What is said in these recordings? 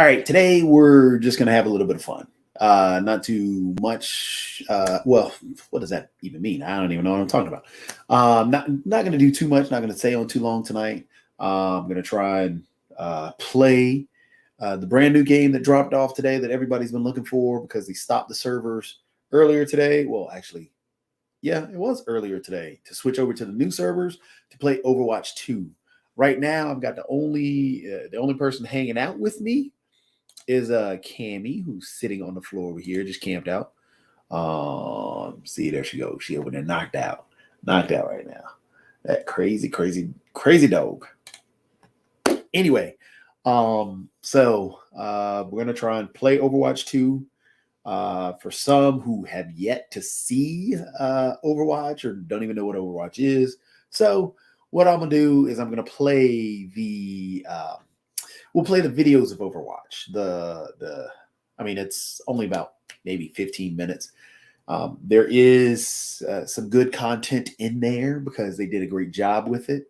All right, today we're just gonna have a little bit of fun. Not too much. Well, what does that even mean? I don't even know what I'm talking about. Not gonna do too much. Not gonna stay on too long tonight. I'm gonna try and play the brand new game that dropped off today that everybody's been looking for because they stopped the servers earlier today. Well, actually, yeah, it was earlier today to switch over to the new servers to play Overwatch 2. Right now, I've got the only person hanging out with me is Cammy, who's sitting on the floor over here, just camped out. See, there she goes. She over there knocked out right now. That crazy, crazy, crazy dog. Anyway, we're gonna try and play Overwatch 2. For some who have yet to see Overwatch or don't even know what Overwatch is. So what I'm gonna do is I'm gonna play we'll play the videos of Overwatch. I mean, it's only about maybe 15 minutes. There is some good content in there because they did a great job with it.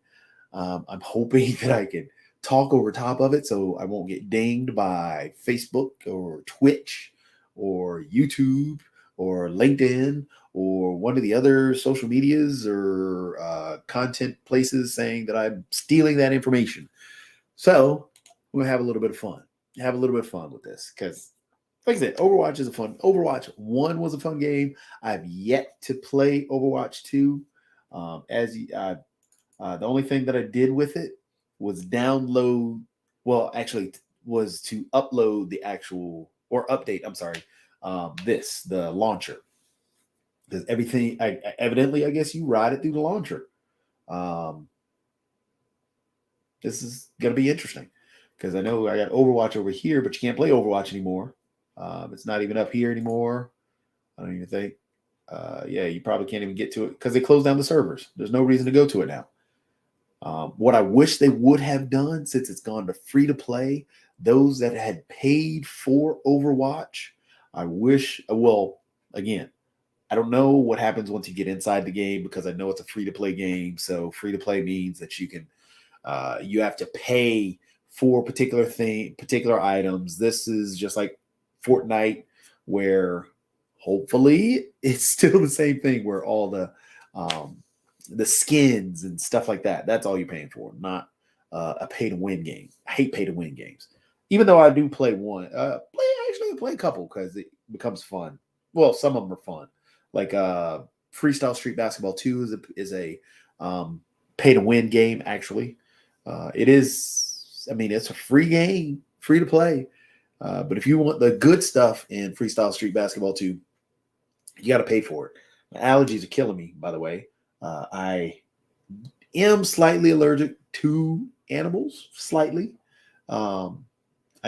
I'm hoping that I can talk over top of it so I won't get dinged by Facebook or Twitch or YouTube or LinkedIn or one of the other social medias or content places saying that I'm stealing that information. So we're gonna have a little bit of fun. Have a little bit of fun with this because, like I said, Overwatch is a fun. Overwatch 1 was a fun game. I've yet to play Overwatch 2. The only thing that I did with it was download. Well, actually, was to upload the actual or update. I'm sorry, the launcher, because everything. Evidently, I guess you ride it through the launcher. Um, this is gonna be interesting because I know I got Overwatch over here, but you can't play Overwatch anymore. It's not even up here anymore. I don't even think. Yeah, you probably can't even get to it because they closed down the servers. There's no reason to go to it now. What I wish they would have done, since it's gone to free to play, those that had paid for Overwatch, I wish. Well, again, I don't know what happens once you get inside the game because I know it's a free to play game. So free to play means that you have to pay for particular items. This is just like Fortnite, where hopefully it's still the same thing, where all the skins and stuff like that's all you're paying for, not a pay to win game. I hate pay to win games, even though I do play one. Play a couple because it becomes fun. Well, some of them are fun, like Freestyle Street Basketball 2 is a pay to win game. Actually, it is. I mean, it's a free game, free to play. But if you want the good stuff in Freestyle Street Basketball 2, you got to pay for it. My allergies are killing me, by the way. I am slightly allergic to animals, slightly. I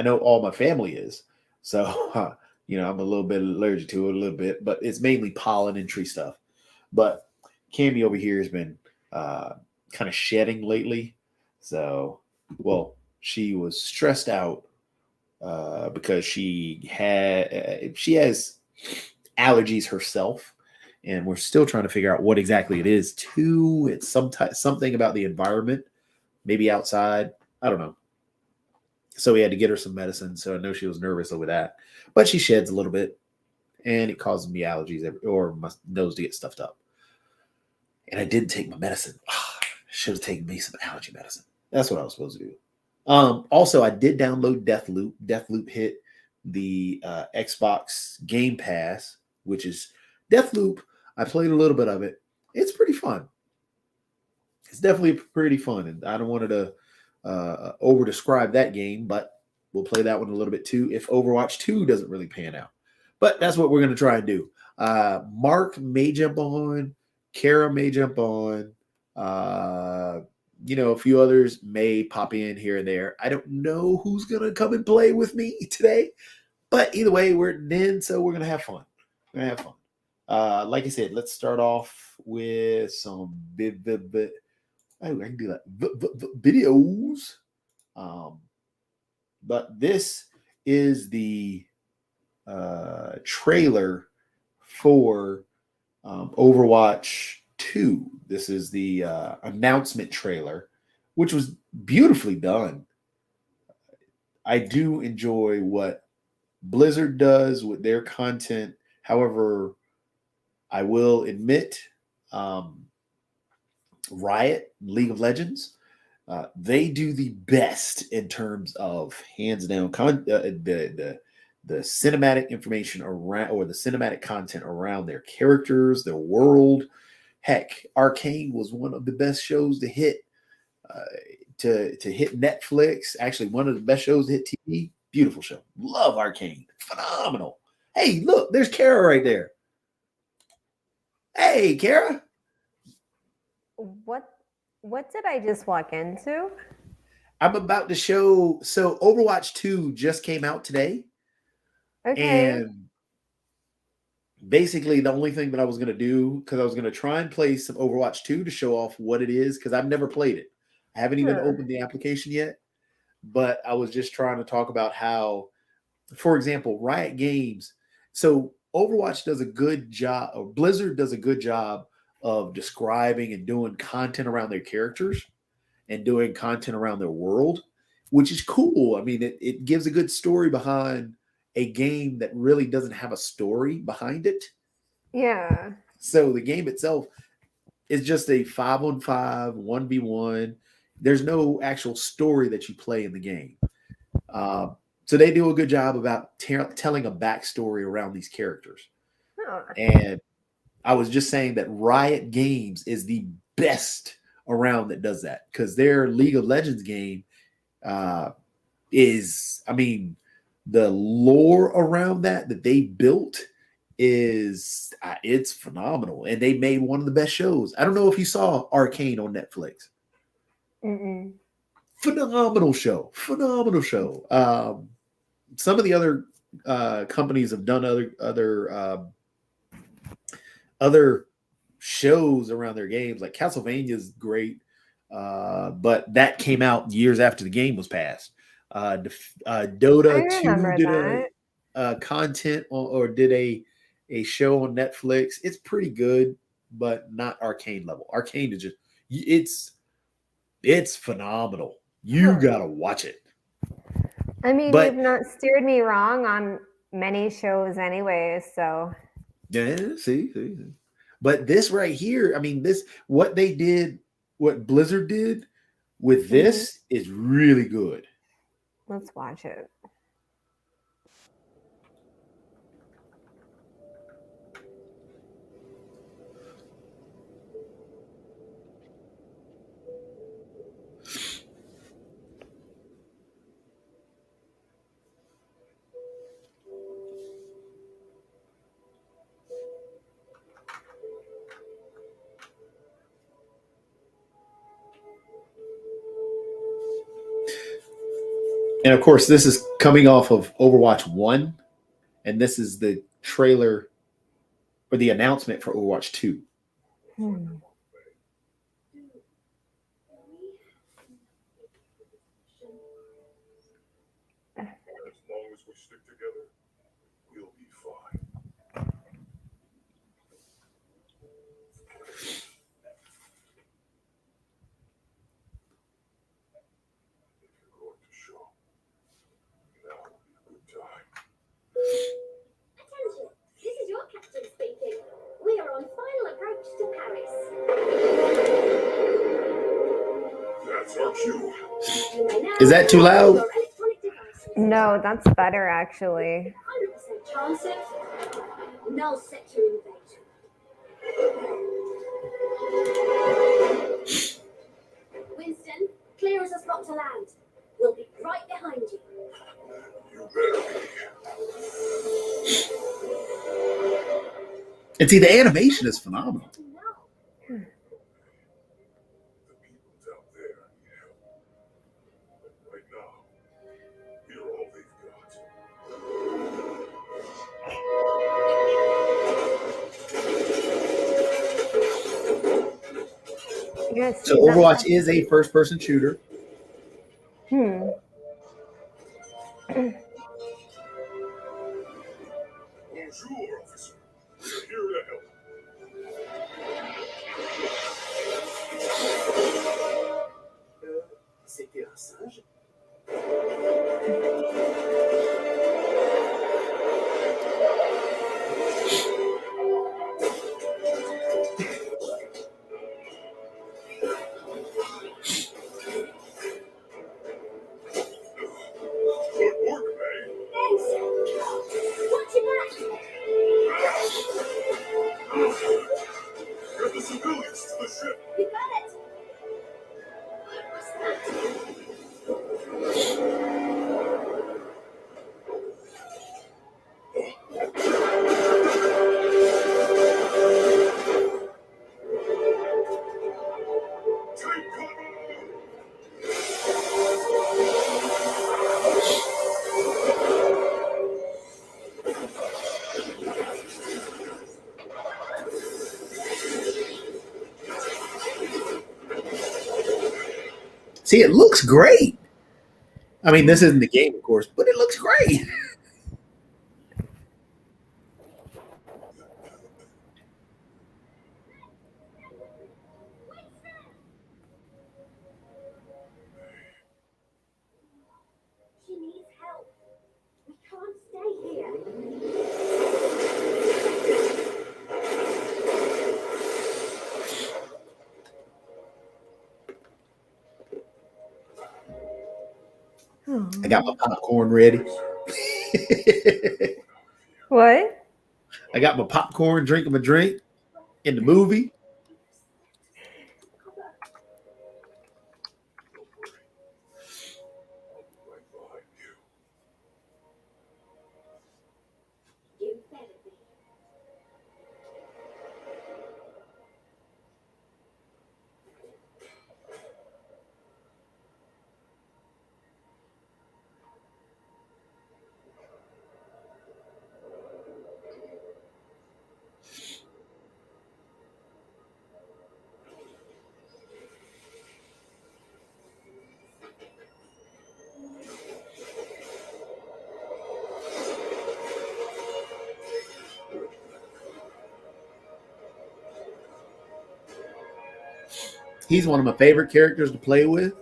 know all my family is. So, I'm a little bit allergic to it, a little bit, but it's mainly pollen and tree stuff. But Cammy over here has been kind of shedding lately. So, well, she was stressed out because she has allergies herself, and we're still trying to figure out what exactly it is. Too, it's something about the environment, maybe outside. I don't know. So we had to get her some medicine. So I know she was nervous over that, but she sheds a little bit, and it causes me allergies or my nose to get stuffed up. And I didn't take my medicine. Should have taken me some allergy medicine. That's what I was supposed to do. Also, I did download Deathloop. Deathloop hit the Xbox Game Pass, which is Deathloop. I played a little bit of it. It's pretty fun. It's definitely pretty fun, and I don't want to over describe that game, but we'll play that one a little bit too if Overwatch 2 doesn't really pan out. But that's what we're going to try and do. Mark may jump on. Kara may jump on. A few others may pop in here and there. I don't know who's going to come and play with me today, but either way, we're in, so we're going to have fun. We're going to have fun. Like I said, let's start off with some I can do that. Videos. But this is the trailer for Overwatch 2. This is the announcement trailer, which was beautifully done. I do enjoy what Blizzard does with their content. However, I will admit, um, Riot, League of Legends, they do the best in terms of hands down the cinematic information around, or the cinematic content around their characters, their world. Heck, Arcane was one of the best shows to hit uh, to hit Netflix. Actually, one of the best shows to hit TV. Beautiful show. Love Arcane. Phenomenal. Hey, look, there's Kara right there. Hey, Kara. What did I just walk into? I'm about to show. So, Overwatch 2 just came out today. Okay. And basically, the only thing that I was going to do, because I was going to try and play some Overwatch 2 to show off what it is, because I've never played it. I haven't even opened the application yet. But I was just trying to talk about how, for example, Riot Games. So Overwatch does a good job, or Blizzard does a good job of describing and doing content around their characters and doing content around their world, which is cool. I mean, it gives a good story behind a game that really doesn't have a story behind it. Yeah. So the game itself is just a 5-on-5, 1v1. There's no actual story that you play in the game. So they do a good job about telling a backstory around these characters. Oh. And I was just saying that Riot Games is the best around that does that, because their League of Legends game is, I mean, the lore around that they built is it's phenomenal, and they made one of the best shows. I don't know if you saw Arcane on Netflix. Mm-mm. Phenomenal show. Some of the other companies have done other shows around their games, like Castlevania is great, but that came out years after the game was passed. Dota 2 did a content or did a show on Netflix. It's pretty good, but not Arcane level. Arcane is just it's phenomenal. You gotta watch it. I mean, But you've not steered me wrong on many shows anyways, so. yeah, see. But this right here, I mean, this what they did, what Blizzard did with this is really good. Let's watch it. And of course, this is coming off of Overwatch 1, and this is the trailer or the announcement for Overwatch 2. As long as we stick together, we'll be fine. If you're going to show, now would be a good time. Attention, this is your captain speaking. We are on final approach to Paris. That's our cue. You may now Is that too loud? your electronic devices. No, that's better actually. 100% chance of null sector invasion. Winston, clear as a spot to land. We'll be right behind you. You better be. And see, the animation is phenomenal. No. The peoples out there need help. But right now, we're all they've Yes. So Overwatch is a first-person shooter. Bonjour, officer. We're here to help. C'était un singe? See, it looks great. I mean, this isn't the game, of course, but it looks great. She needs help. We can't stay here. I got my popcorn ready. What? I got my popcorn, drinking my drink in the movie. Don't worry. I'll be right behind you. You better be. He's one of my favorite characters to play with.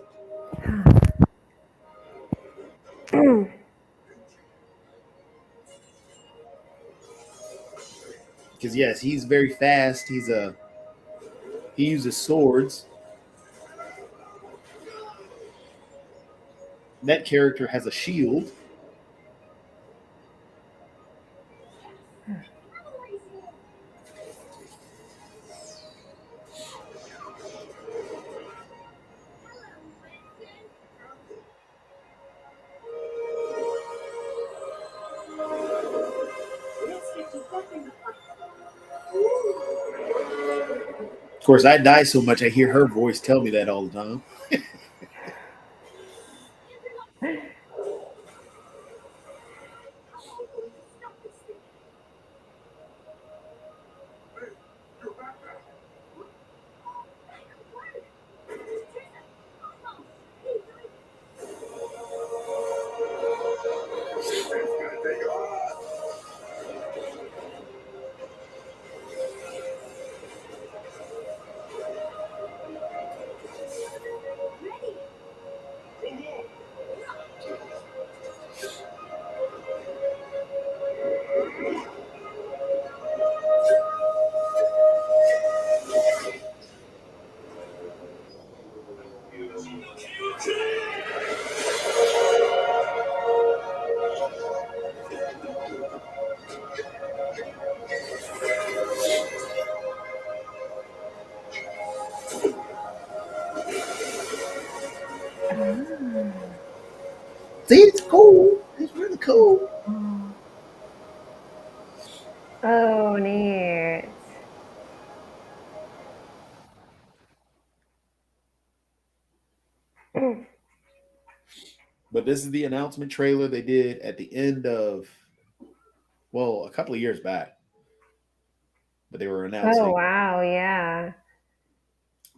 Because yes, he's very fast. He uses swords. That character has a shield. Let's get you back in the fight. Of course, I die so much I hear her voice tell me that all the time. You're back now. It's gonna take off. Ready? Come on. See, it's cool. It's really cool. Oh, neat. But this is the announcement trailer they did at the end of, well, a couple of years back. But they were announcing Oh, wow. Yeah.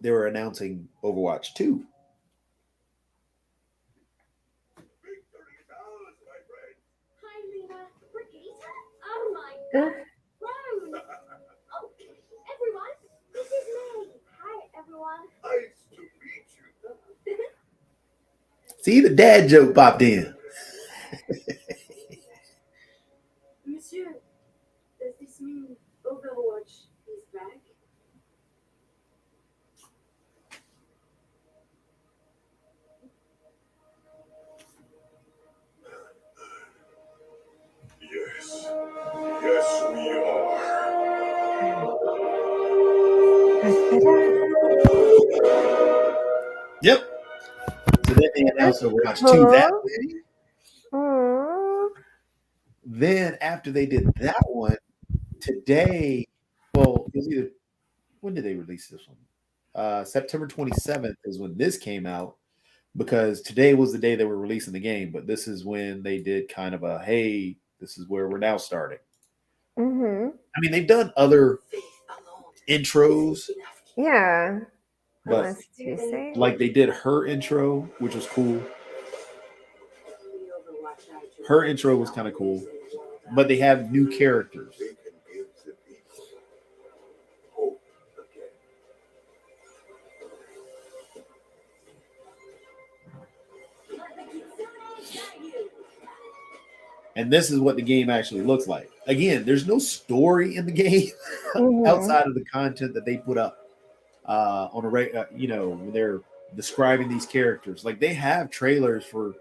Overwatch 2. Big $30, my friend. Hi, Lena. Brigitte? Oh my Ugh. god. Rose! Oh, everyone, this is May. Hi, everyone. Nice to meet you. See, the dad joke popped in. Monsieur, does this mean Overwatch is back? Yes. Yes, we are. Yep. So then they announced Overwatch 2 that way. Aw. Then after they did that one, today, well, it was either, when did they release this one? September 27th is when this came out, because today was the day they were releasing the game, but this is when they did kind of a, hey, this is where we're now starting. Mm-hmm. I mean, they've done other intros, Yeah. But Unless Tuesday. like they did her intro, which was cool. Her intro was kind of cool, but they have new characters. They can give the people hope again. And this is what the game actually looks like. Again, there's no story in the game Mhm. outside of the content that they put up on a when they're describing these characters. Like they have trailers for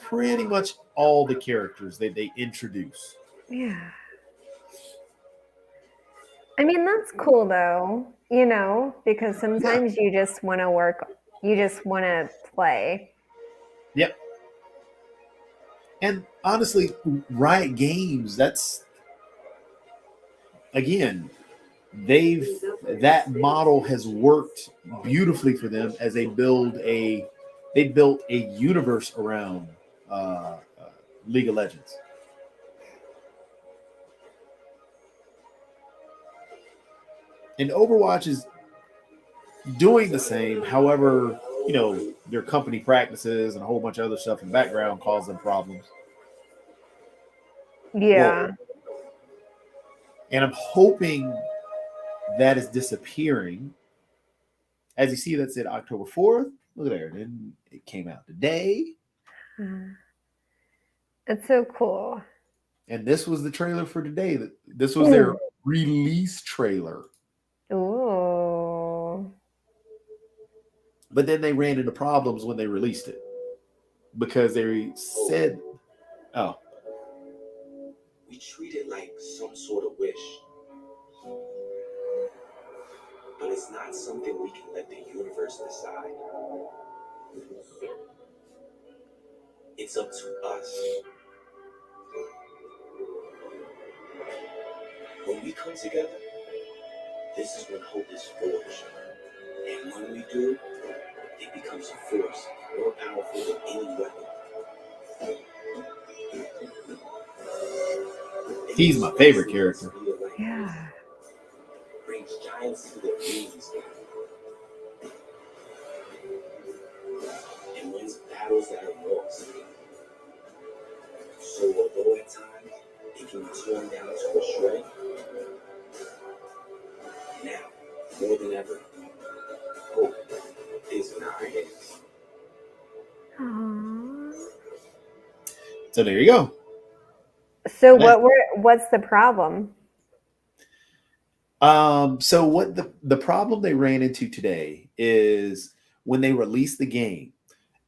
pretty much all the characters that they introduce. Yeah. I mean, that's cool though, you know, because sometimes you just want to you just want to play. Yep. And honestly, Riot Games, that's again, that model has worked beautifully for them as they built a universe around League of Legends. And Overwatch is doing the same. However, their company practices and a whole bunch of other stuff in the background cause them problems. Yeah. Well, and I'm hoping that is disappearing. As you see, that said October 4th. Look at there. Then it came out today. It's so cool. And this was the trailer for today. This was their release trailer. Ooh. But then they ran into problems when they released it. Because they said, oh. We treat it like some sort of wish. But it's not something we can let the universe decide. It's up to us. When we come together, this is when hope is forged. And when we do, it becomes a force more powerful than any weapon. He's my favorite character. Yeah. Brings giants to their knees and wins battles that are lost. So although at times it can be torn down to a shred, now more than ever, hope is in our hands. Aww. So there you go. So what's the problem? So what the problem they ran into today is when they released the game,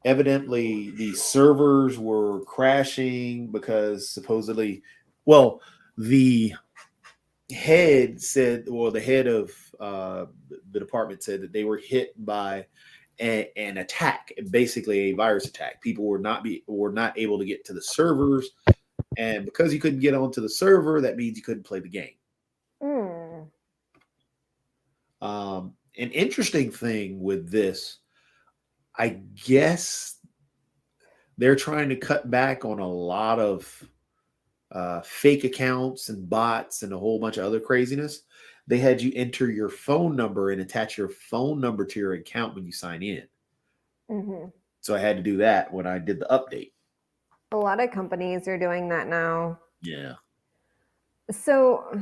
evidently the servers were crashing because supposedly, well, the head of the department said that they were hit by an attack, basically a virus attack. People were not able to get to the servers, and because you couldn't get onto the server, that means you couldn't play the game. An interesting thing with this, I guess they're trying to cut back on a lot of fake accounts and bots and a whole bunch of other craziness. They had you enter your phone number and attach your phone number to your account when you sign in. Mm-hmm. So I had to do that when I did the update. A lot of companies are doing that now. Yeah. So,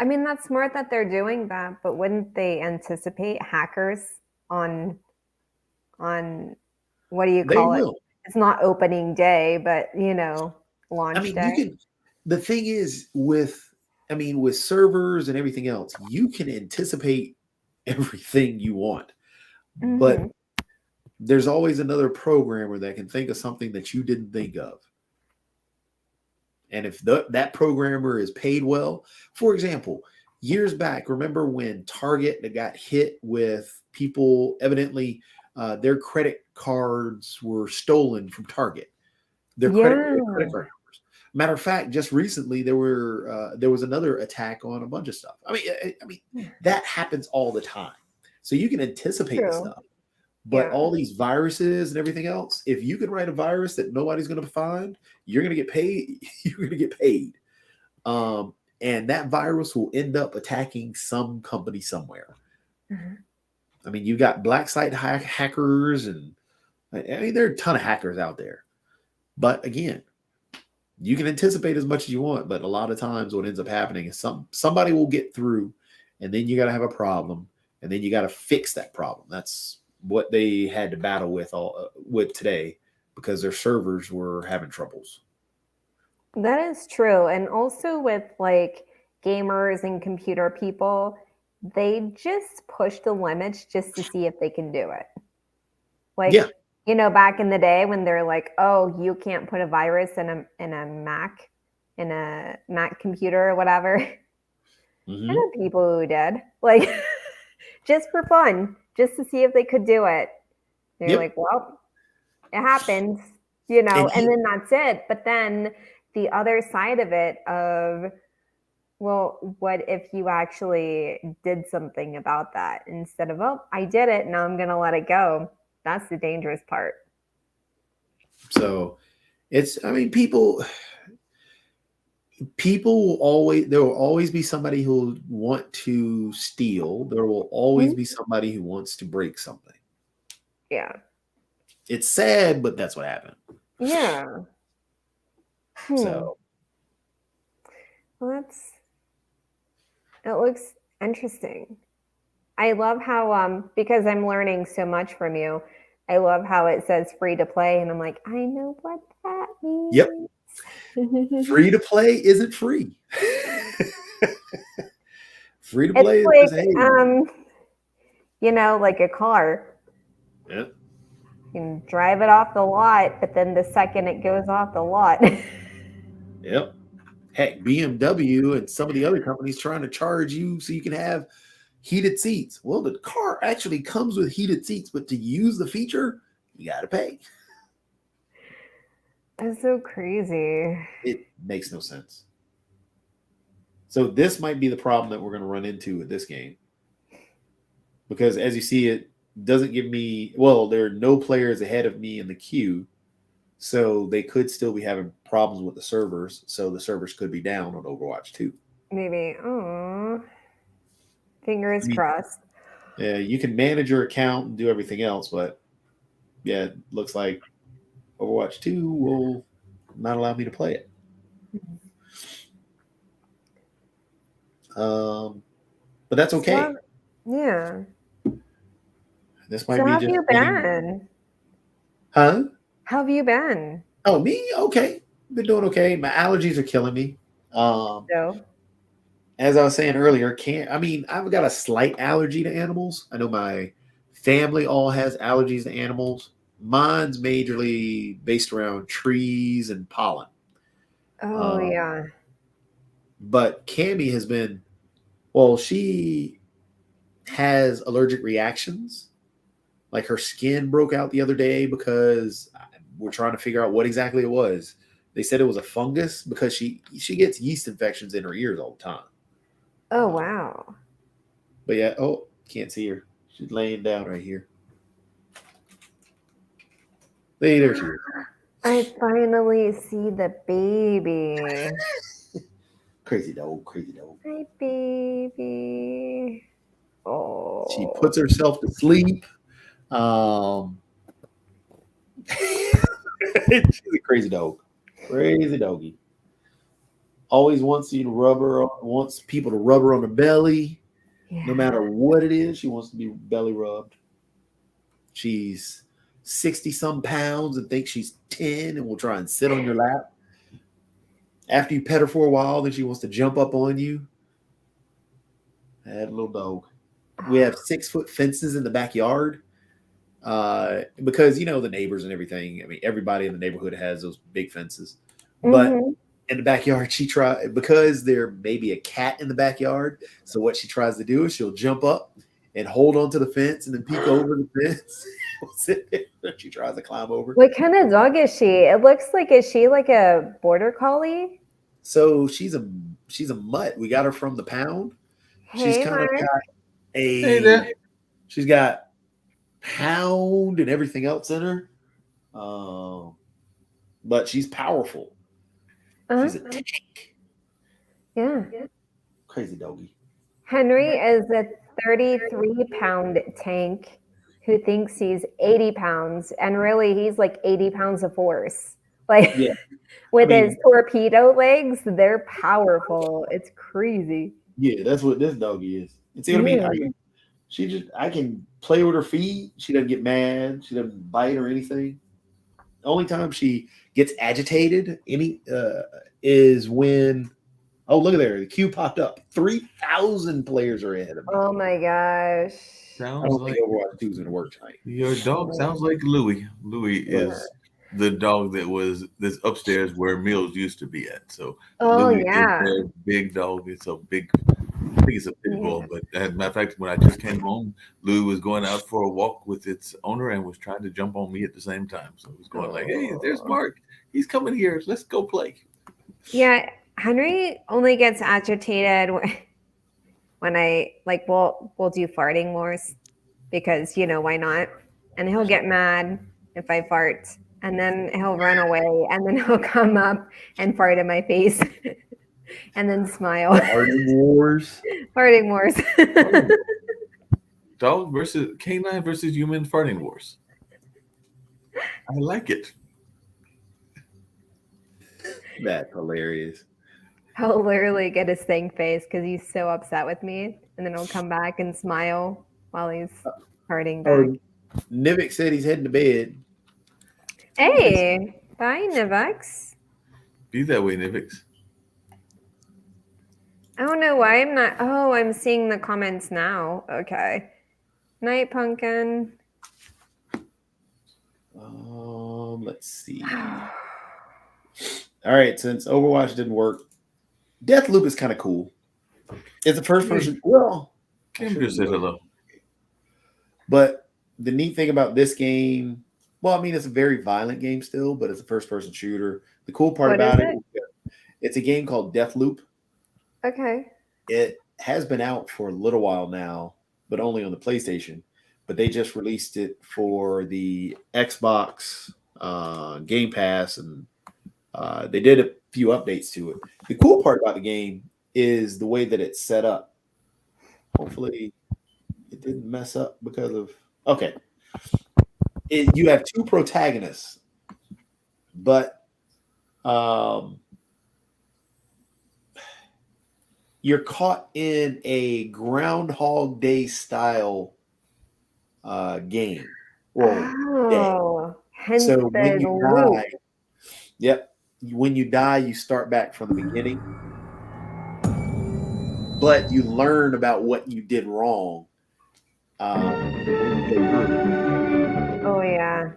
I mean, that's smart that they're doing that, but wouldn't they anticipate hackers on what do you call it? It's not opening day, but launch day. The thing is with servers and everything else, you can anticipate everything you want, but there's always another programmer that can think of something that you didn't think of. And if that programmer is paid well, for example, years back, remember when Target got hit with people evidently their credit cards were stolen from Target. Their credit card numbers. Matter of fact, just recently there was another attack on a bunch of stuff. I mean that happens all the time. So you can anticipate the stuff. But all these viruses and everything else, if you can write a virus that nobody's going to find, you're going to get paid. You're going to get paid. And that virus will end up attacking some company somewhere. I mean, you got black site hackers, and I mean, there are a ton of hackers out there. But again, you can anticipate as much as you want, but a lot of times what ends up happening is somebody will get through, and then you got to have a problem, and then you got to fix that problem. That's what they had to battle with today, because their servers were having troubles. That is true. And also with like gamers and computer people, they just push the limits just to see if they can do it. Like, Yeah. you know, back in the day when they're like, oh, you can't put a virus in a Mac computer or whatever. Mhm. I know people who did, like, just for fun, just to see if they could do it. They're Yep. like, well, it happens, you know, And and then that's it. But then the other side of it of, well, what if you actually did something about that instead of, oh, I did it, now I'm going to let it go. That's the dangerous part. So I mean, people there will always be somebody who will want to steal. There will always be somebody who wants to break something. Yeah. It's sad, but that's what happened. Yeah. So Well, it looks interesting. I love how because I'm learning so much from you, I love how it says free to play, and I'm like, I know what that means. Yep. Free to play isn't free. Free to play It's is like just, hey. you know, like a car. Yep. You can drive it off the lot, but then the second it goes off the lot. Yep. Heck, BMW and some of the other companies trying to charge you so you can have heated seats. Well, the car actually comes with heated seats, but to use the feature, you got to pay. That's so crazy. It makes no sense. So this might be the problem that we're going to run into with this game. Because as you see, it doesn't give me, well, there are no players ahead of me in the queue. So they could still be having problems with the servers. So the servers could be down on Overwatch 2. Maybe. Oh, fingers crossed. Yeah, you can manage your account and do everything else, but yeah, it looks like Overwatch 2 will not allow me to play it. But that's okay. So, yeah. This might So be how have just you been? Huh? How have you been? Oh, me? Okay. Been doing okay. My allergies are killing me. So, As I was saying earlier, I've got a slight allergy to animals. I know my family all has allergies to animals. Mine's majorly based around trees and pollen. oh yeah. But Cammy has been, well, she has allergic reactions. Like her skin broke out the other day because we're trying to figure out what exactly it was. They said it was a fungus because she gets yeast infections in her ears all the time. Oh wow. But yeah, oh, can't see her. She's laying down right here. There she is. I finally see the baby. Crazy dog, crazy dog. Hi, baby. Oh. She puts herself to sleep. She's a crazy dog. Crazy doggy. Always wants wants people to rub her on the belly. Yeah. No matter what it is, she wants to be belly rubbed. She's 60-some pounds and thinks she's 10 and will try and sit on your lap. After you pet her for a while, then she wants to jump up on you. That little dog. We have 6-foot fences in the backyard because, you know, the neighbors and everything. I mean, everybody in the neighborhood has those big fences. But in the backyard, because there may be a cat in the backyard. So what she tries to do is she'll jump up and hold onto the fence and then peek over the fence. She tries to climb over. What kind of dog is she? It looks like, is she like a border collie? So she's a mutt. We got her from the pound. Hey, She's kind of Mark. got she's got pound and everything else in her. But she's powerful. She's a tank. Yeah. Crazy doggy. Henry is a 33-pound tank who thinks he's 80 pounds, and really he's like 80 pounds of force. Like Yeah. with I mean- his torpedo legs, they're powerful. It's crazy. Yeah, that's what this dog is. And see what I mean? I can play with her feet. She doesn't get mad. She doesn't bite or anything. The only time she gets agitated is when look at there. The queue popped up. 3,000 players are ahead of me. Oh my gosh. I Sounds don't like think Overwatch 2 is gonna work tonight. your dog sounds like Louis. Louis is the dog that's upstairs where Mills used to be at. So Oh Louis yeah. is their big dog. It's a big, I think it's a pit bull. But as a matter of fact, when I just came home, Louis was going out for a walk with its owner and was trying to jump on me at the same time. So it was going like, "Hey, there's Mark. He's coming here. Let's go play." Yeah, Henry only gets agitated when I like we'll do farting wars because why not? And he'll get mad if I fart, and then he'll run away, and then he'll come up and fart in my face, and then smile. Farting Wars. Farting wars. Dog versus canine versus human farting wars. I like it. That's hilarious. He'll literally get his thing face because he's so upset with me, and then he'll come back and smile while he's farting back. Nivik said he's heading to bed. Hey, bye, Nivex. Be that way, Nivix. I don't know why I'm not. Oh, I'm seeing the comments now. Okay. Night, Pumpkin. Let's see. All right, since Overwatch didn't work, Deathloop is kind of cool. It's a first person. Well, Kim just said hello. but the neat thing about this game, well, I mean, it's a very violent game still, but it's a first person shooter. The cool part What about is it, it's a game called Deathloop. Okay. It has been out for a little while now, but only on the PlayStation. But they just released it for the Xbox Game Pass, and they did a few updates to it. The cool part about the game is the way that it's set up. Hopefully, it didn't mess up because of. Okay. You have two protagonists, but you're caught in a Groundhog Day style game. Well, Oh, hence so the when you loop. die, yep, when you die, you start back from the beginning, but you learn about what you did wrong. Oh yeah.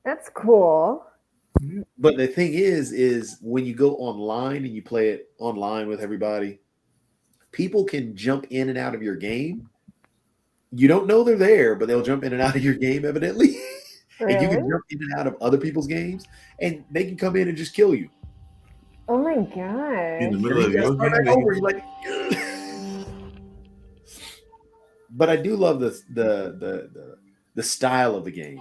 That's cool. But the thing is when you go online and you play it online with everybody, people can jump in and out of your game. You don't know they're there, but they'll jump in and out of your game evidently. And you can Really? jump in and out of other people's games, and they can come in and just kill you. Oh my In the gosh. middle of your Start back game, over, you're like, but I do love the style of the game,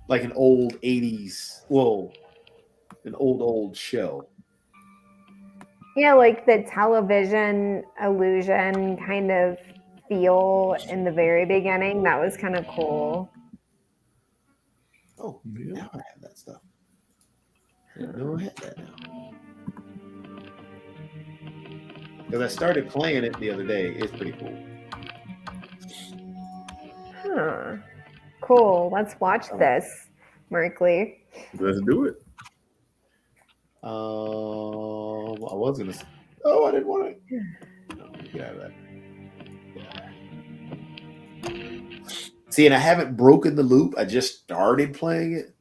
like an old '80s, an old show. Yeah, like the television illusion kind of feel in the very beginning. That was kind of cool. Oh, Yeah. now I have that stuff. I didn't know I had that now. Because I started playing it the other day. It's pretty cool. Huh. Cool. Let's watch this, Merkley. let's do it. I was gonna. Oh, I didn't want it. No, get out of that. See, and I haven't broken the loop. I just started playing it.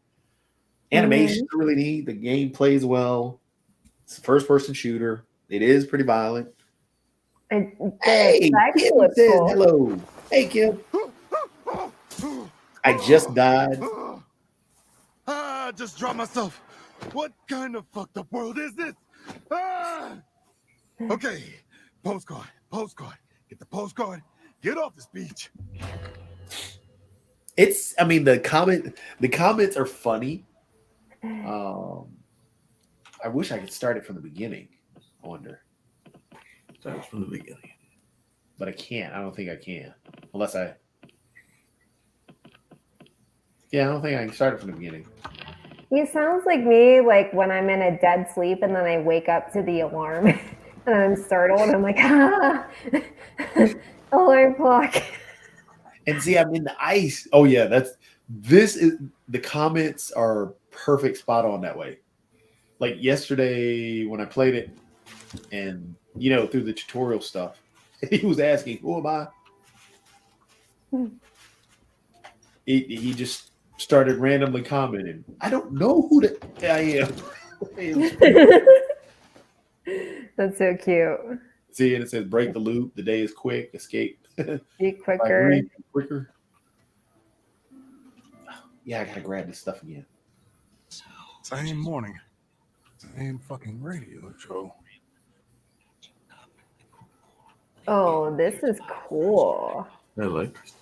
Animations are really neat. The game plays well. It's a first-person shooter. It is pretty violent. And the Hey, effects Kim look says cool. hello. Hey, Kim. I just died. I just dropped myself. What kind of fucked up world is this? Ah! Okay, postcard. Get the postcard. Get off this beach. It's. I mean, the comments are funny. I wish I could start it from the beginning. I wonder. That was from the beginning. but I can't. I don't think I can. Unless I... Yeah, I don't think I can start it from the beginning. He sounds like me, like when I'm in a dead sleep and then I wake up to the alarm and I'm startled. I'm like, ah, alarm clock. And see, I'm in the ice. Oh yeah, the comments are perfect spot on that way. Like yesterday when I played it, and through the tutorial stuff, he was asking, "Who am I?" He just started randomly commenting. I don't know who I am. That's so cute. See, and it says break the loop. The day is quick. Escape. Be quicker. Quicker. Yeah, I gotta grab this stuff again. Same morning. Same fucking radio show. Oh, this is cool. I like this.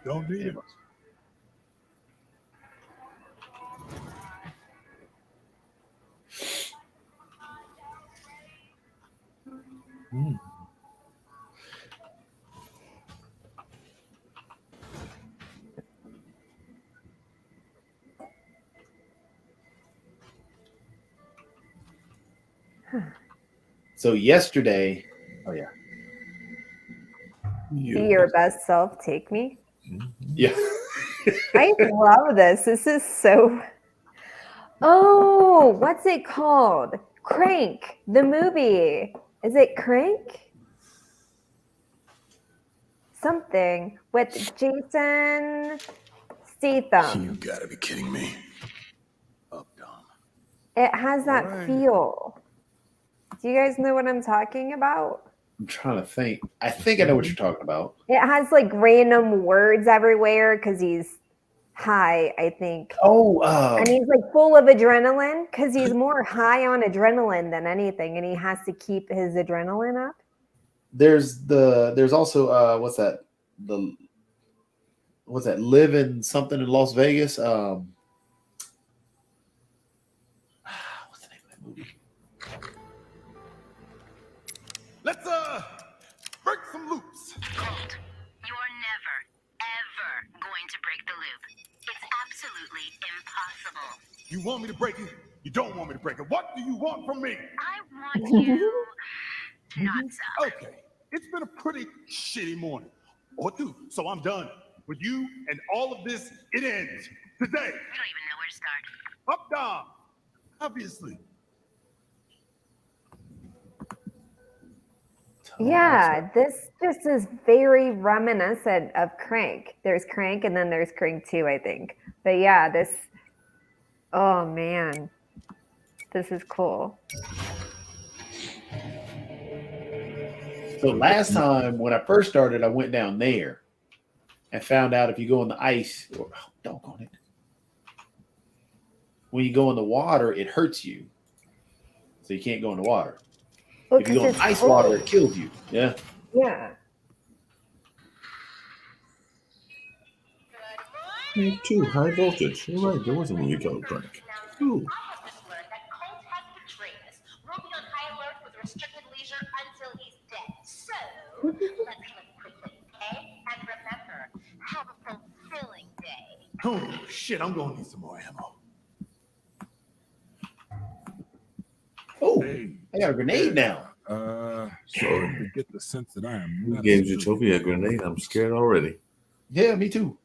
Don't need it. So yesterday, Be your best self, take me. yeah. I love this. This is so. Oh, what's it called? Crank, the movie. Is it Crank? Something with Jason Statham. You gotta be kidding me. Up, Dom. It has that Alright. feel. Do you guys know what I'm talking about? I'm trying to think. I think I know what you're talking about. It has like random words everywhere because he's high, I think. Oh, And he's like full of adrenaline because he's more high on adrenaline than anything, and he has to keep his adrenaline up. there's also what's that? Live in something in Las Vegas? What's the name of that movie? Let's break some loops. Colt, you're never, ever going to break the loop. It's absolutely impossible. You want me to break it? You don't want me to break it. What do you want from me? I want you not so. Okay, it's been a pretty shitty morning, or two, so I'm done with you and all of this. It ends today. We don't even know where to start. Up, down. Obviously. Yeah, this just is very reminiscent of Crank. There's Crank and then there's Crank 2, I think. But yeah, oh man, this is cool. So last time when I first started, I went down there and found out if you go in the ice, doggone it. When you go in the water, it hurts you. So you can't go in the water. Well, If you go 'cause in it's ice cold. water, it kills you. Yeah. Yeah. Me too. High voltage. You're right. There was a movie called Crank. Ooh. I have just learned that Colt has betrayed us. We'll be on high alert with restricted leisure until he's dead. So, let's kill him quickly, okay? And remember, have a fulfilling day. Oh, shit, I'm gonna need some more ammo. Oh, Hey. I got a grenade now. Sorry to get the sense that I am Who not gave stupid. Utopia a grenade? I'm scared already. Yeah, me too.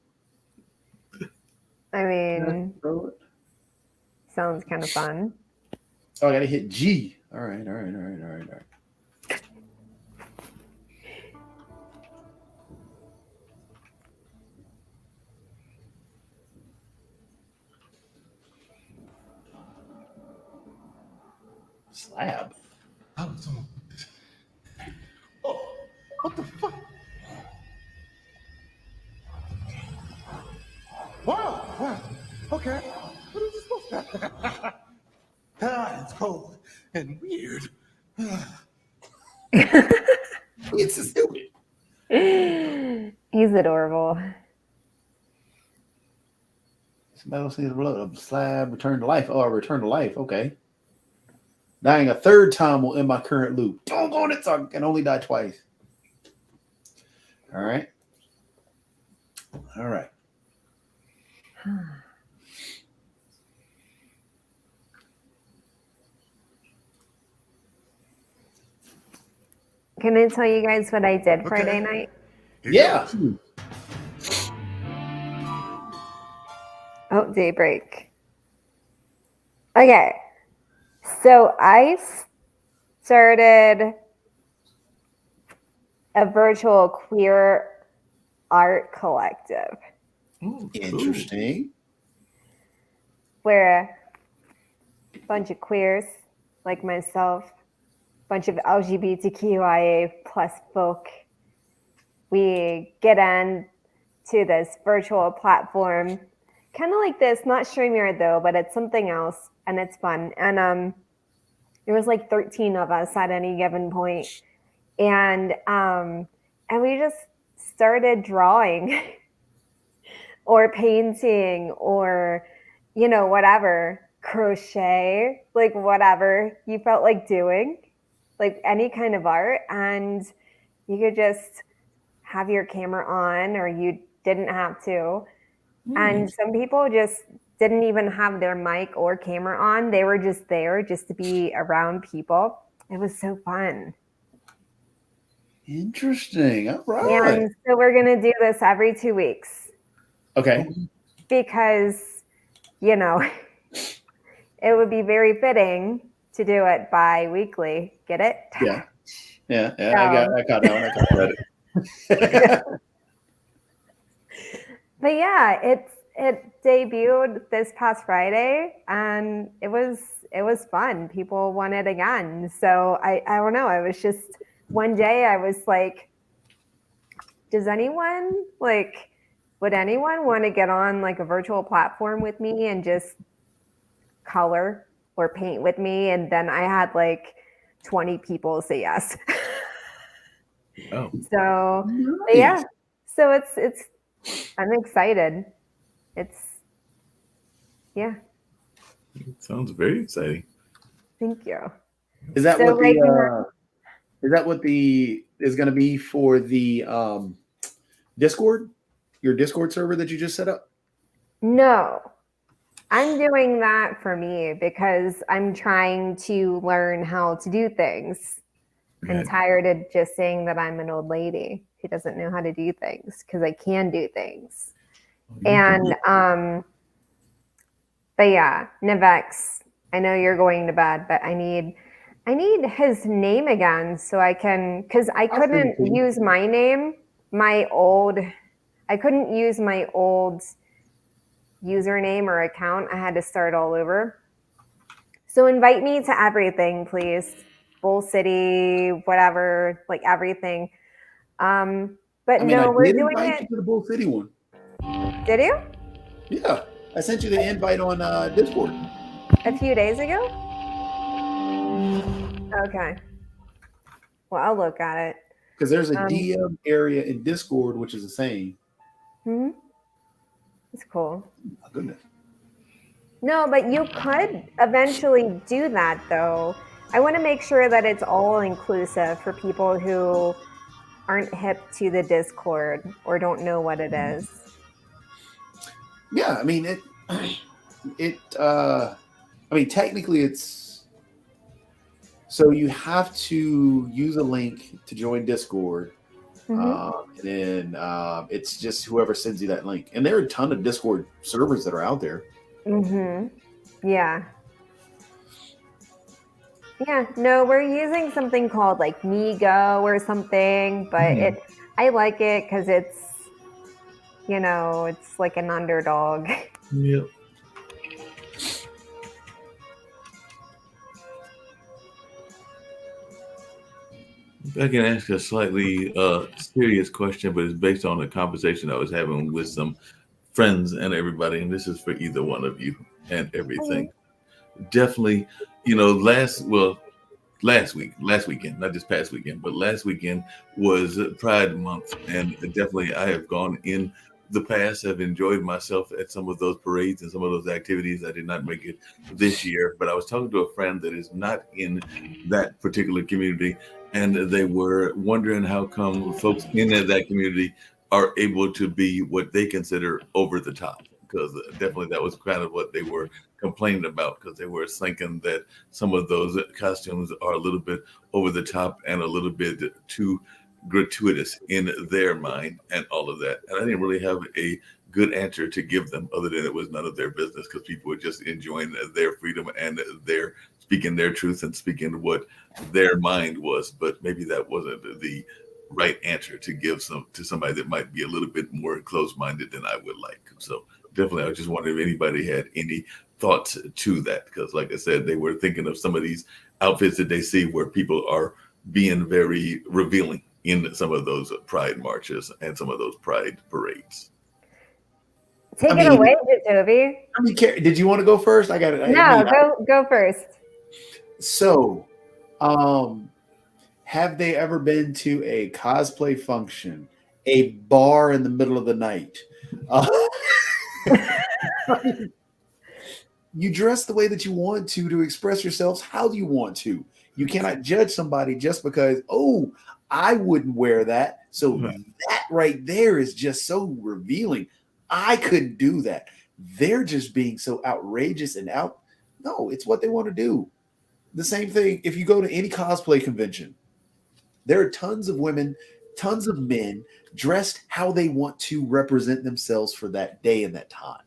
I mean, sounds kind of fun. Oh, I gotta hit G. All right. Slab. How did someone put this? Oh, what the fuck? Wow. Okay. What is this supposed to it's cold and weird. It's so stupid. He's adorable. Somebody else needs a slab, return to life. Oh, return to life. Okay. Dying a third time will end my current loop. Don't go on it, so I can only die twice. All right. All right. Can I tell you guys what I did Okay. Friday night? Here Yeah. goes. Oh, daybreak. Okay. So I started a virtual queer art collective Ooh, cool. Interesting. where a bunch of queers like myself, bunch of LGBTQIA plus folk, we get into this virtual platform, kind of like this, not StreamYard though, but it's something else, and it's fun. And there was like 13 of us at any given point, and we just started drawing or painting or whatever, crochet, like whatever you felt like doing, like any kind of art. And you could just have your camera on, or you didn't have to. And some people just didn't even have their mic or camera on. They were just there just to be around people. It was so fun. Interesting. All right. And so we're going to do this every 2 weeks Okay. because, it would be very fitting to do it bi-weekly. Get it? Yeah. Yeah. I caught that one. I caught that. But yeah, it debuted this past Friday, and it was fun. People want it again. So I don't know. I was just one day I was like, would anyone want to get on like a virtual platform with me and just color or paint with me? And then I had like 20 people say yes. Oh, So but yeah, so it's I'm excited. Yeah, sounds very exciting. thank you. Is that So what right the is going to be for the Discord? Your Discord server that you just set up? No, I'm doing that for me because I'm trying to learn how to do things. I'm tired of just saying that I'm an old lady who doesn't know how to do things, because I can do things. And but yeah, Nivex, I know you're going to bed, but I need his name again so I can, because I couldn't use my name, I couldn't use my old username or account. I had to start all over. So invite me to everything, please. Bull City, whatever, like everything. But I mean, no, I we're did doing invite it. you to the Bull City one. Did you? Yeah, I sent you the invite on Discord. A few days ago? Okay. Well, I'll look at it. Because there's a DM area in Discord, which is the same. Hmm. It's cool. My goodness. No, but you could eventually do that, though. I want to make sure that it's all inclusive for people who aren't hip to the Discord or don't know what it is. Yeah, I mean technically it's, so you have to use a link to join Discord. And then it's just whoever sends you that link. And there are a ton of Discord servers that are out there. Yeah. Yeah, no, we're using something called like Migo or something, but I like it because it's, it's like an underdog. Yep. I can ask a slightly serious question, but it's based on a conversation I was having with some friends and everybody, and this is for either one of you and everything. Definitely, last weekend, not this past weekend, but last weekend was Pride Month, and definitely I have gone in the past. I've enjoyed myself at some of those parades and some of those activities. I did not make it this year, but I was talking to a friend that is not in that particular community, and they were wondering how come folks in that community are able to be what they consider over the top. Because definitely that was kind of what they were complaining about, because they were thinking that some of those costumes are a little bit over the top and a little bit too gratuitous in their mind and all of that. And I didn't really have a good answer to give them other than it was none of their business, because people were just enjoying their freedom and their speaking their truth and speaking what their mind was. But maybe that wasn't the right answer to give to somebody that might be a little bit more close-minded than I would like. So definitely, I just wondered if anybody had any thoughts to that, because like I said, they were thinking of some of these outfits that they see where people are being very revealing in some of those pride marches and some of those pride parades. Take it away, Toby. I mean, did you want to go first? I got it. No, go first. So, have they ever been to a cosplay function, a bar in the middle of the night? You dress the way that you want to express yourselves how you want to. You cannot judge somebody just because, oh, I wouldn't wear that. So that right there is just so revealing. I couldn't do that. They're just being so outrageous and out. No, it's what they want to do. The same thing if you go to any cosplay convention. There are tons of women, tons of men dressed how they want to represent themselves for that day and that time.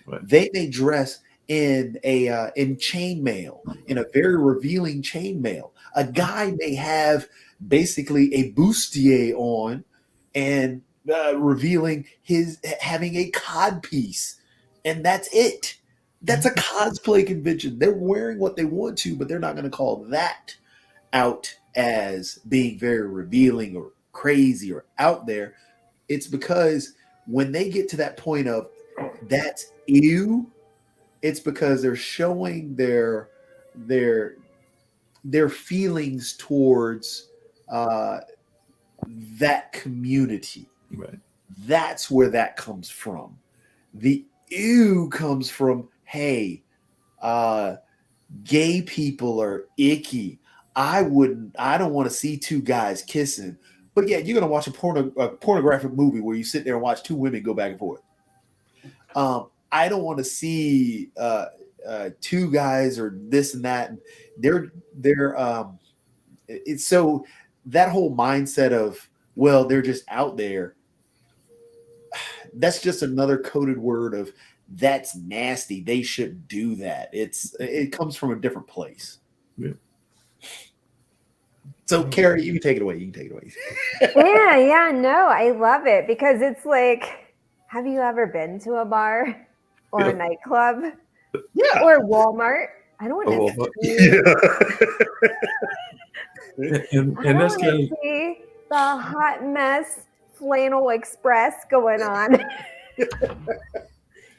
Right. They may dress in chainmail, in a very revealing chainmail. A guy may have basically a bustier on and revealing his having a cod piece, and that's it. That's a cosplay convention. They're wearing what they want to, but they're not going to call that out as being very revealing or crazy or out there. It's because when they get to that point of that's ew, it's because they're showing their feelings towards that community. Right. That's where that comes from. The ew comes from, hey, gay people are icky. I don't want to see two guys kissing. But yeah, you're gonna watch a pornographic movie where you sit there and watch two women go back and forth. I don't want to see two guys or this and that. And it's so that whole mindset of, well, they're just out there. That's just another coded word of that's nasty. They shouldn't do that. It comes from a different place. Yeah. So, Carrie, you can take it away. Yeah, no, I love it because it's like, have you ever been to a bar or a nightclub? Yeah. Or Walmart? I don't want to see. And that's kind of see the hot mess flannel express going on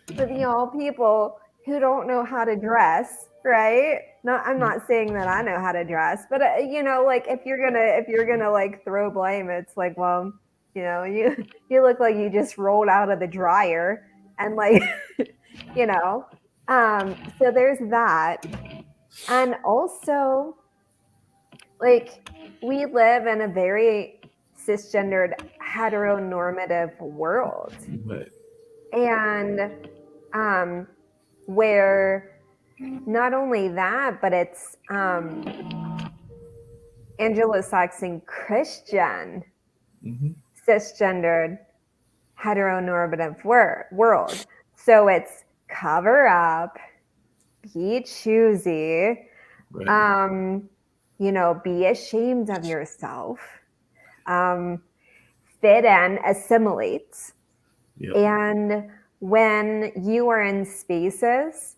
with people who don't know how to dress, right? I'm not saying that I know how to dress, but like if you're gonna like throw blame, it's like, well, you look like you just rolled out of the dryer and like so there's that. And also, like, we live in a very cisgendered heteronormative world. Right. And where not only that, but it's Anglo-Saxon Christian cisgendered heteronormative world. So it's cover up, be choosy, Right. Be ashamed of yourself, fit in, assimilate. Yep. And when you are in spaces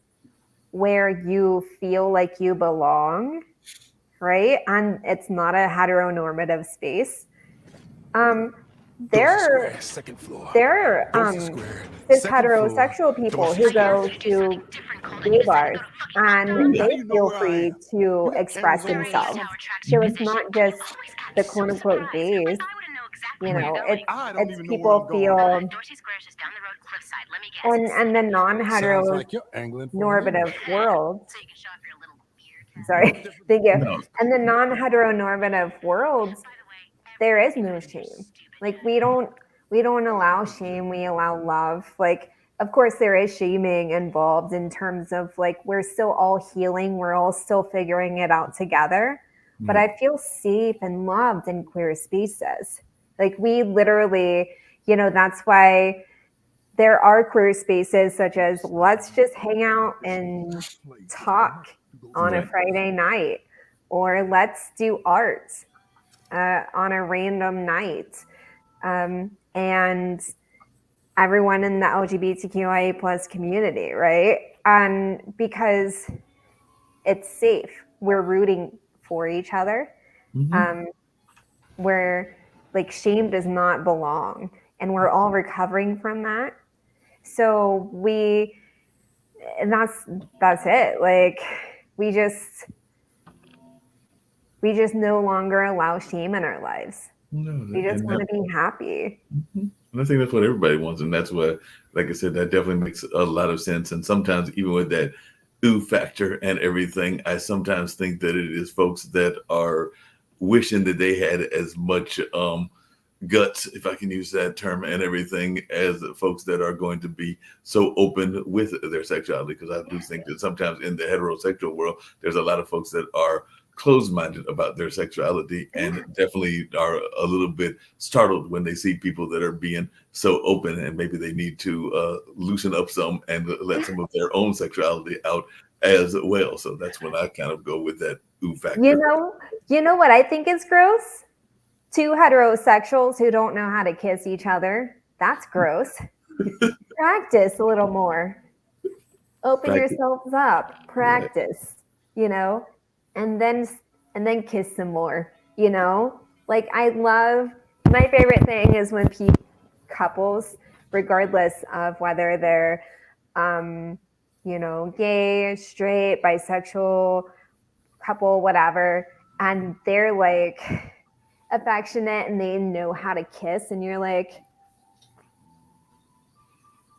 where you feel like you belong, right? And it's not a heteronormative space, There, second floor. there are cis heterosexual people who go to gay bars and How they do you know feel where I free am? to You got express cameras on themselves. So it's not just the quote unquote gays. You know, I don't it's even know where I'm people going. feel, Dorsey Square is just down the road, cliffside. Let me guess. and the Sounds non-hetero like you're angling for an normative invite. world. So you can show off your little beard. Sorry, thank you. No, And the non-heteronormative world, there is no shame. Like we don't allow shame, we allow love. Like of course there is shaming involved in terms of like we're still all healing, we're all still figuring it out together. But I feel safe and loved in queer spaces. Like we literally, you know, that's why there are queer spaces such as let's just hang out and talk on a Right. Friday night, or let's do art on a random night. And everyone in the LGBTQIA plus community, right? And because it's safe, we're rooting for each other. Where like shame does not belong, and we're all recovering from that. So and that's it. Like we just no longer allow shame in our lives. No, We just and want to be happy. And I think that's what everybody wants, and that's what, like I said, that definitely makes a lot of sense. And sometimes, even with that ooh factor and everything, I sometimes think that it is folks that are wishing that they had as much guts, if I can use that term, and everything, as folks that are going to be so open with their sexuality. Because I do think that sometimes in the heterosexual world, there's a lot of folks that are closed-minded about their sexuality and definitely are a little bit startled when they see people that are being so open, and maybe they need to loosen up some and let some of their own sexuality out as well. So that's when I kind of go with that ooh factor. You know what I think is gross? Two heterosexuals who don't know how to kiss each other. That's gross. Practice a little more. Open yourselves up. Practice, you know, and then kiss some more, you know? Like my favorite thing is when couples, regardless of whether they're you know, gay, straight, bisexual, couple, whatever, and they're like affectionate and they know how to kiss, and you're like,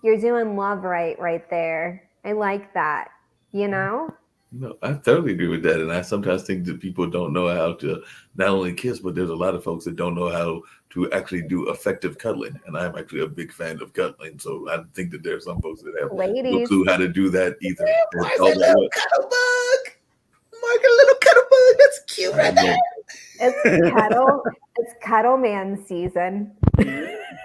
you're doing love right there. I like that, you know? No, I totally agree with that. And I sometimes think that people don't know how to not only kiss, but there's a lot of folks that don't know how to actually do effective cuddling. And I'm actually a big fan of cuddling. So I think that there are some folks that have no Ladies, clue how to do that either. Mark, a little cuddle bug. Mark, a little cuddle bug. That's cute right there. it's cuddle man season.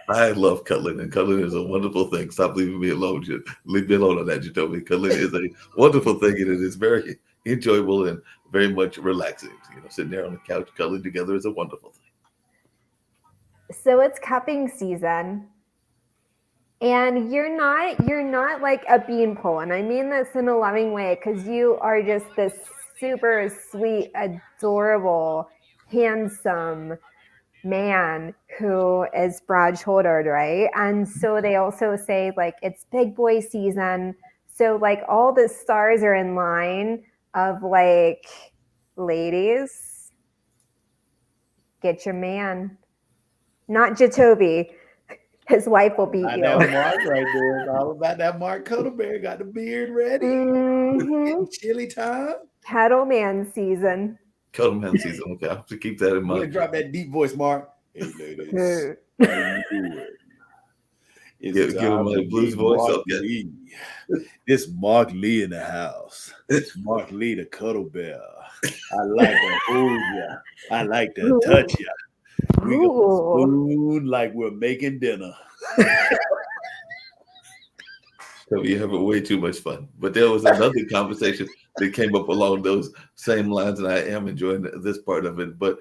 I love cuddling, and cuddling is a wonderful thing. Stop leaving me alone. Leave me alone on that, Jacoby. Cuddling is a wonderful thing, and it is very enjoyable and very much relaxing. You know, sitting there on the couch cuddling together is a wonderful thing. So it's cupping season, and you're not like a beanpole, and I mean this in a loving way, because you are just this super sweet, adorable, handsome man who is broad-shouldered, right? And so they also say like it's big boy season, so like all the stars are in line of like, ladies, get your man, not Jacoby. His wife will beat you. That Mark right there. It's all about that Mark Cuddleberry. Got the beard ready. Chili time. Cuddle man season. Cuddle man season. Okay, I have to keep that in You mind. gotta drop that deep voice, Mark. Hey, ladies. How you doing? It's Give him a blues voice. Mark Okay. Lee. This Mark Lee in the house. It's Mark Lee, the cuddle bear. I like to hold ya. I like to touch ya. We go spoon like we're making dinner. So you having way too much fun. But there was another conversation that came up along those same lines, and I am enjoying this part of it. But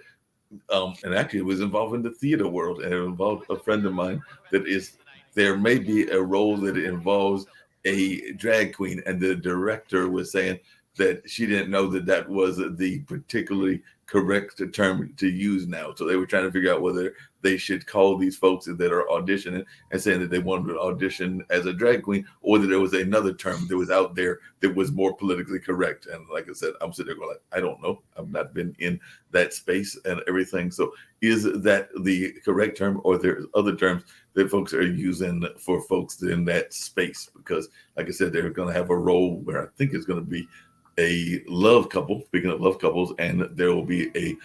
and actually, it was involving the theater world, and it involved a friend of mine that is. There may be a role that involves a drag queen, and the director was saying that she didn't know that that was the particularly correct term to use now. So they were trying to figure out whether they should call these folks that are auditioning and saying that they wanted to audition as a drag queen, or that there was another term that was out there that was more politically correct. And like I said, I'm sitting there going like, I don't know. I've not been in that space and everything. So is that the correct term, or there's other terms that folks are using for folks in that space? Because like I said, they're going to have a role where I think it's going to be a love couple, speaking of love couples, and there will be a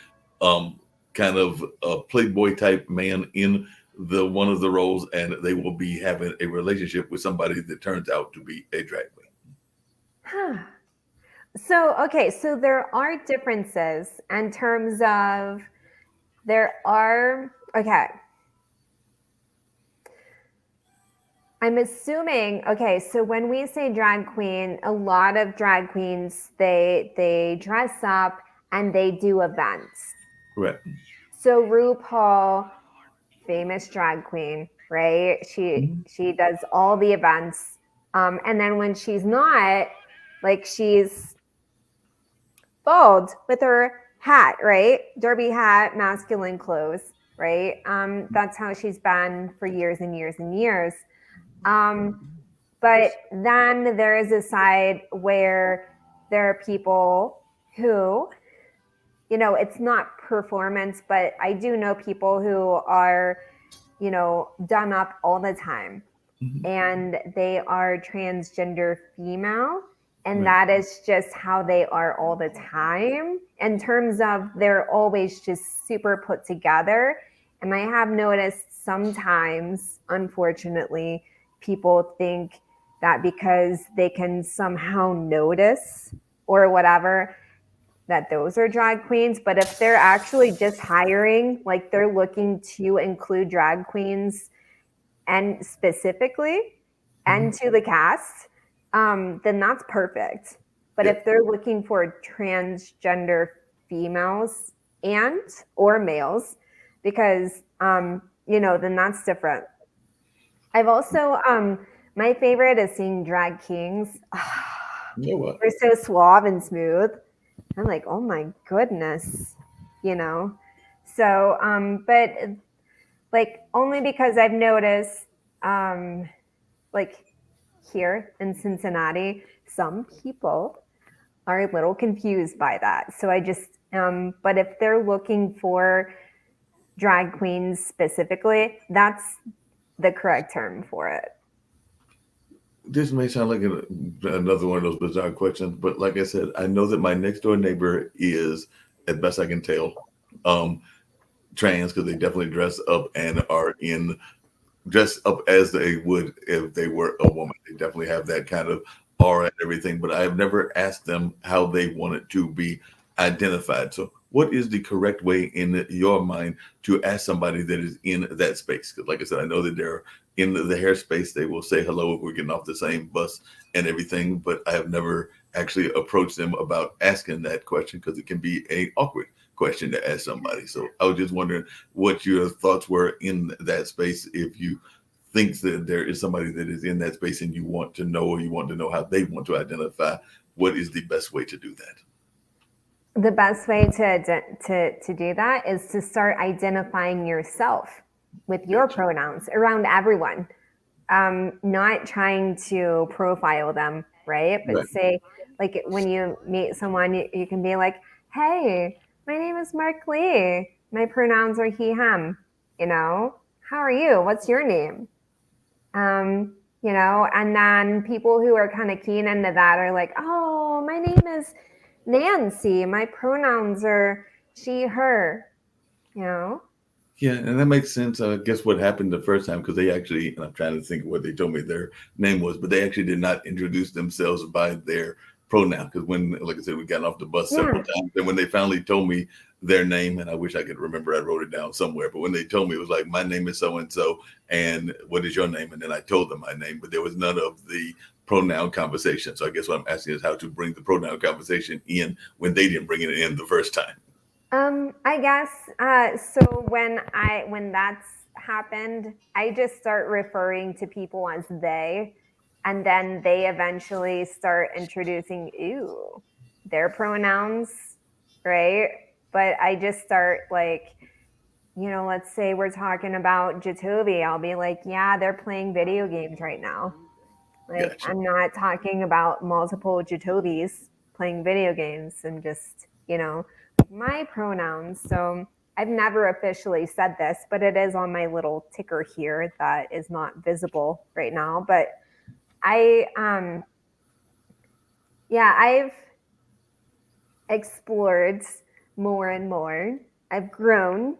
kind of a playboy type man in the one of the roles, and they will be having a relationship with somebody that turns out to be a drag queen. So, okay, so there are differences in terms of I'm assuming, okay, so when we say drag queen, a lot of drag queens, they dress up and they do events. Right. So RuPaul, famous drag queen, right? She does all the events. And then when she's not, like she's bald with her hat, right? Derby hat, masculine clothes, right? That's how she's been for years and years and years. But then there is a side where there are people who, you know, it's not performance, but I do know people who are, you know, done up all the time, and they are transgender female, and that is just how they are all the time in terms of they're always just super put together. And I have noticed sometimes, unfortunately, people think that because they can somehow notice or whatever, that those are drag queens. But if they're actually just hiring, like they're looking to include drag queens and specifically and to the cast, then that's perfect. But if they're looking for transgender females and or males, because you know, then that's different. I've also my favorite is seeing drag kings. You know what? They're so suave and smooth. I'm like, oh my goodness, you know. So but like only because I've noticed like here in Cincinnati, some people are a little confused by that. So I just but if they're looking for drag queens specifically, that's the correct term for it. This may sound like another one of those bizarre questions, but like I said, I know that my next door neighbor is, as best I can tell, trans, because they definitely dress up and are dress up as they would if they were a woman. They definitely have that kind of aura and everything, but I have never asked them how they wanted to be identified. So what is the correct way in your mind to ask somebody that is in that space? Because like I said, I know that they're in the hair space. They will say hello if we're getting off the same bus and everything, but I have never actually approached them about asking that question because it can be an awkward question to ask somebody. So I was just wondering what your thoughts were in that space. If you think that there is somebody that is in that space and you want to know, or you want to know how they want to identify, what is the best way to do that? The best way to do that is to start identifying yourself with your pronouns around everyone. Not trying to profile them, right? But say, like when you meet someone, you can be like, hey, my name is Mark Lee. My pronouns are he, him. You know, how are you? What's your name? You know, and then people who are kind of keen into that are like, oh, my name is Nancy. My pronouns are she, her, you know? Yeah, and that makes sense. I guess what happened the first time, because they actually, and I'm trying to think of what they told me their name was, but they actually did not introduce themselves by their pronoun. Because when, like I said, we got off the bus several times, and when they finally told me their name, and I wish I could remember, I wrote it down somewhere, but when they told me, it was like, my name is so-and-so, and what is your name? And then I told them my name, but there was none of the pronoun conversation. So I guess what I'm asking is how to bring the pronoun conversation in when they didn't bring it in the first time. I guess so when that's happened, I just start referring to people as they, and then they eventually start introducing their pronouns, right? But I just start like, let's say we're talking about Jatovi, I'll be like, yeah, they're playing video games right now. Like, Gotcha. I'm not talking about multiple Jatovis playing video games and just, my pronouns. So I've never officially said this, but it is on my little ticker here that is not visible right now. But I've explored more and more. I've grown.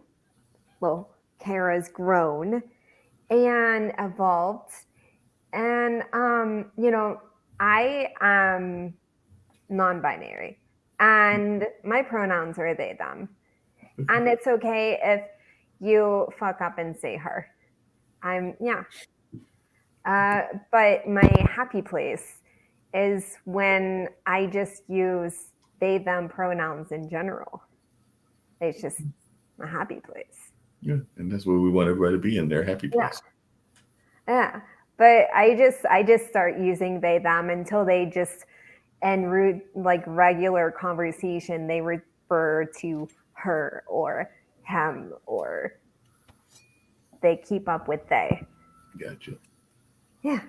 Well, Kara's grown and evolved. And, I am non-binary and my pronouns are they, them. And it's okay if you fuck up and say her. But my happy place is when I just use they, them pronouns in general. It's just a happy place. Yeah, and that's where we want everybody to be in their happy place. Yeah. But I just start using they, them until they just, en like regular conversation, they refer to her or him, or they keep up with they. Gotcha. Yeah.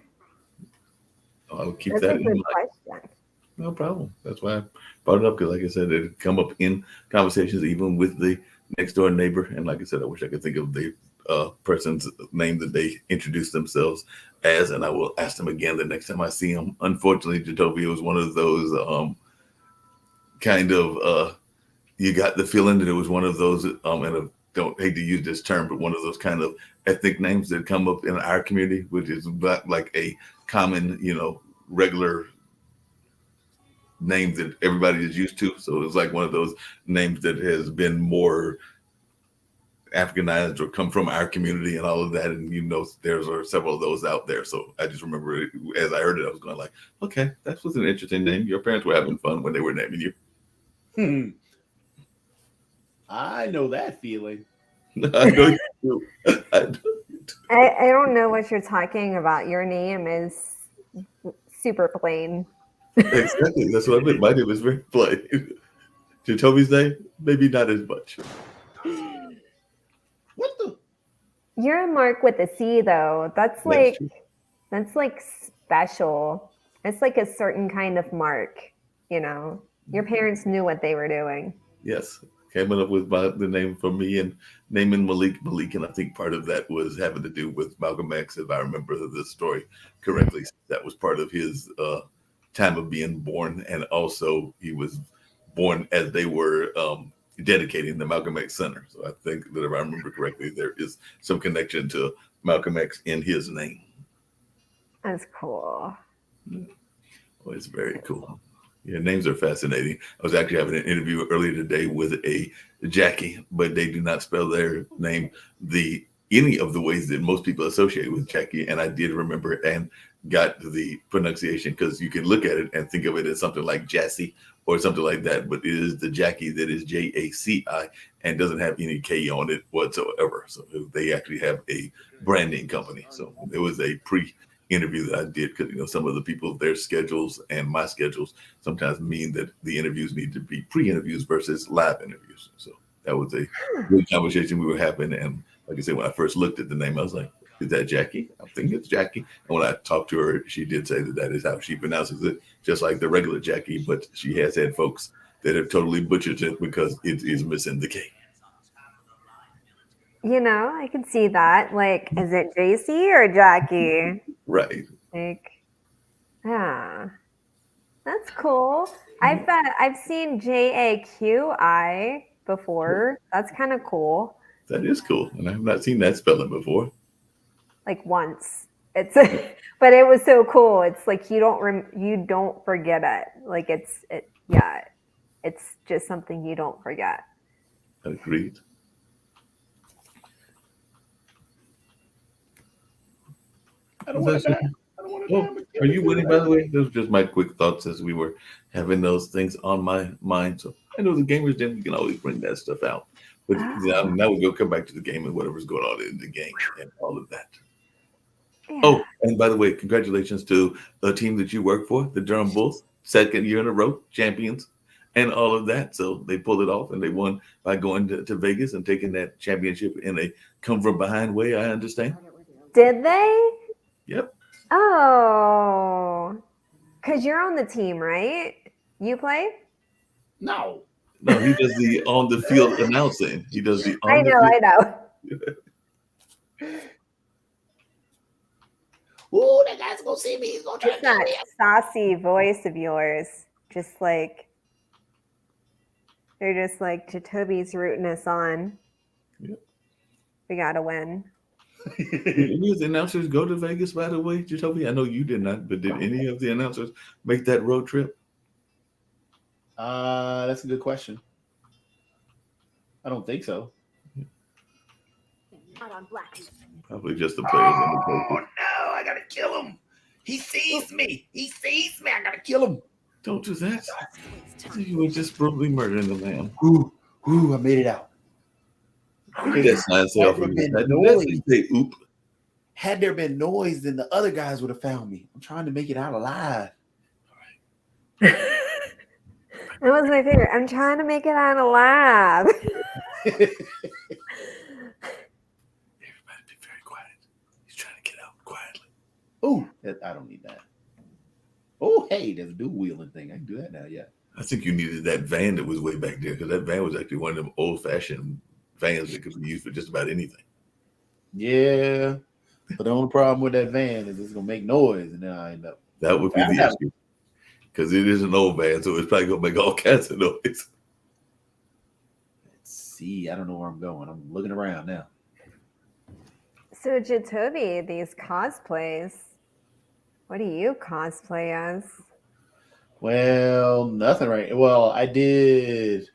I'll keep That's that a in good mind. question. No problem. That's why I brought it up, because like I said, it come up in conversations even with the next door neighbor. And like I said, I wish I could think of the person's name that they introduced themselves as, and I will ask them again the next time I see them. Unfortunately, Jatopia was one of those kind of you got the feeling that it was one of those and I don't hate to use this term, but one of those kind of ethnic names that come up in our community, which is not like a common, regular name that everybody is used to. So it's like one of those names that has been more Africanized or come from our community and all of that. And there's several of those out there. So I just remember as I heard it, I was going like, okay, that was an interesting name. Your parents were having fun when they were naming you. I know that feeling. I know you do. I don't know what you're talking about. Your name is super plain. Exactly. That's what I meant. My name is very plain. Jacoby's name, maybe not as much. What the? You're a Mark with a C, though. That's like special. It's like a certain kind of Mark. Your parents knew what they were doing. Yes, came up with the name for me and naming Malik, and I think part of that was having to do with Malcolm X, if I remember the story correctly. That was part of his time of being born, and also he was born as they were dedicating the Malcolm X Center. So I think that if I remember correctly, there is some connection to Malcolm X in his name. That's cool. Well, it's very cool. Yeah, names are fascinating. I was actually having an interview earlier today with a Jackie, but they do not spell their name any of the ways that most people associate with Jackie. And I did remember and got the pronunciation, because you can look at it and think of it as something like Jassy or something like that, but it is the Jackie that is Jaci and doesn't have any K on it whatsoever. So they actually have a branding company. So it was a pre-interview that I did, because some of the people, their schedules and my schedules sometimes mean that the interviews need to be pre-interviews versus live interviews. So that was a good conversation we were having. And like I said, when I first looked at the name, I was like, is that Jackie? I think it's Jackie. And when I talked to her, she did say that is how she pronounces it, just like the regular Jackie. But she has had folks that have totally butchered it because it is missing the K. I can see that. Like, is it JC or Jackie? Right. Like, yeah, that's cool. I've seen JAQI before. That's kind of cool. That is cool, and I have not seen that spelling before. Like once. It's but it was so cool. It's like you don't forget it. Like it's just something you don't forget. Agreed. I don't want to die. Oh, are you winning, by the way? Those were just my quick thoughts as we were having those things on my mind. So I know the gamers den, we can always bring that stuff out. But now we go come back to the game and whatever's going on in the game and all of that. Yeah. Oh, and by the way, congratulations to the team that you work for, the Durham Bulls, 2nd year in a row, champions. and all of that. So they pulled it off, and they won by going to Vegas and taking that championship in a come from behind way. I understand. Did they? Yep. Oh, because you're on the team, right? You play? No. No, he does the on the field announcing. He does the on I the know, field. I know. Oh, that guy's gonna see me. He's gonna try It's to kill that me. sassy voice of yours. Just like, they're just like, Jacoby's rooting us on. Yep. We got to win. Did any of the announcers go to Vegas, by the way, Jacoby? I know you did not, but did any of the announcers make that road trip? That's a good question. I don't think so. Not on Blackie. Probably just the players. and the Oh coaches. no, I gotta kill him. He sees me. He sees me. I gotta kill him. Don't do that. You were just brutally murdering the man. Ooh, I made it out. Read that sign say off of his head. That's say oop. Had there been noise, then the other guys would have found me. I'm trying to make it out alive. That was my favorite. I'm trying to make it out alive. Everybody be very quiet. He's trying to get out quietly. Oh, I don't need that. Oh, hey, there's a dual wheeling thing. I can do that now. Yeah. I think you needed that van that was way back there, because that van was actually one of them old-fashioned vans that could be used for just about anything. Yeah. But the only problem with that van is it's gonna make noise, and then I end up. That would be the issue. Because it is an old van, so it's probably gonna make all kinds of noise. Let's see. I don't know where I'm going. I'm looking around now. So, Jacoby, these cosplays, what do you cosplay as? Well, nothing right. Well, I did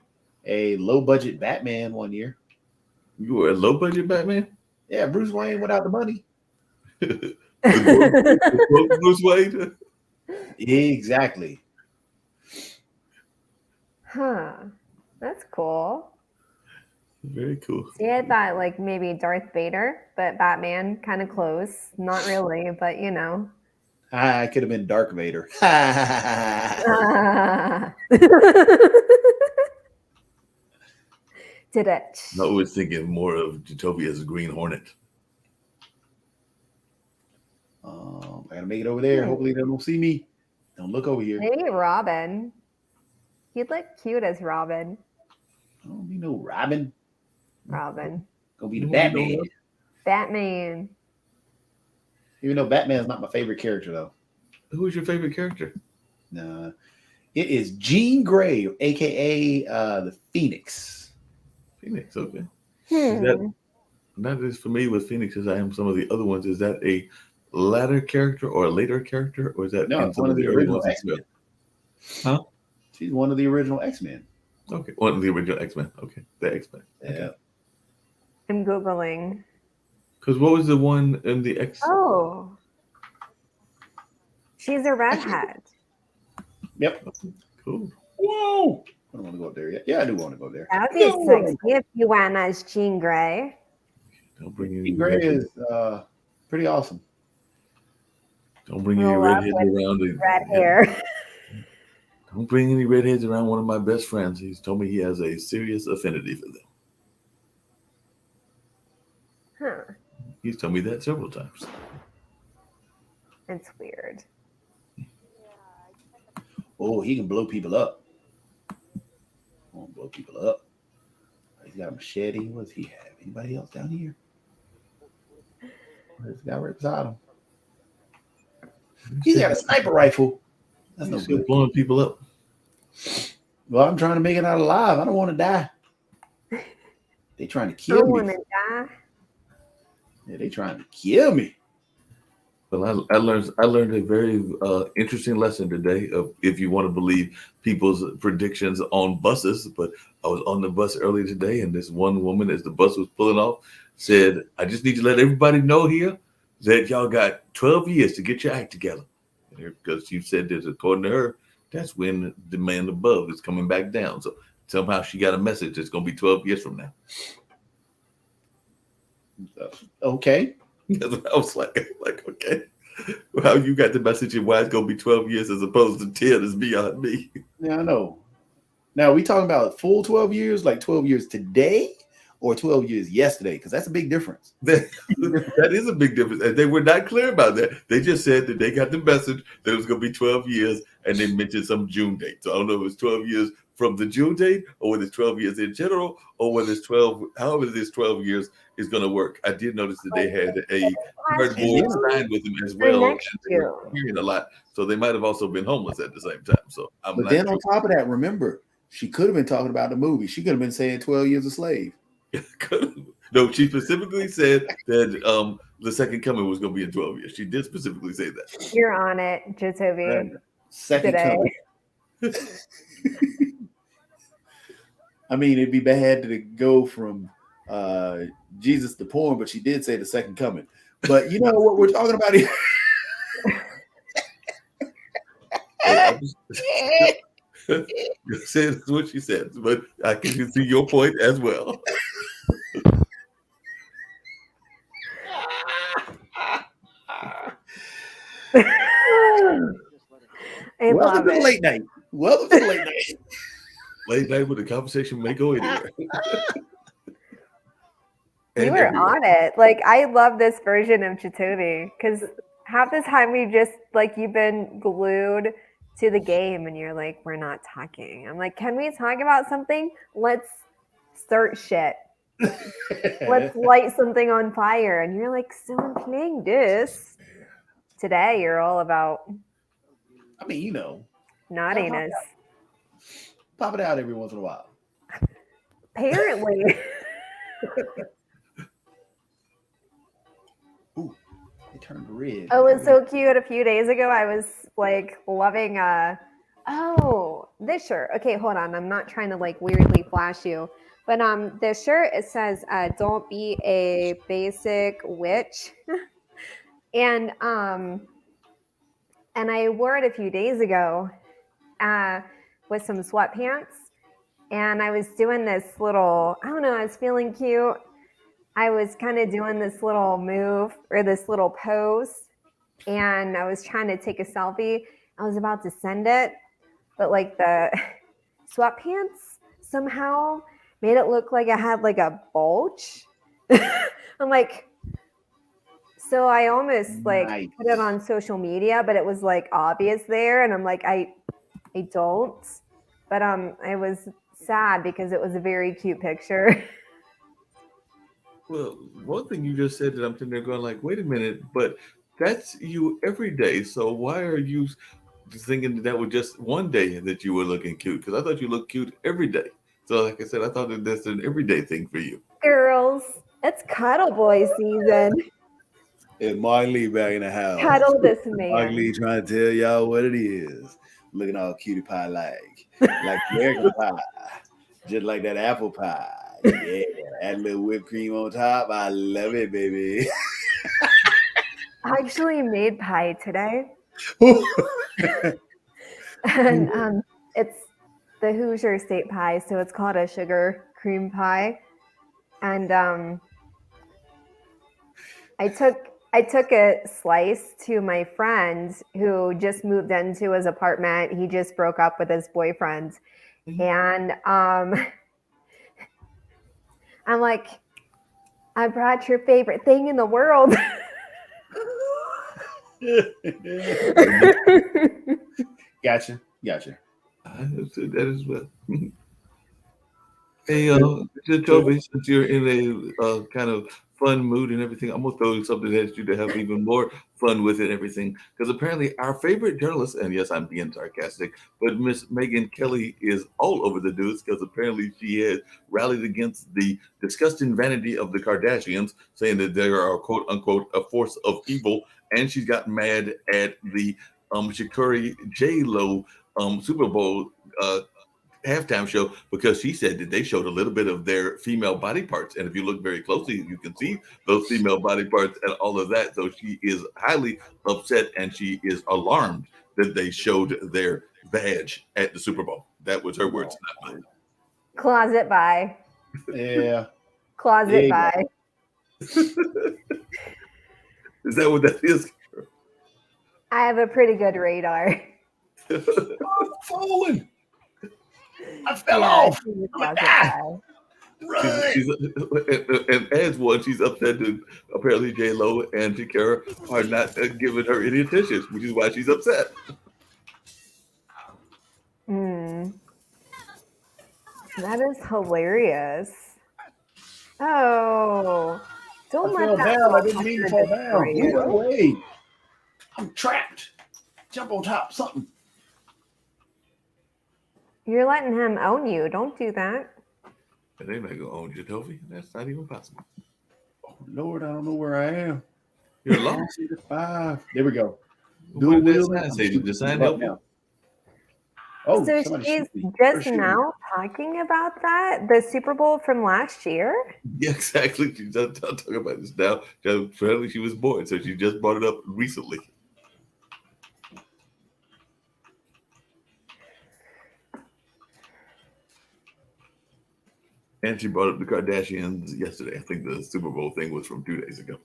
a low budget Batman one year. You were a low-budget Batman? Yeah, Bruce Wayne without the money. The Bruce Wayne? Exactly. Huh. That's cool. Very cool. See, I thought like maybe Darth Vader, but Batman, kind of close. Not really, but you know. I could have been Dark Vader. Did it? I was thinking more of Jacoby as a Green Hornet. I gotta make it over there. Hopefully they don't see me. Don't look over here. Maybe Robin. He'd look cute as Robin. I don't be no Robin. Robin. Gonna be the No, Batman. no. Batman. Even though Batman's not my favorite character though. Who is your favorite character? Nah. It is Jean Grey, aka the Phoenix. Phoenix, okay. Hmm. That, not as familiar with Phoenix as I am some of the other ones. Is that a latter character or a later character? Or is that No, in it's some one of of the early original ones as X-Men. well? Huh? She's one of the original X-Men. Okay. One of the original X-Men. Okay. The X-Men. Yeah. I'm Googling. Because what was the one in the X? Oh. She's a redhead. Yep. Cool. Whoa. I don't want to go up there yet. Yeah, I do want to go there. That would be sexy if you went as Jean Grey. Don't bring any Jean Grey redheads- is pretty awesome. Don't bring any Grow up redheads with around. The, Red hair. Don't bring any redheads around one of my best friends. He's told me he has a serious affinity for them. Huh. He's told me that several times. It's weird. Oh, he can blow people up. Won't blow people up. He's got a machete. What does he have? Anybody else down here? There's a guy right beside him. He's got a sniper rifle. That's no He's still good. blowing people up. Well, I'm trying to make it out alive. I don't want to die. They trying to I kill want me. to die. Yeah, they trying to kill me. Well, I learned a very interesting lesson today of if you want to believe people's predictions on buses. But I was on the bus earlier today, and this one woman, as the bus was pulling off, said, "I just need to let everybody know here that y'all got 12 years to get your act together." Because she said that according to her, that's when the man above is coming back down. So somehow she got a message that's going to be 12 years from now. Okay. That's what I was like, okay. Well, how you got the message and why it's going to be 12 years as opposed to 10 is beyond me. Yeah, I know. Now, we talking about full 12 years, like 12 years today, or 12 years yesterday? Because that's a big difference. That is a big difference. And they were not clear about that. They just said that they got the message that it was going to be 12 years, and they mentioned some June date. So I don't know if it's 12 years from the June date, or whether it's 12 years in general, or whether it's 12, however this 12 years is going to work. I did notice that they had a cardboard sign with them as well. And next they were June. hearing a lot. So they might have also been homeless at the same time. So I'm But not then sure. on top of that, remember, she could have been talking about the movie. She could have been saying 12 Years a Slave. No, she specifically said that the second coming was going to be in 12 years. She did specifically say that. You're on it, Jatobi. Second Today. coming. I mean, it'd be bad to go from Jesus to porn, but she did say the second coming. But you know what we're talking about here? You said what she said, but I can see your point as well. I love Welcome to it. late night. Welcome to late night. Late night with the conversation may go anywhere. You And were everywhere. on it. Like, I love this version of Chitobi because half the time we just, like, you've been glued to the game and you're like, we're not talking. I'm like, can we talk about something? Let's start shit. Let's light something on fire. And you're like, so I'm playing this. Today, you're all about I mean, you know, naughtiness. pop it out every once in a while. Apparently. Ooh, it turned red. Oh, it was so cute. A few days ago, I was like loving this shirt. Okay, hold on. I'm not trying to like weirdly flash you. But the shirt, it says don't be a basic witch. and I wore it a few days ago with some sweatpants. And I was doing this little, I don't know, I was feeling cute. I was kind of doing this little move or this little pose, and I was trying to take a selfie. I was about to send it, but like the sweatpants somehow made it look like I had like a bulge. I'm like, so I almost like Nice. put it on social media, but it was like obvious there, and I'm like, I don't. But I was sad because it was a very cute picture. Well, one thing you just said that I'm sitting there going like, wait a minute, but that's you every day. So why are you thinking that was just one day that you were looking cute? Because I thought you looked cute every day. So like I said, I thought that that's an everyday thing for you. Girls, it's cuddle boy season. And Mark Lee back in the house. Cuddle this Mark man. Lee trying to tell y'all what it is. Looking all cutie pie like American pie, just like that apple pie. Yeah, that little whipped cream on top. I love it, baby. I actually made pie today, and it's the Hoosier State pie, so it's called a sugar cream pie. And I took a slice to my friend who just moved into his apartment. He just broke up with his boyfriend. And I'm like, I brought your favorite thing in the world. Gotcha. I understood that as well. Hey, Toby, since you're in a kind of fun mood and everything, I'm gonna throw something at you to have even more fun with it and everything. Because apparently, our favorite journalist, and yes, I'm being sarcastic, but Miss Megyn Kelly is all over the news because apparently she has rallied against the disgusting vanity of the Kardashians, saying that they are quote unquote a force of evil, and she's got mad at the Shakari J-Lo Super Bowl halftime show because she said that they showed a little bit of their female body parts, and if you look very closely you can see those female body parts and all of that. So she is highly upset and she is alarmed that they showed their vag at the Super Bowl. That was her words, not mine. Closet by. Yeah. Closet Yeah. by. Is that what that is? I have a pretty good radar. Fallen. I fell Yeah, off. she's a I'm like, classic ah, guy. run. She's and as one, she's upset that apparently J Lo and Shakira are not giving her any attention, which is why she's upset. Hmm. That is hilarious. Oh, I don't let fell that down. I didn't mean to motherfucker fall destroy down. Move out of the you. way. I'm trapped. Jump on top. Something. You're letting him own you. Don't do that. And they're not gonna own you, Toby. That's not even possible. Oh, Lord, I don't know where I am. You're lost. 5. There we go. What Dual did that wielding. sign I'm say? Did shooting the sign people up help you? now. Oh, So somebody she's shoot me. just Or shoot me. now talking about that, the Super Bowl from last year. Yeah, exactly. She's just talking about this now. Apparently, she was born, so she just brought it up recently. And she brought up the Kardashians yesterday. I think the Super Bowl thing was from 2 days ago.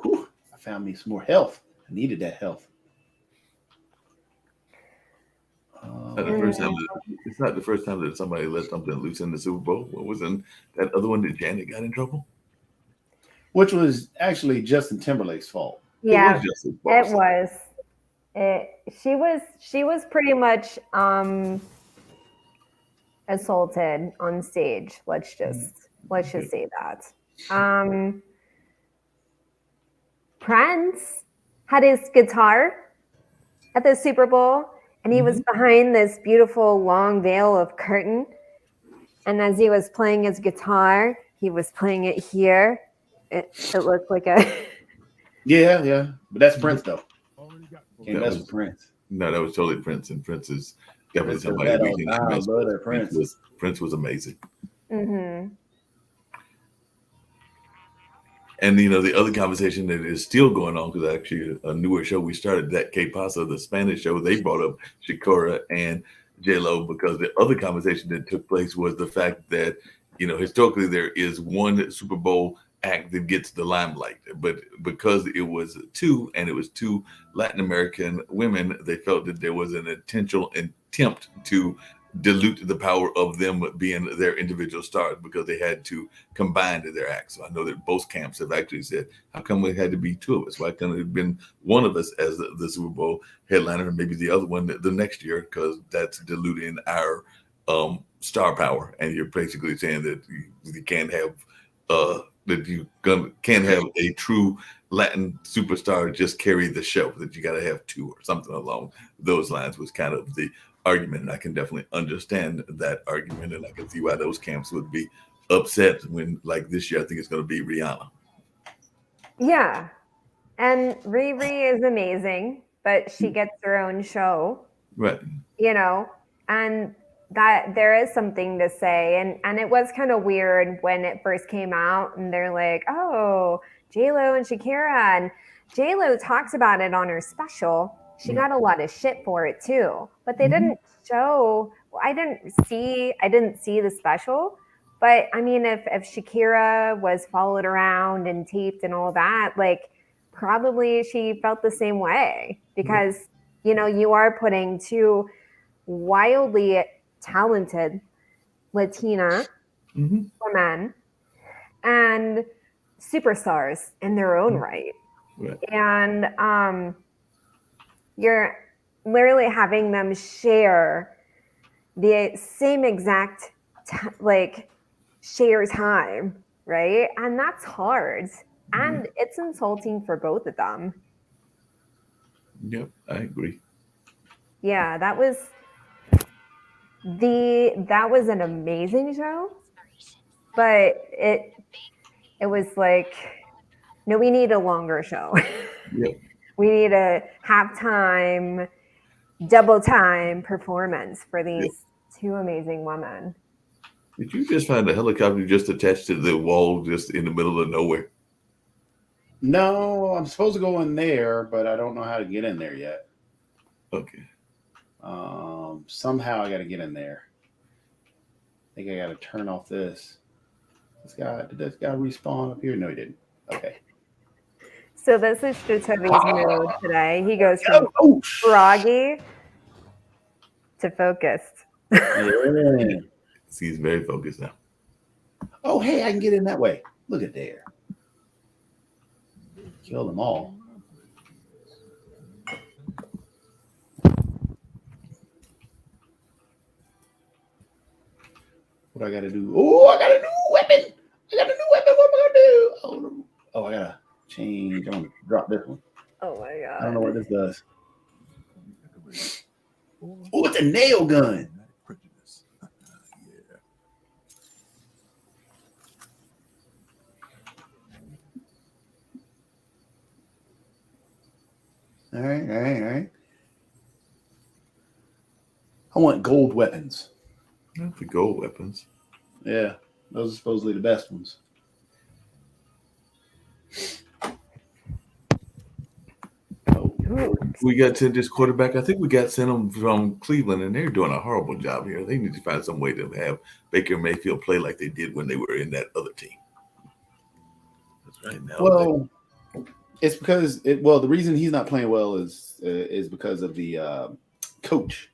Whew, I found me some more health. I needed that health. Not the first time it's not the first time that somebody let something loose in the Super Bowl. What was in that other one that Janet got in trouble? Which was actually Justin Timberlake's fault. Yeah, It was just his it boss. was. She was pretty much assaulted on stage. Let's just say that. Prince had his guitar at the Super Bowl, and he was behind this beautiful long veil of curtain. And as he was playing his guitar, he was playing it here. It looked like a Yeah. But that's Prince, though. Can't That mess was- with Prince. No, that was totally Prince, and Prince is definitely Prince does somebody that we all can the time. mess I love with. that Prince. Prince was amazing. Mm-hmm. And the other conversation that is still going on, because actually a newer show we started, that Que Pasa, the Spanish show, they brought up Shakira and J Lo, because the other conversation that took place was the fact that historically there is one Super Bowl act that gets the limelight, but because it was two Latin American women, they felt that there was an intentional attempt to dilute the power of them being their individual stars, because they had to combine their acts. So I know that both camps have actually said, how come it had to be two of us? Why couldn't it have been one of us as the Super Bowl headliner, and maybe the other one the next year, because that's diluting our star power. And you're basically saying that you can't have can't have a true Latin superstar just carry the show, that you got to have two or something along those lines, was kind of the argument. And I can definitely understand that argument, and I can see why those camps would be upset when, like this year, I think it's going to be Rihanna. Yeah. And Riri is amazing, but she gets her own show, Right. And that there is something to say. And it was kind of weird when it first came out, and they're like, oh, J-Lo and Shakira. And J-Lo talks about it on her special. She got a lot of shit for it too, but they didn't show. I didn't see the special, but I mean, if Shakira was followed around and taped and all that, like probably she felt the same way, because you are putting two wildly talented Latina women and superstars in their own right. And you're literally having them share the same exact share time, right? And that's hard, and it's insulting for both of them. Yep, I agree. Yeah, that was an amazing show, but it was like, no, we need a longer show. Yep. We need a halftime, double time performance for these two amazing women. Did you just find a helicopter just attached to the wall, just in the middle of nowhere? No, I'm supposed to go in there, but I don't know how to get in there yet. Okay. Somehow I got to get in there. I think I got to turn off this. Did this guy respawn up here? No, he didn't. Okay. So this is Jatovi's mood today. He goes from Oh, froggy to focused. yeah. He's very focused now. Oh, hey, I can get in that way. Look at there. Kill them all. What I gotta do? Oh, I got a new weapon. I got a new weapon. What am I gonna do? Oh, no. Oh, I gotta change. I'm gonna drop this one. Oh my I don't know god. what this does. Oh, it's a nail gun. Prejudice. Yeah. All right, all right, all right. I want gold weapons. Not the gold weapons. Yeah, those are supposedly the best ones. Oh, Ooh. We got sent this quarterback. I think we got sent him from Cleveland, and they're doing a horrible job here. They need to find some way to have Baker Mayfield play like they did when they were in that other team. That's right now. well, it's because the reason he's not playing well is because of the coach.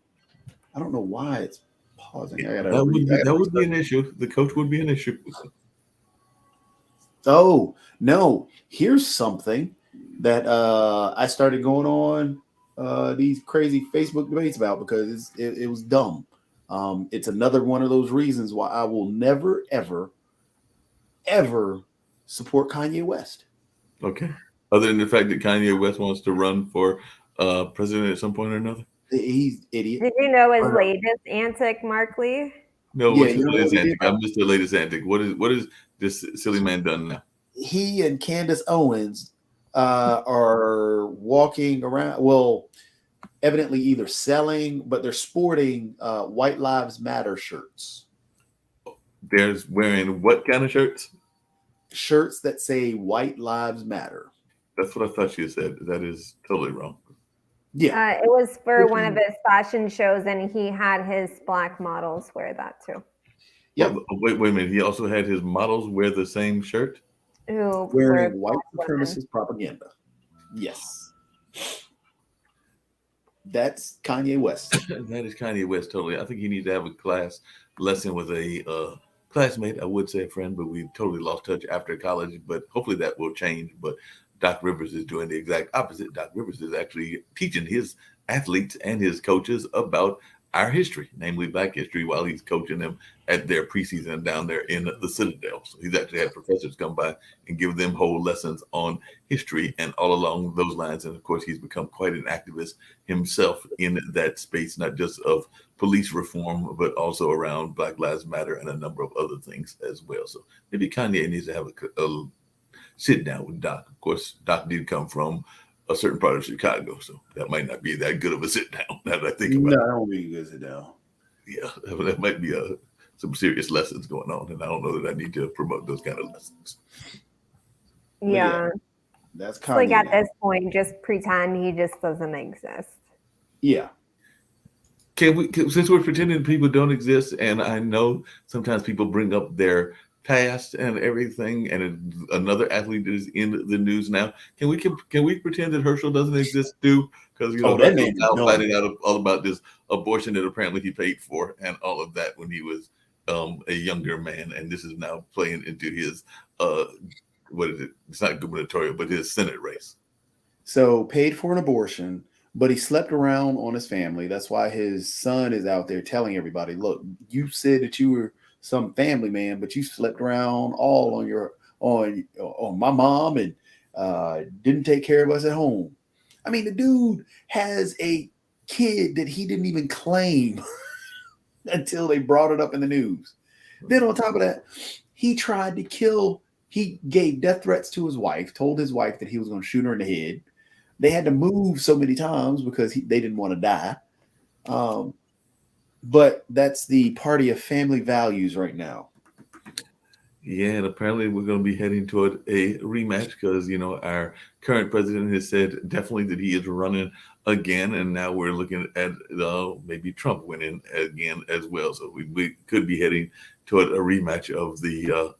I don't know why it's pausing. I gotta that would be an issue. The coach would be an issue. Oh no! Here's something that I started going on these crazy Facebook debates about because it was dumb. It's another one of those reasons why I will never, ever, ever support Kanye West. Okay. Other than the fact that Kanye West wants to run for president at some point or another. He's idiot. Did you know his latest antic, Mark Lee? No, Yeah, what's his you know what latest he antic? did? I missed the latest antic. What is this silly man done now? He and Candace Owens are walking around. Well, evidently either selling, but they're sporting White Lives Matter shirts. There's wearing what kind of shirts? Shirts that say White Lives Matter. That's what I thought you said. That is totally wrong. Yeah. It was for one of his fashion shows, and he had his black models wear that too. Yep. Well, wait a minute. He also had his models wear the same shirt. Who Wearing were white black women. supremacist propaganda. Yes. That's Kanye West. That is Kanye West totally. I think he needs to have a class lesson with a classmate. I would say a friend, but we totally lost touch after college. But hopefully that will change. But Doc Rivers is doing the exact opposite. Doc Rivers is actually teaching his athletes and his coaches about our history, namely Black history, while he's coaching them at their preseason down there in the Citadel. So he's actually had professors come by and give them whole lessons on history and all along those lines. And of course, he's become quite an activist himself in that space, not just of police reform, but also around Black Lives Matter and a number of other things as well. So maybe Kanye needs to have a sit down with Doc. Of course, Doc did come from a certain part of Chicago, so that might not be that good of a sit down. Now that I think about No, it. that won't be good sit down. Yeah, that might be some serious lessons going on, and I don't know that I need to promote those kind of lessons. Yeah. That's It's like Kanye. at this point, just pretend he just doesn't exist. Yeah. Since we're pretending people don't exist, and I know sometimes people bring up their past and everything, and another athlete is in the news now. Can we pretend that Herschel doesn't exist too? Because that man is now known. finding out all about this abortion that apparently he paid for and all of that when he was a younger man, and this is now playing into his what is it? It's not gubernatorial, but his Senate race. So paid for an abortion, but he slept around on his family. That's why his son is out there telling everybody, look, you said that you were some family man, but you slept around all on my mom and didn't take care of us at home. I mean, the dude has a kid that he didn't even claim until they brought it up in the news. Then on top of that, he tried to kill. He gave death threats to his wife, told his wife that he was going to shoot her in the head. They had to move so many times because they didn't want to die. But that's the party of family values right now. Yeah, and apparently we're going to be heading toward a rematch because, our current president has said definitely that he is running again. And now we're looking at maybe Trump winning again as well. So we could be heading toward a rematch of the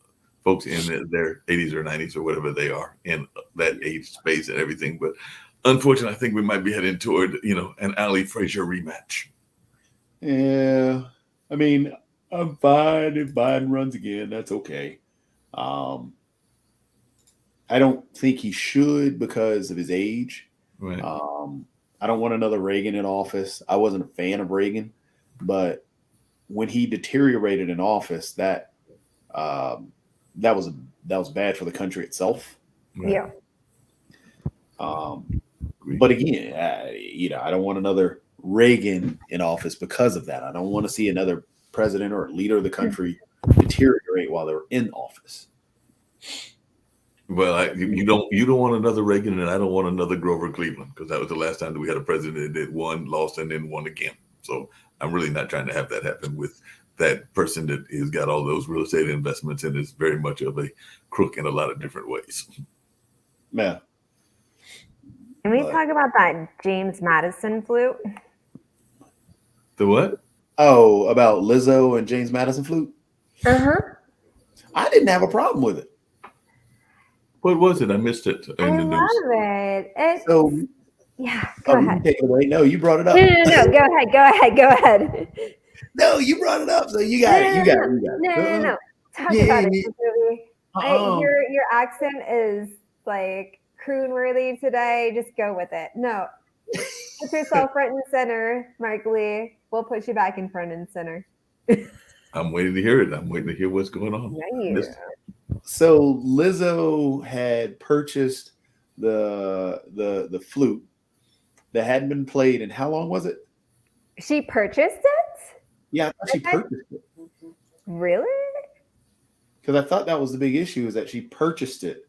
folks in their 80s or 90s or whatever they are in that age space and everything. But unfortunately, I think we might be heading toward, an Ali Frazier rematch. Yeah, I mean, I'm fine if Biden runs again. That's okay. I don't think he should because of his age. Right. I don't want another Reagan in office. I wasn't a fan of Reagan, but when he deteriorated in office, that was bad for the country itself. Right. Yeah. But again, I don't want another Reagan in office because of that. I don't want to see another president or leader of the country deteriorate while they're in office. Well, you don't want another Reagan, and I don't want another Grover Cleveland, because that was the last time that we had a president that won, lost, and then won again. So I'm really not trying to have that happen with that person that has got all those real estate investments and is very much of a crook in a lot of different ways. Yeah. Can we talk about that James Madison flute? The what? Oh, about Lizzo and James Madison flute? Uh-huh. I didn't have a problem with it. What was it? I missed it in I the love news. it. So, Yeah, go you can ahead. take it away. No, you brought it up. No. Go ahead. No, you brought it up, so you got it. You got it. No. Talk Yeah, about it, yeah. Jacoby. Your accent is like croon worthy today. Just go with it. No, put yourself front and center, Mark Lee. We'll put you back in front and center. I'm waiting to hear it. I'm waiting to hear what's going on. Yeah. So Lizzo had purchased the flute that hadn't been played in how long was it? She purchased it? Yeah, I thought she purchased it. Really? Because I thought that was the big issue, is that she purchased it.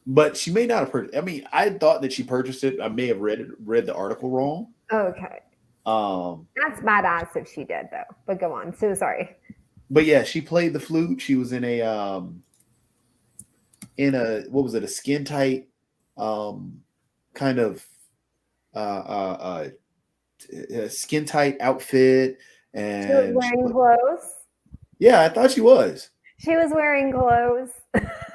But she may not have purchased. I mean, I thought that she purchased it. I may have read the article wrong. Okay. That's badass if she did, though. But go on. So sorry. But yeah, she played the flute. She was in a what was it? A skin tight kind of skin tight outfit, and She was wearing clothes. Yeah, I thought she was. She was wearing clothes.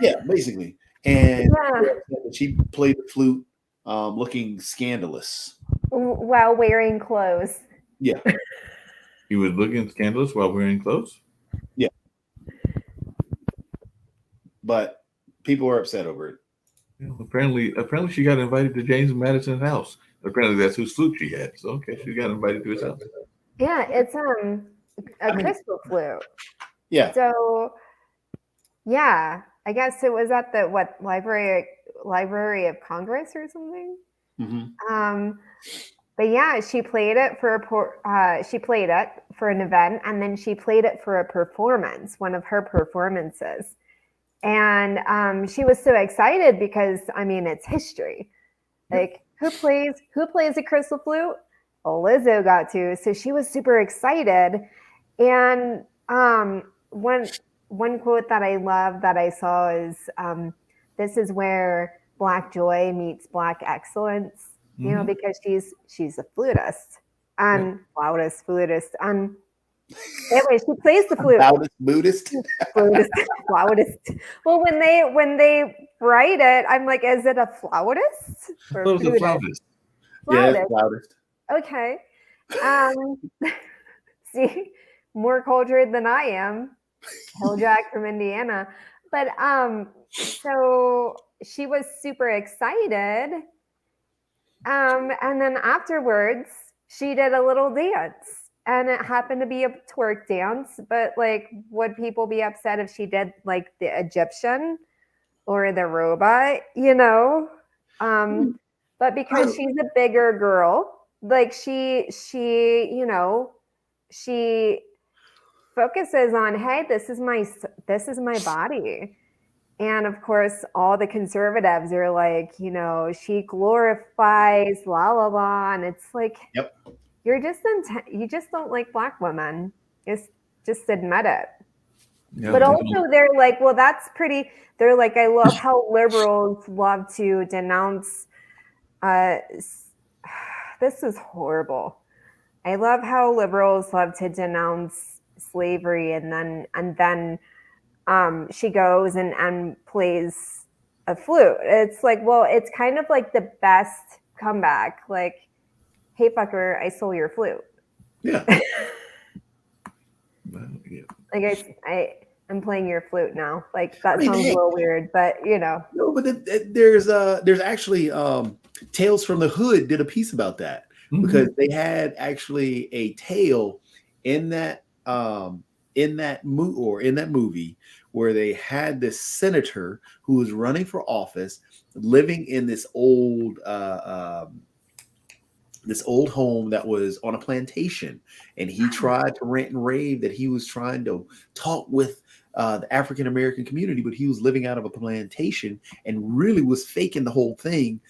Yeah, basically. And Yeah. she played the flute looking scandalous. While wearing clothes. Yeah. He was looking scandalous while wearing clothes? Yeah. But people were upset over it. Yeah, apparently she got invited to James Madison's house. Apparently that's whose flute she had. So okay, she got invited to his house. Yeah, it's a crystal flute. Yeah. So yeah, I guess it was at the Library of Congress or something. Mm-hmm. But yeah, she played it for an event, and then she played it for a performance, one of her performances. And she was so excited because, I mean, it's history. Like, who plays a crystal flute? Well, Lizzo got to. So she was super excited. And one quote that I love that I saw is, this is where Black joy meets Black excellence, you know, because she's a flutist. Flutist. Anyway, she plays the flute. Buddhist. Flautist. Well, when they write it, I'm like, is it a flautist? Or It was a flautist. Yeah, flautist. Okay. See, more cultured than I am. Hilljack from Indiana. But so she was super excited. And then afterwards, she did a little dance. And it happened to be a twerk dance, but like, would people be upset if she did like the Egyptian or the robot, you know? But because she's a bigger girl, like she, you know, she focuses on, hey, this is my body. And of course, all the conservatives are like, you know, she glorifies la la la, and it's like, yep. You just don't like Black women. Just admit it. Yeah, but also they're like, well, that's pretty. They're like, I love how liberals love to denounce. This is horrible. I love how liberals love to denounce slavery and then she goes and plays a flute. It's like, well, it's kind of like the best comeback. Like, hey, fucker, I stole your flute. Yeah. Well, yeah. Like I'm playing your flute now. Like that I mean, sounds hey. a little weird, but you know. No, but there's actually Tales from the Hood did a piece about that because they had actually a tale in that movie where they had this senator who was running for office, living in this old home that was on a plantation, and he tried to rant and rave that he was trying to talk with the African American community, but he was living out of a plantation and really was faking the whole thing.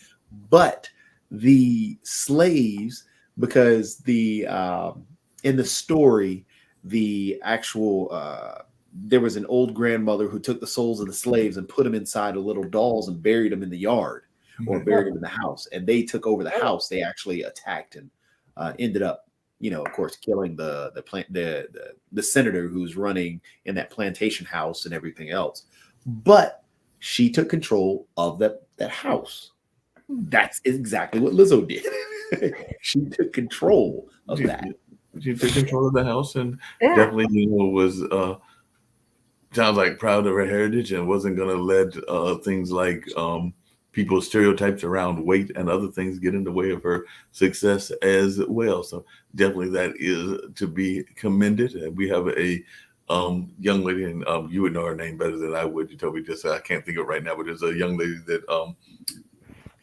But the slaves, because the in the story, the actual there was an old grandmother who took the souls of the slaves and put them inside of little dolls and buried them in the yard or buried them in the house, and they took over the house. They actually attacked and ended up, of course, killing the senator who's running in that plantation house and everything else. But she took control of that house. That's exactly what Lizzo did. She took control of that. She took control of the house and definitely, was sounds like proud of her heritage and wasn't going to let things like people's stereotypes around weight and other things get in the way of her success as well. So definitely that is to be commended. And we have a young lady, and you would know her name better than I would. You told me just I can't think of it right now, but there's a young lady that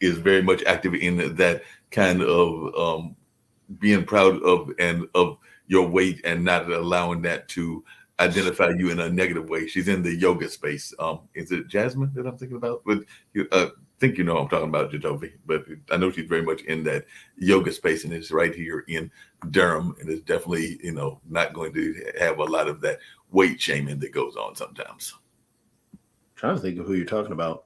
is very much active in that kind of being proud of your weight and not allowing that to identify you in a negative way. She's in the yoga space. Is it Jasmine that I'm thinking about? But I think you know what I'm talking about, Jadovi. But I know she's very much in that yoga space, and it's right here in Durham, and it's definitely not going to have a lot of that weight shaming that goes on sometimes. I'm trying to think of who you're talking about.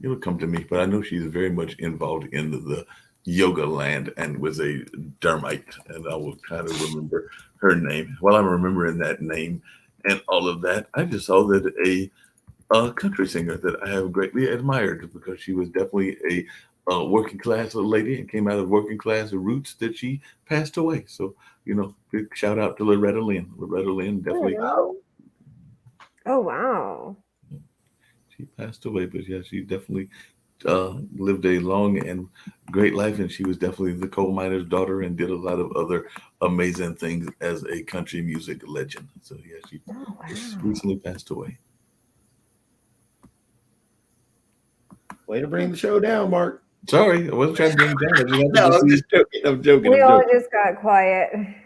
It'll come to me, but I know she's very much involved in the yoga land and was a Dermite, and I will try to remember her name. While I'm remembering that name and all of that, I just saw that a country singer that I have greatly admired, because she was definitely a working class lady and came out of working class roots, that she passed away. So, big shout out to Loretta Lynn. Loretta Lynn definitely. Oh, wow. She passed away, but yeah, she definitely lived a long and great life, and she was definitely the coal miner's daughter and did a lot of other amazing things as a country music legend. So yeah, she recently passed away. Way to bring the show down, Mark. Sorry, I wasn't trying to bring it down. No, I'm just joking. I'm joking. We all just got quiet. I'm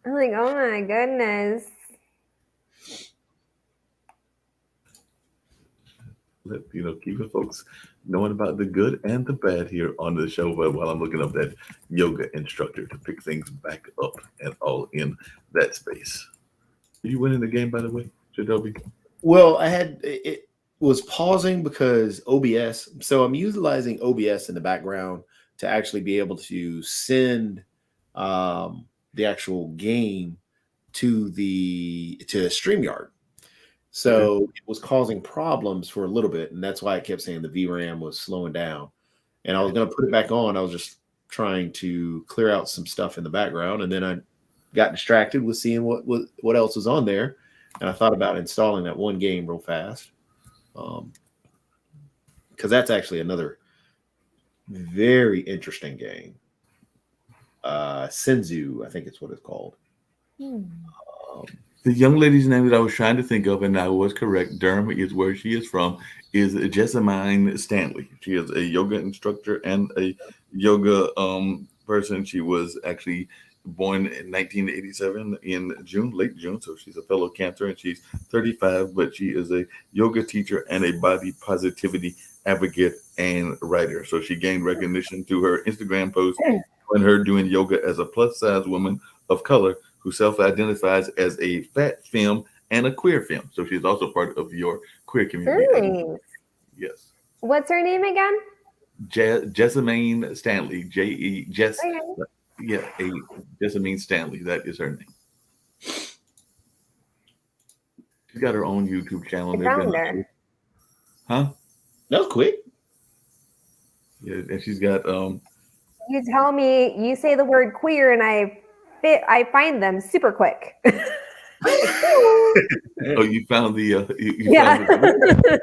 like, oh my goodness. Keep the folks knowing about the good and the bad here on the show. But while I'm looking up that yoga instructor to pick things back up and all in that space. Are you winning the game, by the way, Jadobi? Well, it was pausing because OBS. So I'm utilizing OBS in the background to actually be able to send the actual game to StreamYard. So it was causing problems for a little bit, and that's why I kept saying the VRAM was slowing down. And I was going to put it back on. I was just trying to clear out some stuff in the background, and then I got distracted with seeing what else was on there, and I thought about installing that one game real fast, because that's actually another very interesting game. Senzu, I think it's what it's called. The young lady's name that I was trying to think of, and I was correct, Durham is where she is from, is Jessamine Stanley. She is a yoga instructor and a yoga person. She was actually born in 1987 in June, late June. So she's a fellow Cancer, and she's 35, but she is a yoga teacher and a body positivity advocate and writer. So she gained recognition through her Instagram post when her doing yoga as a plus size woman of color who self-identifies as a fat femme and a queer femme. So she's also part of your queer community. Nice. Yes. What's her name again? Jessamine Stanley. Jessamine Stanley. That is her name. Okay. That is her name. She passed away, but she has definitely passed away. She passed away, but she has definitely She's got her own YouTube channel. I and they've been- found her. Huh? That was quick. Yeah, and she's got You tell me, you say the word queer, and I find them super quick. oh, you found the you Yeah. found the,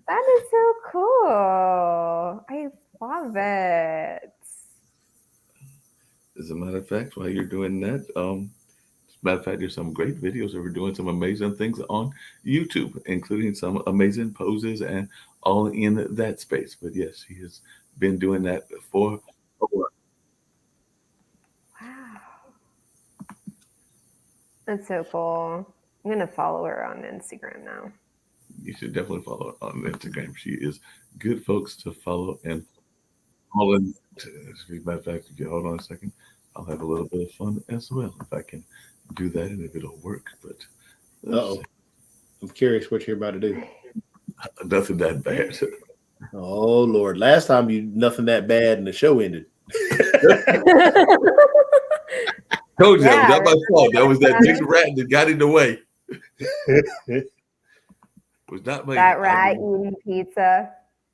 That is so cool. I love it. as a matter of fact, while you're doing that, as a matter of fact, there's some great videos of her doing some amazing things on YouTube, including some amazing poses and all in that space. But yes, she has been doing that for a while. Wow. That's so cool. I'm going to follow her on Instagram now. You should definitely follow her on Instagram. She is good folks to follow and all in. As a matter of fact, if you hold on a second, I'll have a little bit of fun as well if I can do that and if it'll work. But Uh-oh. I'm curious what you're about to do. nothing that bad. Oh Lord! Last time nothing that bad, and the show ended. Told you Yeah, that was not my fault. That was that big rat that got in the way. It was not my That rat eating pizza.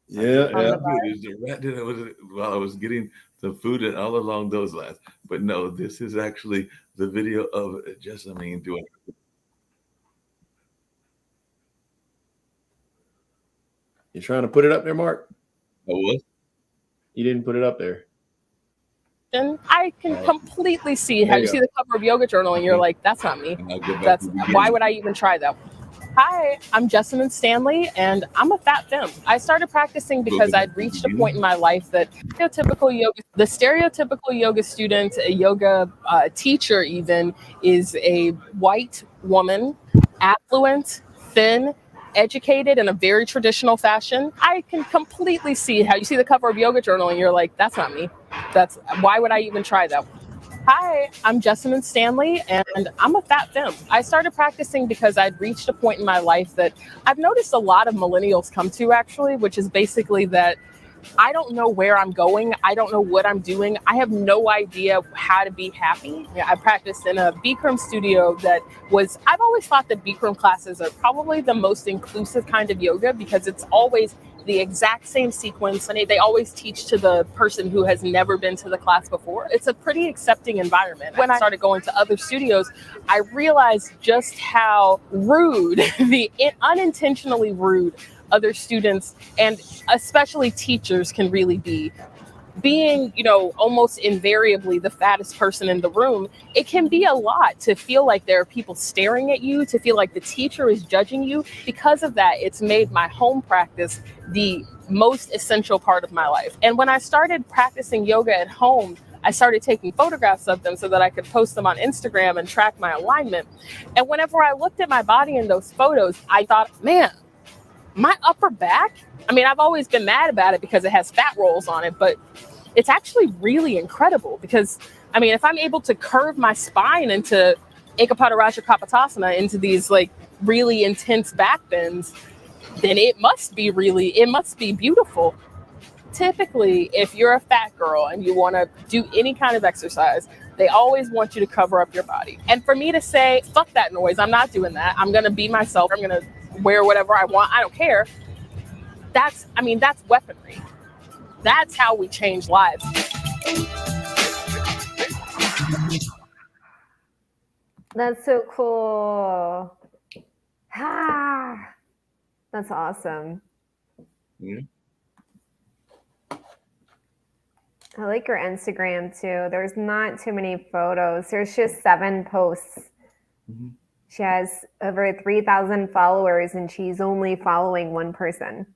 Yeah, On yeah. the bar. It was the rat that was while I was getting the food and all along those lines. But no, this is actually the video of Jessamine doing. You trying to put it up there, Mark? I was. You didn't put it up there. And I can completely see how There you you see the cover of Yoga Journal and you're like, that's not me. And I'll go back That's to the beginning. why would I even try that? Hi, I'm Jessamine Stanley, and I'm a fat femme. I started practicing because I'd reached a point in my life that the stereotypical yoga student, a yoga teacher even, is a white woman, affluent, thin, educated in a very traditional fashion. I can completely see how you see the cover of Yoga Journal and you're like, that's not me. That's why would I even try that? Hi, I'm Jessamine Stanley, and I'm a fat femme. I started practicing because I'd reached a point in my life that I've noticed a lot of millennials come to, actually, which is basically that I don't know where I'm going. I don't know what I'm doing. I have no idea how to be happy. I practiced in a Bikram studio I've always thought that Bikram classes are probably the most inclusive kind of yoga because it's always the exact same sequence, and they always teach to the person who has never been to the class before. It's a pretty accepting environment. When I started going to other studios, I realized just how rude, the unintentionally rude other students and especially teachers can really be. Being, almost invariably the fattest person in the room, it can be a lot to feel like there are people staring at you, to feel like the teacher is judging you. Because of that, it's made my home practice the most essential part of my life. And when I started practicing yoga at home, I started taking photographs of them so that I could post them on Instagram and track my alignment. And whenever I looked at my body in those photos, I thought, man, my upper back, I've always been mad about it because it has fat rolls on it, but it's actually really incredible because, if I'm able to curve my spine into Ekapada Raja Kapotasana, into these like really intense back bends, then it must be beautiful. Typically, if you're a fat girl and you want to do any kind of exercise, they always want you to cover up your body. And for me to say, fuck that noise, I'm not doing that. I'm going to be myself. I'm going to wear whatever I want. I don't care. That's weaponry. That's how we change lives. That's so cool. That's awesome. Yeah. I like her Instagram too. There's not too many photos. There's just 7 posts. Mm-hmm. She has over 3,000 followers and she's only following one person.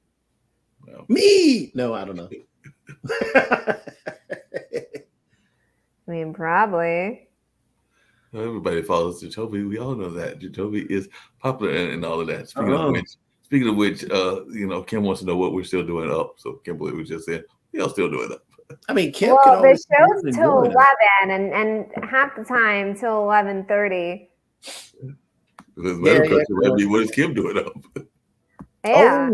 Well, Me? No, I don't know. Probably. everybody follows Jacoby. We all know that Jacoby is popular and all of that. Speaking of which, Kim wants to know what we're still doing up. So Kimberly was just saying, we all still doing up. Kim can Well, the always show's till enjoy 11 and half the time till 11:30. Because what is Kim doing up? Yeah.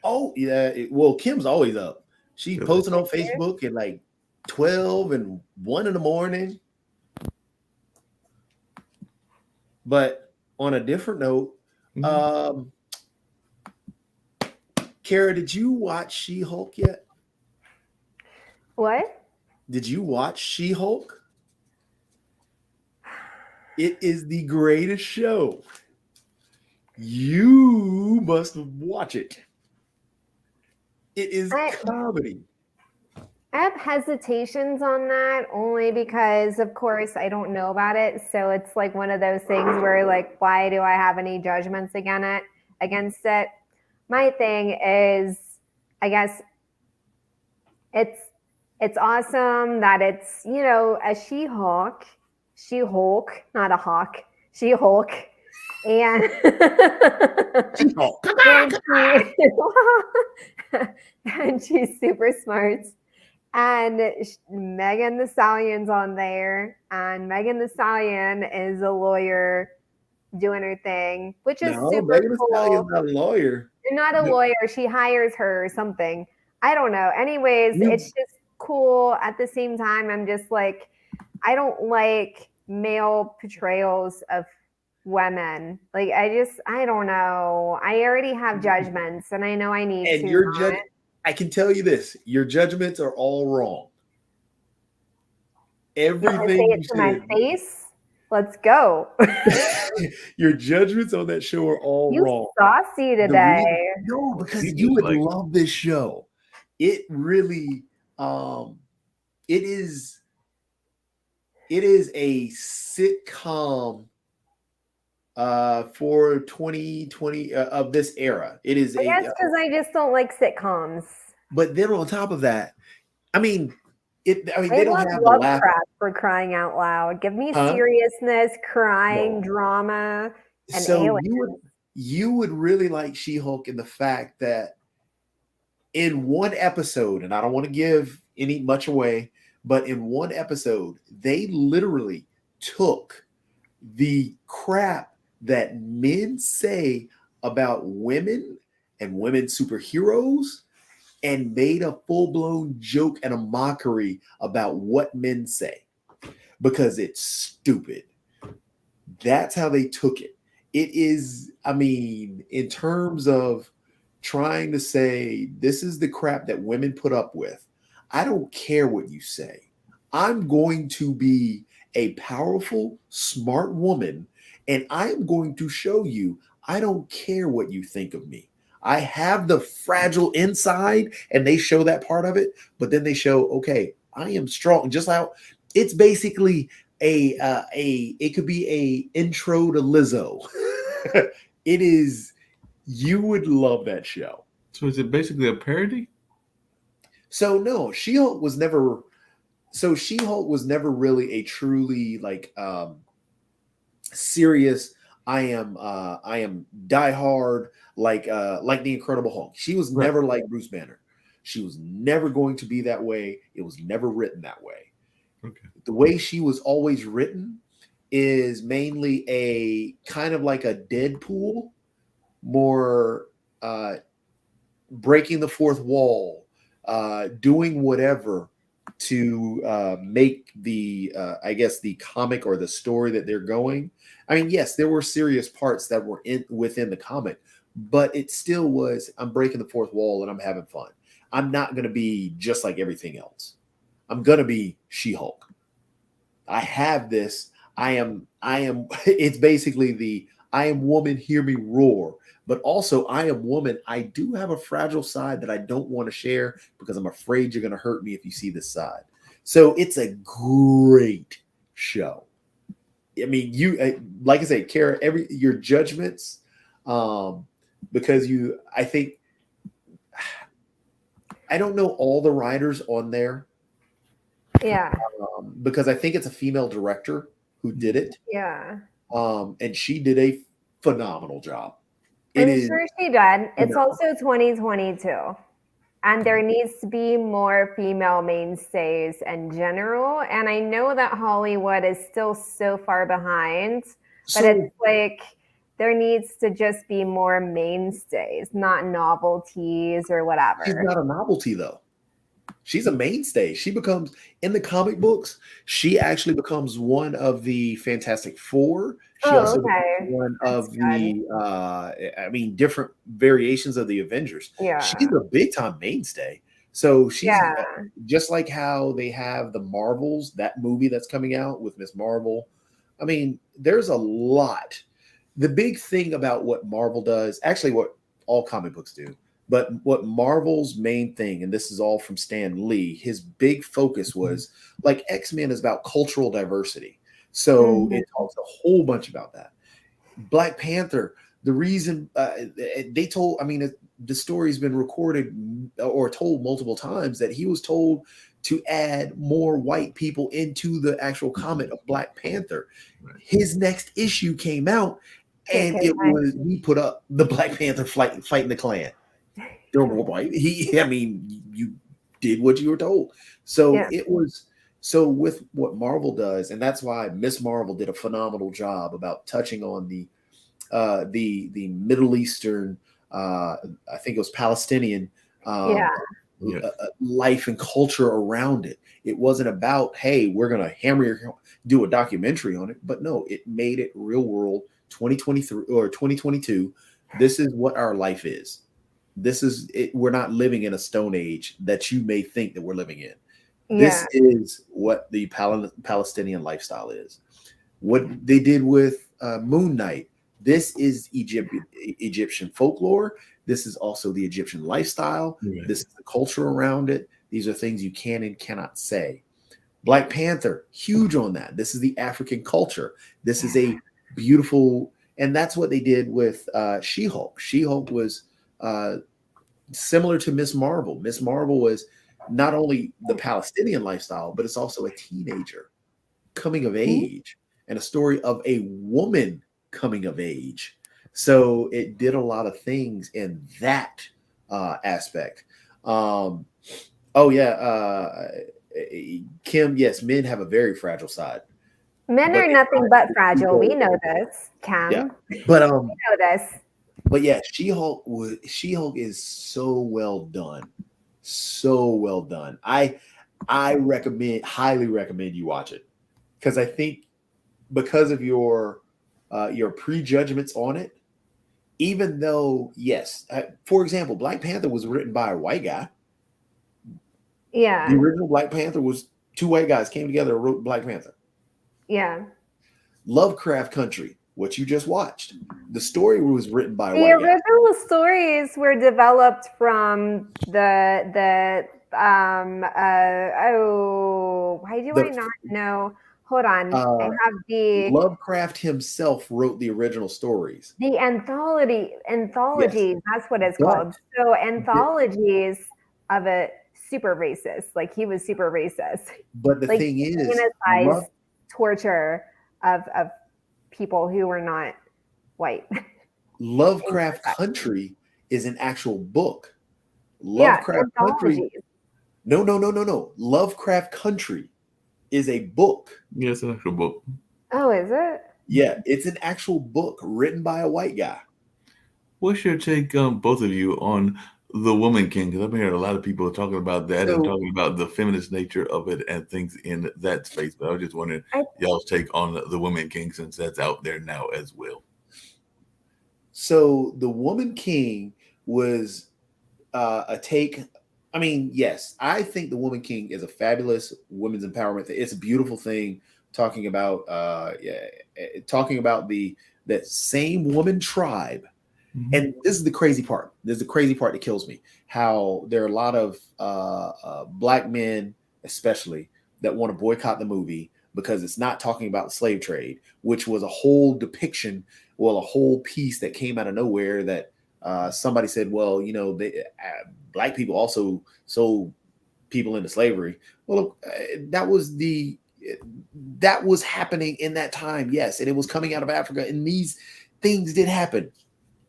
Oh, yeah. Well, Kim's always up. She's Really? posting on Facebook at like 12 and 1 in the morning. But on a different note, Kara, did you watch She-Hulk yet? What? Did you watch She-Hulk? It is the greatest show. You must watch it. It is comedy. I have hesitations on that only because, of course, I don't know about it. So it's like one of those things where, like, why do I have any judgments against it? My thing is, I guess it's awesome that it's, you know, a She-Hulk, not a hawk, She-Hulk. And, and she's super smart. And Megan Thee Stallion's on there, and Megan Thee Stallion is a lawyer doing her thing, which is super Megan Thee cool. Stallion's not a lawyer. Not a lawyer. She hires her or something. I don't know. Anyways, it's just cool. At the same time, I'm just like, I don't like male portrayals of women. Like, I don't know. I already have judgments, and I know I need and to. Your I can tell you this: your judgments are all wrong. Everything say it to my face. Let's go. Your judgments on that show are all wrong. Saucy today. No, because you would love this show. It really, it is a sitcom for 2020 of this era. It is. I guess because I just don't like sitcoms. But then on top of that, I mean, they don't have the laugh. Lovecraft, for crying out loud. Give me seriousness, crying, drama, and aliens. You would really like She-Hulk in the fact that in one episode, and I don't want to give much away, but in one episode, they literally took the crap that men say about women and women superheroes and made a full-blown joke and a mockery about what men say because it's stupid. That's how they took it. It is, I mean, in terms of trying to say this is the crap that women put up with, I don't care what you say. I'm going to be a powerful, smart woman, and I'm going to show you I don't care what you think of me. I have the fragile inside, and they show that part of it, but then they show, okay, I am strong. Just how it's basically it could be a intro to Lizzo. It is, you would love that show. So is it basically a parody? So no, She-Hulk was never really a truly like serious. I am die hard like the Incredible Hulk. She was never like Bruce Banner. She was never going to be that way. It was never written that way. Okay. The way she was always written is mainly a kind of like a Deadpool, more breaking the fourth wall, doing whatever to make the I guess the comic or the story that they're going. I mean, yes, there were serious parts that were within the comic, but it still was, I'm breaking the fourth wall and I'm having fun. I'm not going to be just like everything else. I'm going to be She-Hulk. I have this. I am, it's basically the, I am woman, hear me roar. But also, I am woman. I do have a fragile side that I don't want to share because I'm afraid you're going to hurt me if you see this side. So it's a great show. I mean, you, like I said, Kara, your judgments, because I think, I don't know all the writers on there. Yeah. Because I think it's a female director who did it. Yeah. And she did a phenomenal job. I'm sure she did. It's also 2022. And there needs to be more female mainstays in general. And I know that Hollywood is still so far behind, but it's like there needs to just be more mainstays, not novelties or whatever. She's not a novelty, though. She's a mainstay. She becomes in the comic books. She actually becomes one of the Fantastic Four. She Oh, also becomes okay. one That's of good. different variations of the Avengers. She's Yeah. a big time mainstay. So she's Yeah. just like how they have the Marvels, that movie that's coming out with Miss Marvel. I mean, there's a lot. The big thing about what Marvel does, actually, what all comic books do, but what Marvel's main thing, and this is all from Stan Lee, his big focus was like X-Men is about cultural diversity. So Mhm. it talks a whole bunch about that. Black Panther, the reason they told, I mean, the story's been recorded or told multiple times that he was told to add more white people into the actual comic of Black Panther. Right. His next issue came out, and KKK. it was we put up the Black Panther fighting the Klan. They're more white. I mean, you did what you were told. So Yeah. it was. So with what Marvel does, and that's why Miss Marvel did a phenomenal job about touching on the Middle Eastern, I think it was Palestinian, Yeah. life and culture around it. It wasn't about, hey, we're gonna do a documentary on it, but no, it made it real world. 2023 or 2022. This is what our life is. This is it. We're not living in a stone age that you may think that we're living in. This is what the Palestinian lifestyle is. What they did with Moon Knight. This is Egyptian folklore. This is also the Egyptian lifestyle. Right. This is the culture around it. These are things you can and cannot say. Black Panther, huge on that. This is the African culture. This is a beautiful, and that's what they did with She-Hulk. She-Hulk was similar to Miss Marvel. Miss Marvel was not only the Palestinian lifestyle, but it's also a teenager coming of age and a story of a woman coming of age. So it did a lot of things in that aspect. Oh yeah, Kim. Yes, men have a very fragile side. Men But are nothing but fragile. We know this, Cam. Yeah, but We know this. But yeah, She-Hulk is so well done. So well done. I highly recommend you watch it. Because I think because of your prejudgments on it, even though, yes, for example, Black Panther was written by a white guy. Yeah. The original Black Panther was two white guys came together and wrote Black Panther. Yeah. Lovecraft Country, what you just watched, the story was written by a The white guy. original stories were developed from why do I not know? Hold on. I have the Lovecraft himself wrote the original stories. the anthologies. Yes. That's what it's But- called. So anthologies of a super racist. Like he was super racist. But the Like, thing is, genocide, torture of people who were not white. Lovecraft Country is an actual book. Yeah, Lovecraft Country. anthologies. No. Lovecraft Country is a book. Yeah, it's an actual book. Oh, is it? Yeah, it's an actual book written by a white guy. What's your take, both of you, on the Woman King? Because I've been hearing a lot of people talking about that and talking about the feminist nature of it and things in that space. But I was just wondering y'all's take on the Woman King, since that's out there now as well. So the Woman King was a take. I mean, yes, I think the Woman King is a fabulous women's empowerment thing. It's a beautiful thing talking about that same woman tribe. Mm-hmm. And this is the crazy part. This is the crazy part that kills me. How there are a lot of black men, especially, that want to boycott the movie because it's not talking about the slave trade, which was a whole depiction, a whole piece that came out of nowhere that somebody said, well, you know, black people also sold people into slavery. Well, that was happening in that time, yes, and it was coming out of Africa, and these things did happen.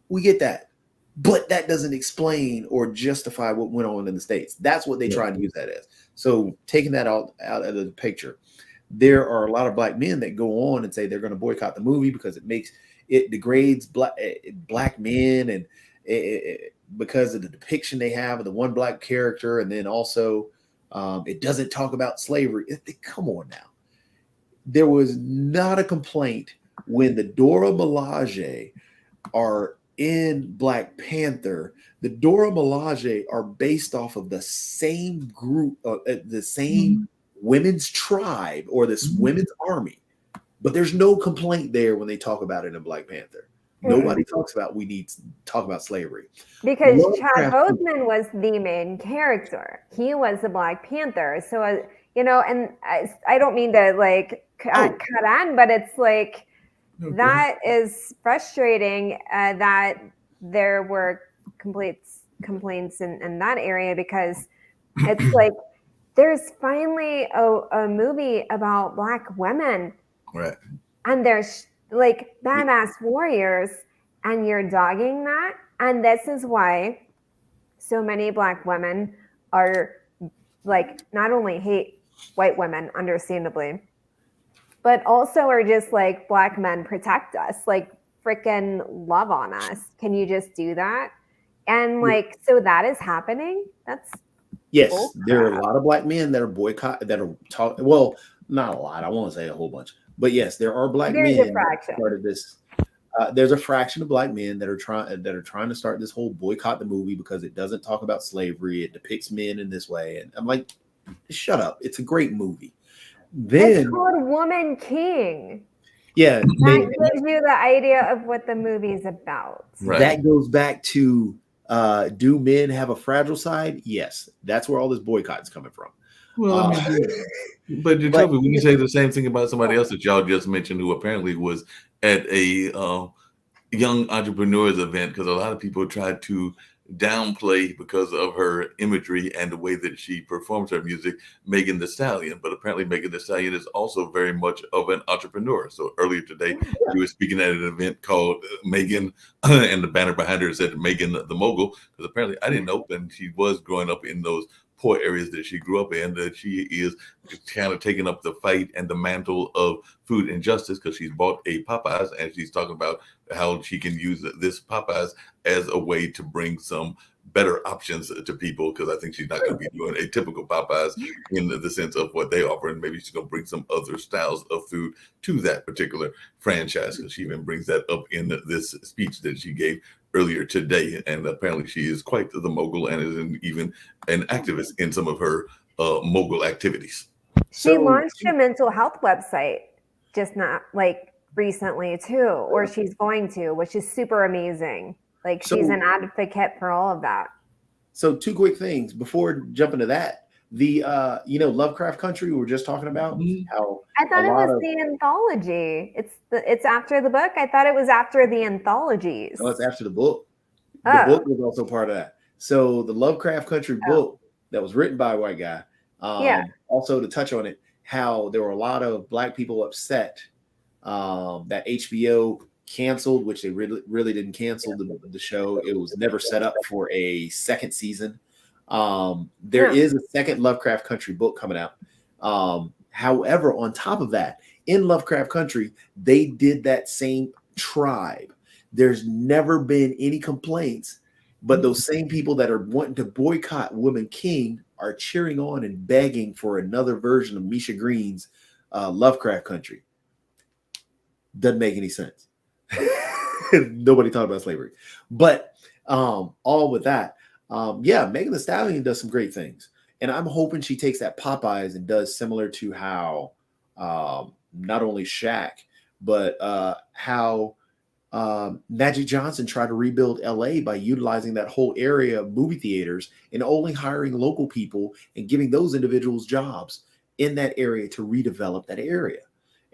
We get that, but that doesn't explain or justify what went on in the States. That's what they tried to use that as. So taking that out of the picture, there are a lot of black men that go on and say they're going to boycott the movie because it degrades black men, and because of the depiction they have of the one black character, and then also It doesn't talk about slavery. Come on now. There was not a complaint when the Dora Milaje are in Black Panther. The Dora Milaje are based off of the same group, the same women's tribe or this women's army. But there's no complaint there when they talk about it in Black Panther. Nobody talks about we need to talk about slavery. Because Chad Boseman was the main character. He was the Black Panther. So, you know, and I don't mean to like cut on, but it's like that is frustrating that there were complaints in that area, because it's like there's finally a movie about Black women. Right. And there's like badass warriors, and you're dogging that. And this is why so many Black women are like, not only hate white women, understandably, but also are just like, Black men protect us, like freaking love on us. Can you just do that? And like, so that is happening. That's yes, there are a lot of Black men that are boycott, that are talking. Well, not a lot. I won't say a whole bunch. But yes, there are Black men that started this. There's a fraction of Black men that are trying to start this whole boycott the movie because it doesn't talk about slavery. It depicts men in this way, and I'm like, shut up! It's a great movie. Then it's called Woman King. Yeah, that gives you the idea of what the movie is about. Right. That goes back to do men have a fragile side? Yes, that's where all this boycott is coming from. Well, I mean, but you tell me when you say the same thing about somebody else that y'all just mentioned, who apparently was at a young entrepreneurs event, because a lot of people tried to downplay because of her imagery and the way that she performs her music, Megan Thee Stallion. But apparently Megan Thee Stallion is also very much of an entrepreneur. So earlier today, she was speaking at an event called Megan, and the banner behind her said Megan the Mogul, because apparently I didn't know, and she was growing up in those poor areas that she grew up in, that she is kind of taking up the fight and the mantle of food injustice, because she's bought a Popeyes, and she's talking about how she can use this Popeyes as a way to bring some better options to people, because I think she's not going to be doing a typical Popeyes in the sense of what they offer, and maybe she's going to bring some other styles of food to that particular franchise, because she even brings that up in this speech that she gave earlier today. And apparently she is quite the mogul, and is even an activist in some of her mogul activities. She launched a mental health website just not like recently too, or she's going to, which is super amazing. Like she's an advocate for all of that. So 2 quick things before jumping to that. The Lovecraft Country we were just talking about. How I thought it was the anthology. It's after the book. I thought it was after the anthologies. No, it's after the book. The book was also part of that. So the Lovecraft Country book that was written by a white guy. Also, to touch on it, how there were a lot of Black people upset that HBO canceled, which they really didn't cancel the show. It was never set up for a second season. There is a second Lovecraft Country book coming out. However, on top of that, in Lovecraft Country, they did that same tribe. There's never been any complaints, but those same people that are wanting to boycott Woman King are cheering on and begging for another version of Misha Green's Lovecraft Country. Doesn't make any sense. Nobody talked about slavery. But all with that, Megan Thee Stallion does some great things. And I'm hoping she takes that Popeyes and does similar to how not only Shaq, but how Magic Johnson tried to rebuild LA by utilizing that whole area of movie theaters and only hiring local people and giving those individuals jobs in that area to redevelop that area.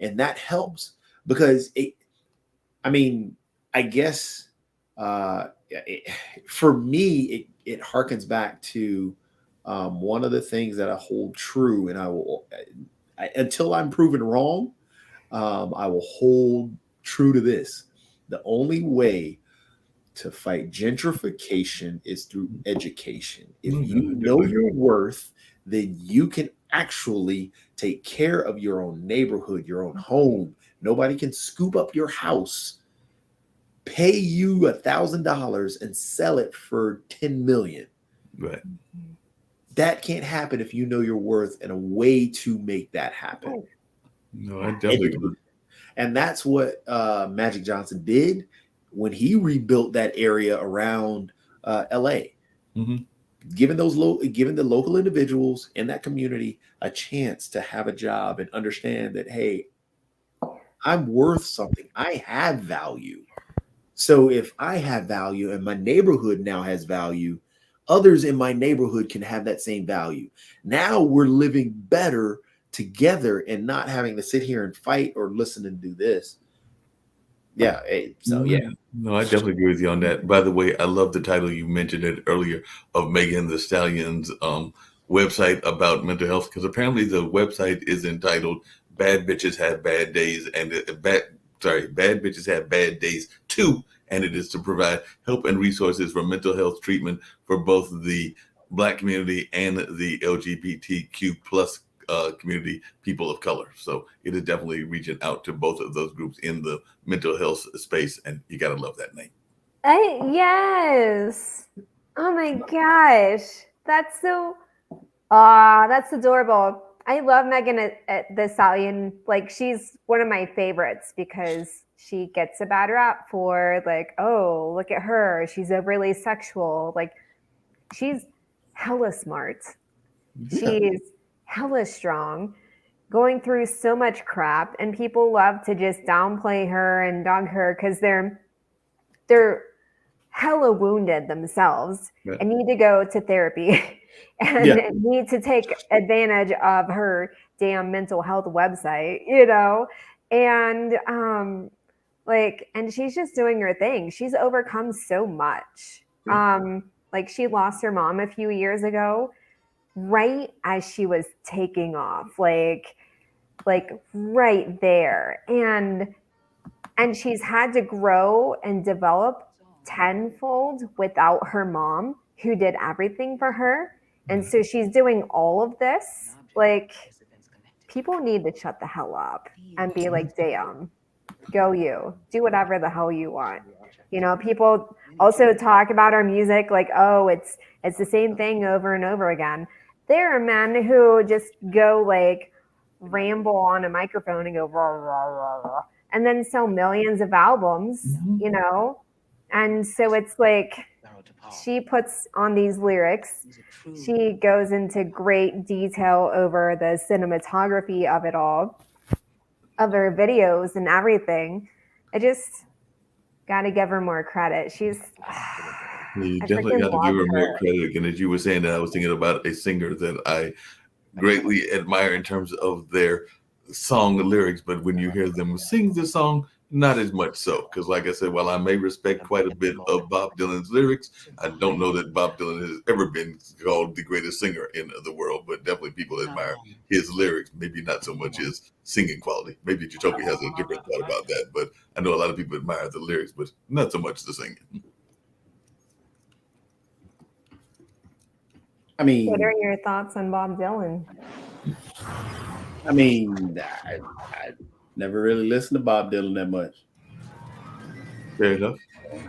And that helps because I guess for me, it harkens back to one of the things that I hold true, and I will, until I'm proven wrong, I will hold true to this. The only way to fight gentrification is through education. If you know your worth, then you can actually take care of your own neighborhood, your own home. Nobody can scoop up your house, pay you $1,000 and sell it for $10 million. Right. that can't happen if you know your worth and a way to make that happen. No, I definitely agree. And that's what Magic Johnson did when he rebuilt that area around LA. Mhm. Giving the local individuals in that community a chance to have a job and understand that, hey, I'm worth something. I have value. So if I have value and my neighborhood now has value, others in my neighborhood can have that same value. Now we're living better together and not having to sit here and fight or listen and do this. Yeah. So yeah. No, I definitely agree with you on that. By the way, I love the title you mentioned it earlier of Megan Thee Stallion's website about mental health, because apparently the website is entitled "Bad Bitches Have Bad Days" and Bad Bitches Have Bad Days too, and it is to provide help and resources for mental health treatment for both the Black community and the LGBTQ plus community, people of color. So it is definitely reaching out to both of those groups in the mental health space, and you gotta love that name. Yes. Oh my gosh, that's adorable. I love Megan Thee Stallion. Like, she's one of my favorites because she gets a bad rap for, like, oh, look at her, she's overly sexual. Like, she's hella smart. She's hella strong, going through so much crap, and people love to just downplay her and dog her because they're hella wounded themselves and need to go to therapy and need to take advantage of her damn mental health website, and and she's just doing her thing. She's overcome so much. Like, she lost her mom a few years ago, right as she was taking off, like right there. And she's had to grow and develop tenfold without her mom, who did everything for her. And so she's doing all of this. Like, people need to shut the hell up and be like, damn, go you. Do whatever the hell you want. People also talk about our music like, oh, it's the same thing over and over again. There are men who just go like ramble on a microphone and go rah, rah, rah, rah, and then sell millions of albums, And so it's like, she puts on these lyrics. She goes into great detail over the cinematography of it all, of her videos and everything. I just got to give her more credit. She's... You definitely got to give her more credit. And as you were saying that, I was thinking about a singer that I greatly admire in terms of their song lyrics, but when you hear them sing the song, not as much so. Because like I said, while I may respect quite a bit of Bob Dylan's lyrics, I don't know that Bob Dylan has ever been called the greatest singer in the world, but definitely people admire his lyrics, maybe not so much his singing quality. Maybe Utopia has a different thought about that, but I know a lot of people admire the lyrics, but not so much the singing. I mean, what are your thoughts on Bob Dylan? I mean, I never really listened to Bob Dylan that much. Fair enough.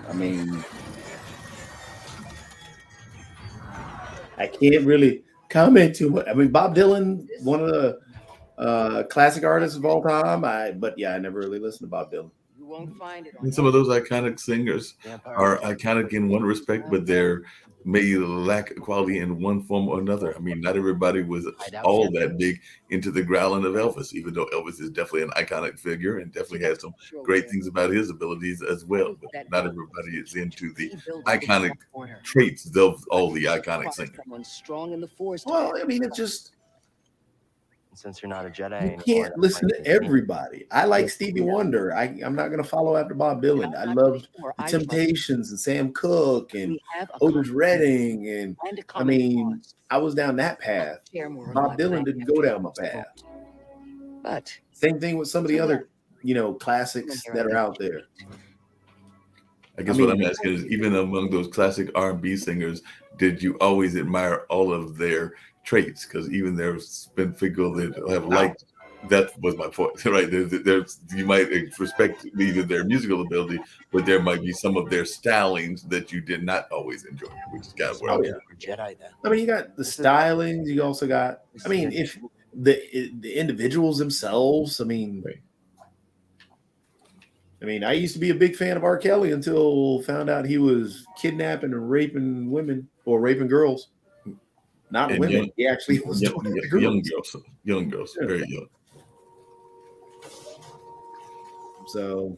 I mean, I can't really comment too much. I mean, Bob Dylan, one of the classic artists of all time. I never really listened to Bob Dylan. You won't find it. And some of those iconic singers are iconic in one respect, but they're may lack quality in one form or another. I mean, not everybody was all that big into the growling of Elvis, even though Elvis is definitely an iconic figure and definitely had some great things about his abilities as well. But not everybody is into the iconic traits of all the iconic singers. Well, I mean, it's just, since you're not a Jedi, you can't listen to everybody. I like Stevie Wonder. I'm not going to follow after Bob Dylan. I loved the Temptations and Sam Cooke and Otis Redding, and I mean, I was down that path. Bob Dylan didn't go down my path. But same thing with some of the other, classics that are out there. I guess what I'm asking is, even among those classic R&B singers, did you always admire all of their traits? Because even there's been people that have liked That was my point, right? There's you might respect either their musical ability, but there might be some of their stylings that you did not always enjoy, which is kind of where Oh I'm yeah. Jedi then. I mean, you got the stylings. You also got. I mean, if the individuals themselves. I mean, I used to be a big fan of R. Kelly until found out he was kidnapping and raping women or raping girls. Not And women. young- He actually was doing it to girls. young girls, Yeah. very young. So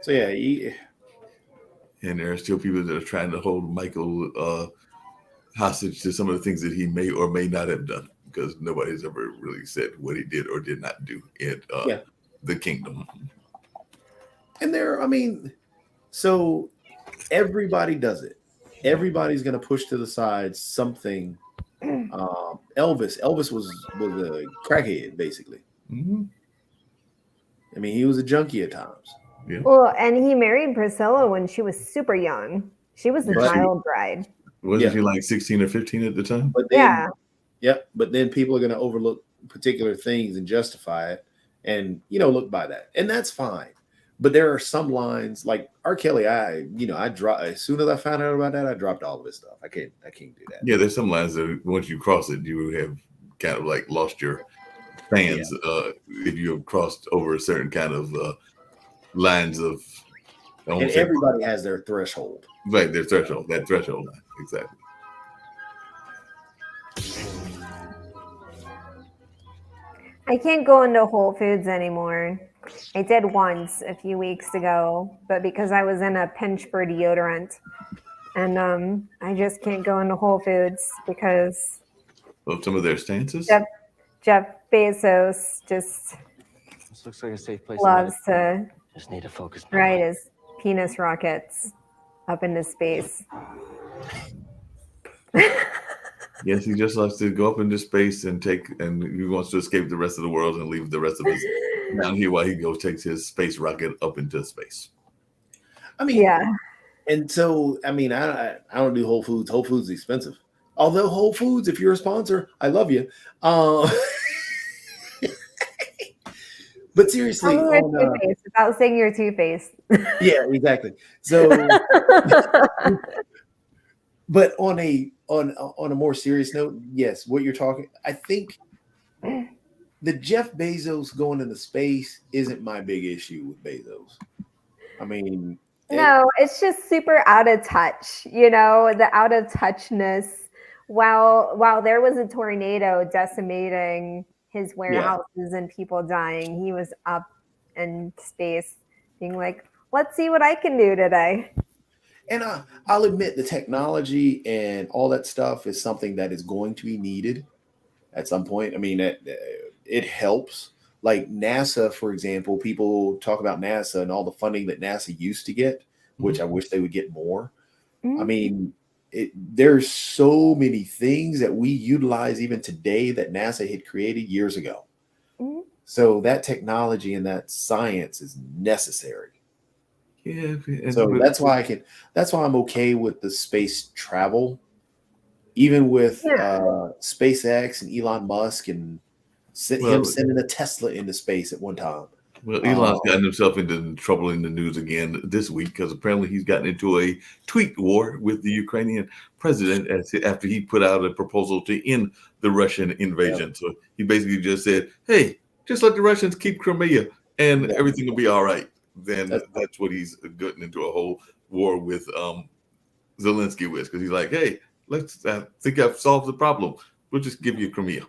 yeah, And there are still people that are trying to hold Michael hostage to some of the things that he may or may not have done, because nobody's ever really said what he did or did not do in the kingdom. and I mean, so everybody does it. Everybody's gonna push to the side something. Elvis was a crackhead, basically. Mm-hmm. I mean, he was a junkie at times. Well, and he married Priscilla when she was super young. She was a Right. child bride. Wasn't he like 16 or 15 at the time? But then, Yeah. Yep. But then people are going to overlook particular things and justify it, and look by that, and that's fine. But there are some lines like R. Kelly. I drop as soon as I found out about that, I dropped all of his stuff. I can't do that. Yeah, there's some lines that once you cross it, you would have kind of like lost your fans if you have crossed over a certain kind of lines of. And everybody has their threshold. Right, their threshold, that threshold line, exactly. I can't go into Whole Foods anymore. I did once a few weeks ago, but because I was in a pinch for deodorant, and I just can't go into Whole Foods because Of some of their stances. Jeff Bezos just This looks like a safe place. loves to Just need to focus. my ride mind. his penis rockets up into space. Yes, he just likes to go up into space and he wants to escape the rest of the world and leave the rest of us down here while he takes his space rocket up into space. I mean, Yeah. And so, I mean, I don't do Whole Foods. Whole Foods is expensive. Although Whole Foods, if you're a sponsor, I love you. But seriously, Tell me you're Two-Faced without saying you're Two-Faced. yeah, exactly. So, but on a more serious note, yes, what you're talking, I think the Jeff Bezos going into space isn't my big issue with Bezos. I mean, No, it's just super out of touch, the out of touchness. While there was a tornado decimating his warehouses and people dying, he was up in space being like, let's see what I can do today. And I'll admit the technology and all that stuff is something that is going to be needed at some point. I mean, it helps. Like NASA, for example, people talk about NASA and all the funding that NASA used to get, which I wish they would get more. I mean, there's so many things that we utilize even today that NASA had created years ago. So that technology and that science is necessary. Yeah. So that's why I'm okay with the space travel, even with SpaceX and Elon Musk and him sending a Tesla into space at one time. Well, Elon's gotten himself into trouble in the news again this week because apparently he's gotten into a tweet war with the Ukrainian president after he put out a proposal to end the Russian invasion. Yeah. So he basically just said, hey, just let the Russians keep Crimea and everything will be all right. Then that's what he's getting into a whole war with Zelensky with, because he's like, hey, I think I've solved the problem. We'll just give you Crimea.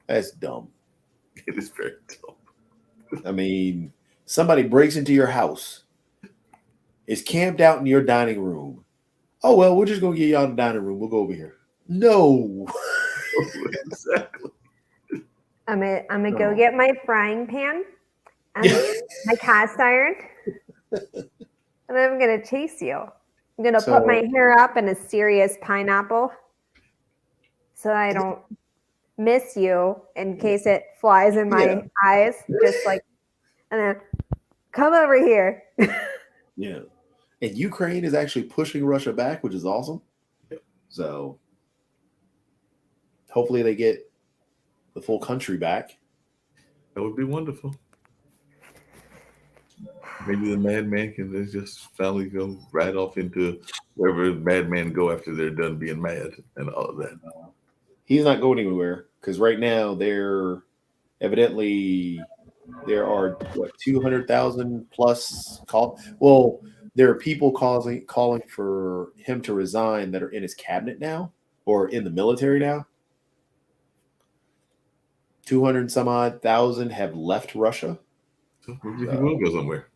That's dumb. It is very dumb. I mean, somebody breaks into your house, is camped out in your dining room. Oh, well, we're just going to get you out of the dining room. We'll go over here. No. Exactly. I'm gonna go get my frying pan and my cast iron, and then I'm going to chase you. I'm going to put my hair up in a serious pineapple so that I don't miss you in case it flies in my eyes, just like, and then come over here. Yeah. And Ukraine is actually pushing Russia back, which is awesome. So hopefully they get the full country back. That would be wonderful. Maybe the madman can just finally go right off into wherever madmen go after they're done being mad and all of that. He's not going anywhere because right now there are what 200,000 plus call. Well, there are people calling for him to resign that are in his cabinet now or in the military now. 200 some odd thousand have left Russia. So maybe he will go somewhere.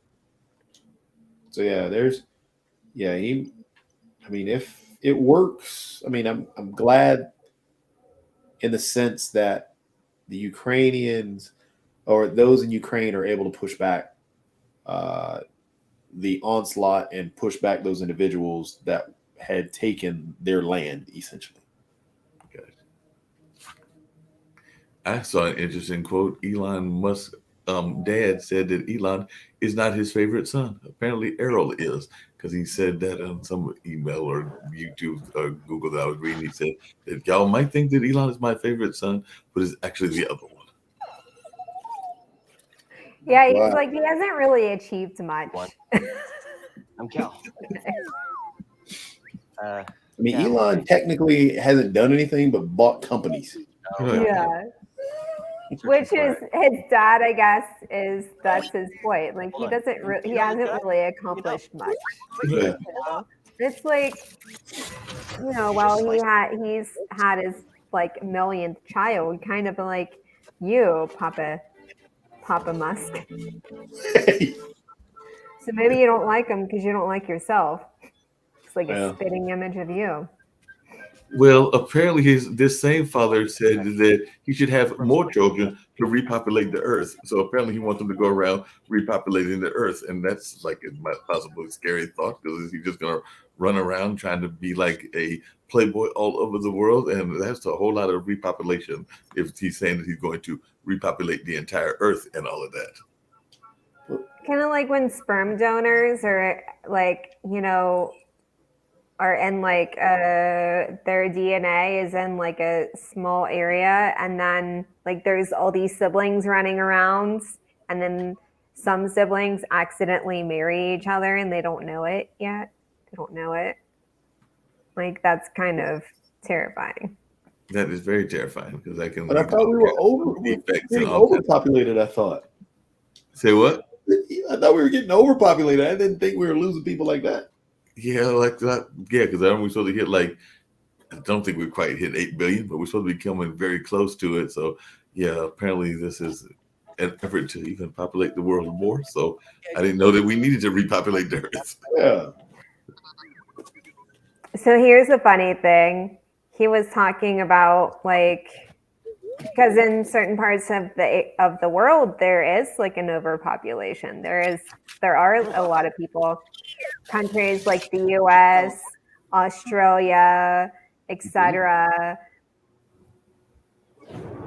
So yeah, if it works, I'm glad in the sense that the Ukrainians or those in Ukraine are able to push back the onslaught and push back those individuals that had taken their land, essentially. Okay. I saw an interesting quote. Elon Musk dad said that Elon is not his favorite son. Apparently Errol is, because he said that on some email or YouTube or Google that I was reading. He said that y'all might think that Elon is my favorite son, but it's actually the other one. Yeah, he's Wow. like he hasn't really achieved much. I'm Cal. Yeah, Elon technically hasn't done anything but bought companies. Yeah. Which is his dad, I guess, that's his point. Like he hasn't really accomplished much. Yeah. You know? It's like, well, he's had his like millionth child, kind of like you, Papa Musk. So maybe you don't like him because you don't like yourself. It's like a spitting image of you. Well, apparently this same father said that he should have more children to repopulate the earth. So apparently he wants them to go around repopulating the earth. And that's like a possibly scary thought, because he's just going to run around trying to be like a playboy all over the world. And that's a whole lot of repopulation if he's saying that he's going to repopulate the entire earth and all of that. Kind of like when sperm donors are like, are in like their DNA is in like a small area, and then like there's all these siblings running around, and then some siblings accidentally marry each other and they don't know it yet. They don't know it. Like that's kind of terrifying. That is very terrifying, because I can. But I thought we were getting overpopulated. I thought. Say what? I thought we were getting overpopulated. I didn't think we were losing people like that. Yeah, like that. Yeah, because I we're supposed to hit I don't think we quite hit 8 billion, but we're supposed to be coming very close to it. So yeah, apparently this is an effort to even populate the world more. So I didn't know that we needed to repopulate the earth. Yeah. So here's the funny thing. He was talking about because in certain parts of the world there is like an overpopulation. There are a lot of people. Countries like the US, Australia, etc.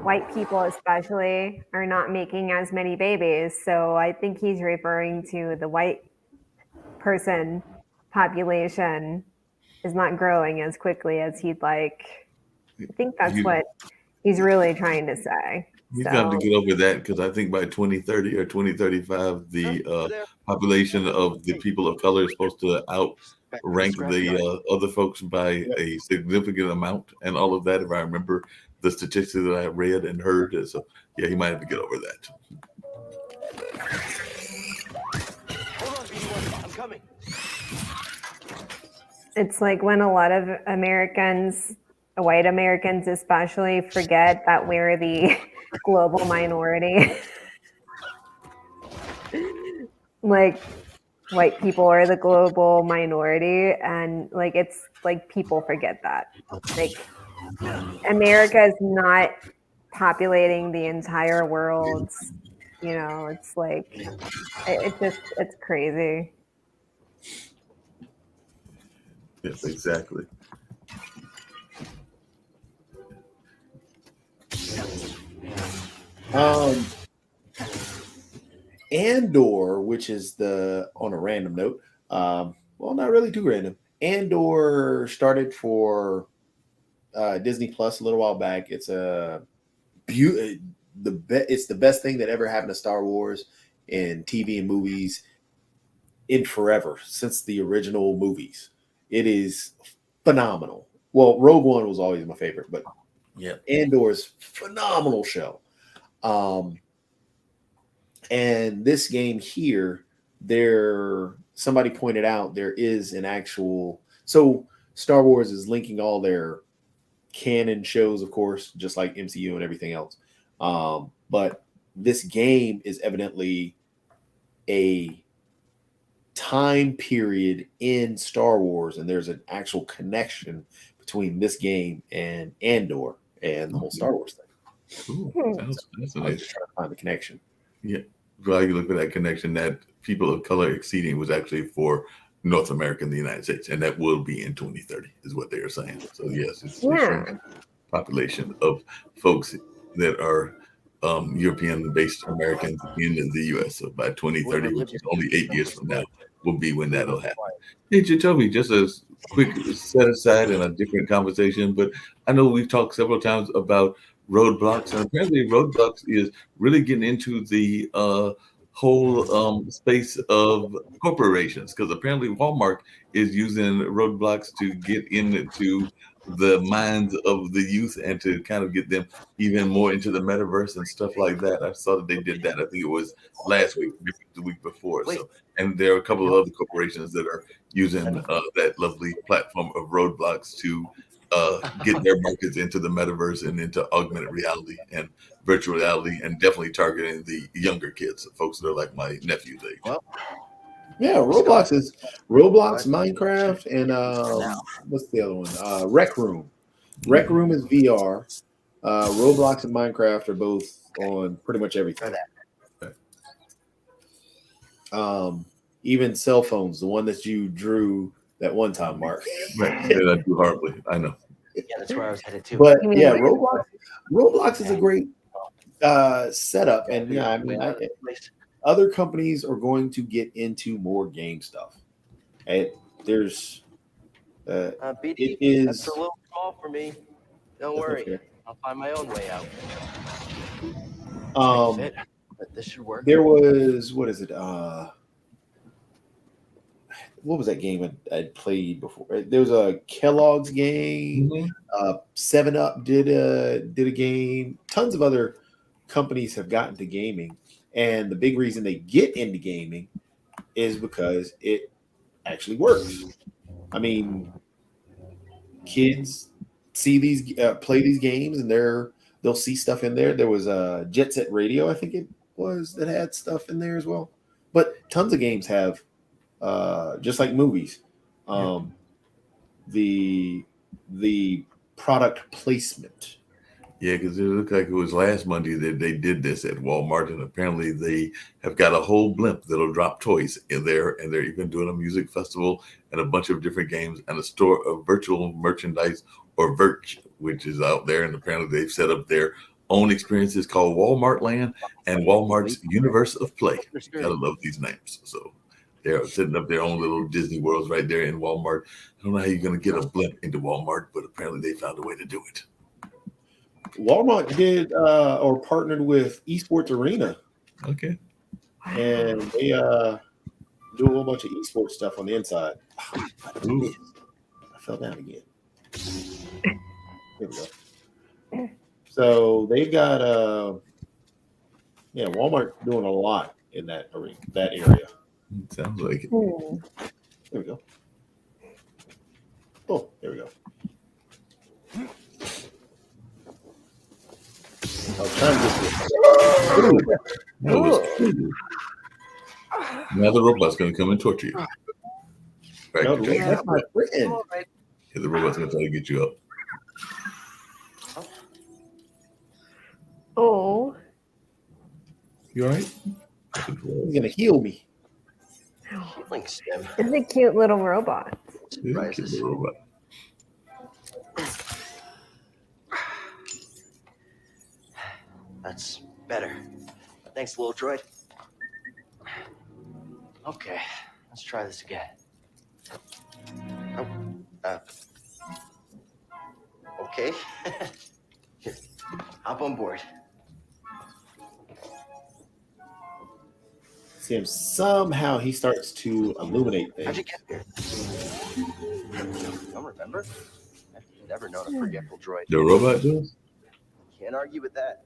White people especially are not making as many babies. So I think he's referring to the white person population is not growing as quickly as he'd like. I think that's what he's really trying to say. He's got to get over that, because I think by 2030 or 2035, the population of the people of color is supposed to outrank the other folks by a significant amount, and all of that. If I remember the statistics that I read and heard, so yeah, he might have to get over that. Hold on, BD1. I'm coming. It's like when a lot of Americans, white Americans especially, forget that we're the global minority. Like white people are the global minority, and like it's like people forget that. Like America is not populating the entire world. It's like it's crazy. Yes, exactly. Andor, which is on a random note, well, not really too random. Andor started for Disney Plus a little while back. It's a it's the best thing that ever happened to Star Wars in TV and movies in forever since the original movies. It is phenomenal. Well, Rogue One was always my favorite, but Yeah. Andor's phenomenal show. And this game here, somebody pointed out there is an actual. So Star Wars is linking all their canon shows, of course, just like MCU and everything else. But this game is evidently a time period in Star Wars, and there's an actual connection between this game and Andor and the whole Star Wars thing. Ooh, that's I was nice. just trying to find the connection. Yeah. While you look at that connection, that people of color exceeding was actually for North America and the United States, and that will be in 2030, is what they are saying. So yes, it's showing population of folks that are European-based Americans in the U.S. So by 2030, which is only 8 years from now, will be when that'll happen. Hey, Jacoby, just a quick set aside and a different conversation, but I know we've talked several times about Roadblocks, and apparently Roadblocks is really getting into the whole space of corporations, because apparently Walmart is using Roadblocks to get into the minds of the youth and to kind of get them even more into the metaverse and stuff like that. I saw that they did that. I think it was last week, maybe the week before. So, and there are a couple of other corporations that are using that lovely platform of Roadblocks to get their markets into the metaverse and into augmented reality and virtual reality, and definitely targeting the younger kids, folks that are like my nephew's age. Well, Yeah, Roblox, Minecraft, and what's the other one? Rec Room. Rec Room is VR. Roblox and Minecraft are both on pretty much everything. Even cell phones, the one that you drew that one time, Mark. Right, and I do horribly. I know. Yeah, that's where I was headed too. But yeah, Roblox is a great setup, and yeah, I mean, other companies are going to get into more game stuff. And there's BD, it is that's a little small for me. Don't worry, okay. I'll find my own way out. But this should work. There was what was that game I'd played before? There was a Kellogg's game. 7-Up did a game. Tons of other companies have gotten to gaming, and the big reason they get into gaming is because it actually works. I mean, kids see these play these games, and they'll see stuff in there. There was a Jet Set Radio, I think it was, that had stuff in there as well. But tons of games have. Just like movies, the product placement. Yeah, because it looked like it was last Monday that they did this at Walmart, and apparently they have got a whole blimp that'll drop toys in there, and they're even doing a music festival and a bunch of different games and a store of virtual merchandise, or Virch, which is out there, and apparently they've set up their own experiences called Walmart Land and Walmart's Universe of Play. Gotta love these names. So they're setting up their own little Disney worlds right there in Walmart. I don't know how you're going to get a blimp into Walmart, but apparently they found a way to do it. Walmart did or partnered with Esports Arena. Okay. And they do a whole bunch of esports stuff on the inside. Ooh. I fell down again. There we go. So they've got Walmart doing a lot in that area. It sounds like it. There we go. Oh, there we go. I was trying to get this. That was now the robot's going to come and torture you. Right, No, that's my friend. Yeah, the robot's going to try to get you up. Oh. You all right? He's going to heal me. Thanks, Tim. It's a cute little robot. Yeah, cute little robot. That's better. Thanks, little droid. Okay, let's try this again. Oh, Okay. Here, hop on board. See him somehow he starts to illuminate How'd you things. get here? Don't remember? I've never known a forgetful droid. The robot does? Can't argue with that.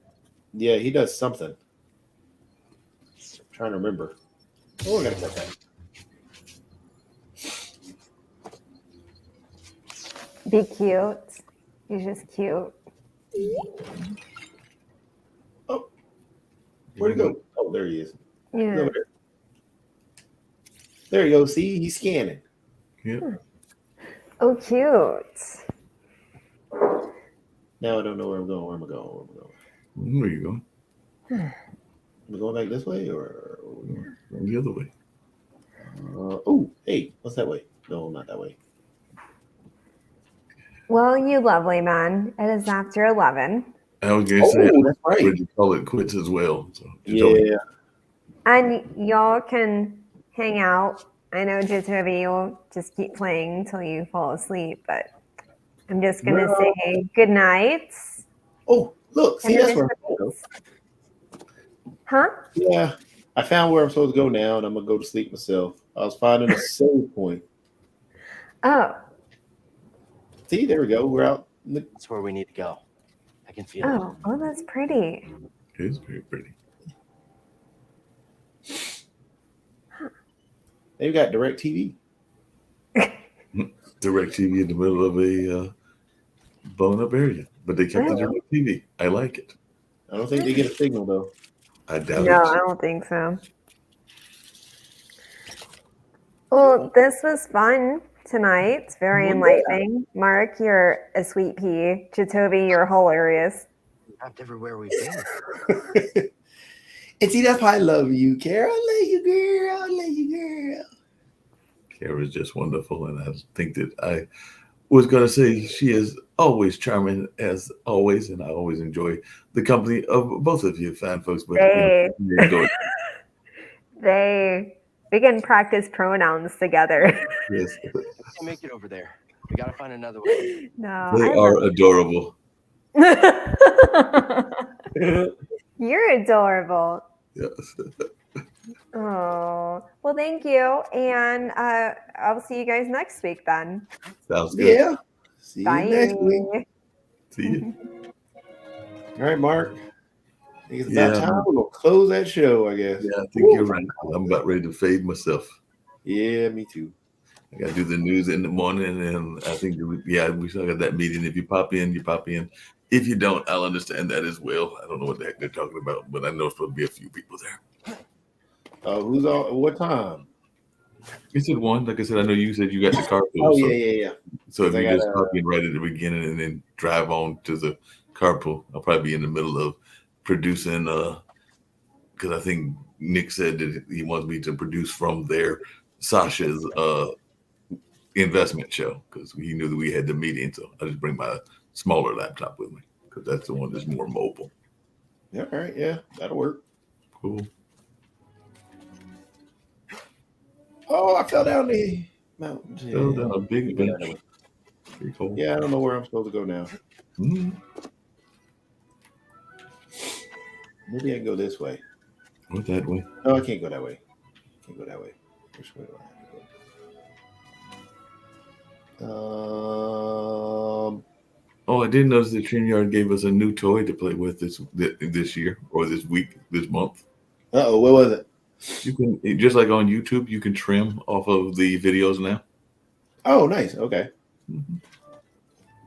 Yeah, he does something. I'm trying to remember. Oh, I gotta cut that. Be cute. He's just cute. Oh, where'd he go? Oh, there he is. He's Yeah. over there. There you go. See, he's scanning. Yeah. Oh, cute. Now I don't know where I'm going. Where am I going? Where am I going? Where you going? Am I going back this way or where are we going? The other way. Oh, hey, what's that way? No, not that way. Well, you lovely man. It is after 11. I was going to say, Oh, that's right. would you call it quits as well? So just tell me. Yeah. And y'all can hang out. I know, Jitobi, you'll just keep playing until you fall asleep, but I'm just going to No. say good night. Oh, look. See, And that's where I'm then- supposed to go. Huh? Yeah. I found where I'm supposed to go now, and I'm going to go to sleep myself. I was finding a save point. Oh, See, there we go. We're out. In the, That's where we need to go. I can feel it. oh, that's pretty. It is very pretty. they've got direct TV. Direct TV in the middle of a blown up area, but they kept the direct TV. I like it. I don't think they get a signal, though. I doubt No, it. I don't think so. Well, this was fun tonight. It's very Well, enlightening. Mark, you're a sweet pea. Jitobi, you're hilarious. Not everywhere we've been. And see, that's why I love you, Kara. I love you, girl. I love you, girl. Kara's just wonderful, and I think that I was going to say she is always charming as always, and I always enjoy the company of both of you fine folks. But Hey. enjoy We can practice pronouns together. yes. We can't make it over there. We gotta find another way. No, They I are adorable. You're adorable. Yes. Oh, well, thank you. And I'll see you guys next week then. Sounds good. Yeah. See you Bye. next week. See you. All right, Mark. I think it's Yeah. about time. We're going to close that show, I guess. Yeah, I think you're right. I'm about ready to fade myself. Yeah, me too. I got to do the news in the morning, and I think, we still got that meeting. If you pop in, you pop in. If you don't, I'll understand that as well. I don't know what the heck they're talking about, but I know it's supposed to be a few people there. Who's on? What time? You said one. Like I said, I know you said you got the carpool. Oh, so, yeah. So if I you just gotta- pop in right at the beginning and then drive on to the carpool, I'll probably be in the middle of producing. Because I think Nick said that he wants me to produce from there Sasha's investment show because he knew that we had the meeting. So I just bring my smaller laptop with me because that's the one that's more mobile. Yeah, all right. Yeah, that'll work. Cool. Oh, I fell down the mountain. So then a big event. Yeah. Pretty cool. Yeah, I don't know where I'm supposed to go now. Mhm. Maybe I can go this way. Went that way. No, I can't go that way. Can't go that way. Which way do I have to go? Oh, I did notice that StreamYard gave us a new toy to play with this year or this week, this month. Uh-oh, what was it? You can just like on YouTube, you can trim off of the videos now. Oh, nice. Okay.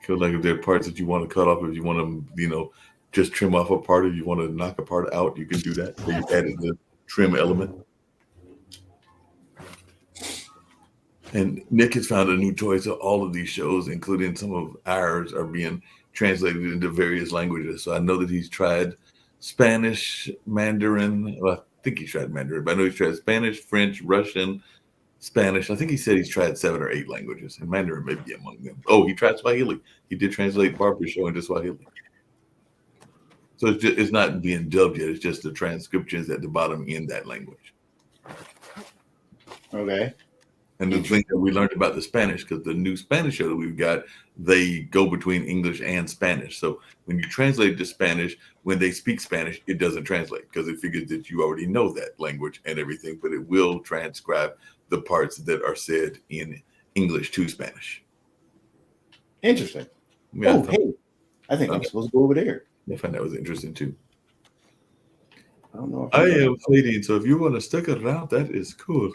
Because like if there are parts that you want to cut off, if you want to, just trim off a part, if you want to knock a part out, you can do that. So you added the trim element. And Nick has found a new toy, so all of these shows, including some of ours, are being translated into various languages. So I know that he's tried Spanish, Mandarin. Well, I think he's tried Mandarin, but I know he's tried Spanish, French, Russian, Spanish. I think he said he's tried 7 or 8 languages, and Mandarin may be among them. Oh, he tried Swahili. He did translate Barbara's show into Swahili. So it's not being dubbed yet. It's just the transcriptions at the bottom in that language. Okay. And the thing that we learned about the Spanish, because the new Spanish show that we've got, they go between English and Spanish. So when you translate it to Spanish, when they speak Spanish, it doesn't translate because it figures that you already know that language and everything, but it will transcribe the parts that are said in English to Spanish. Interesting. Yeah, Oh, hey, I think I'm supposed to go over there. I find that was interesting too. I don't know. I am fading, so if you want to stick around, that is cool.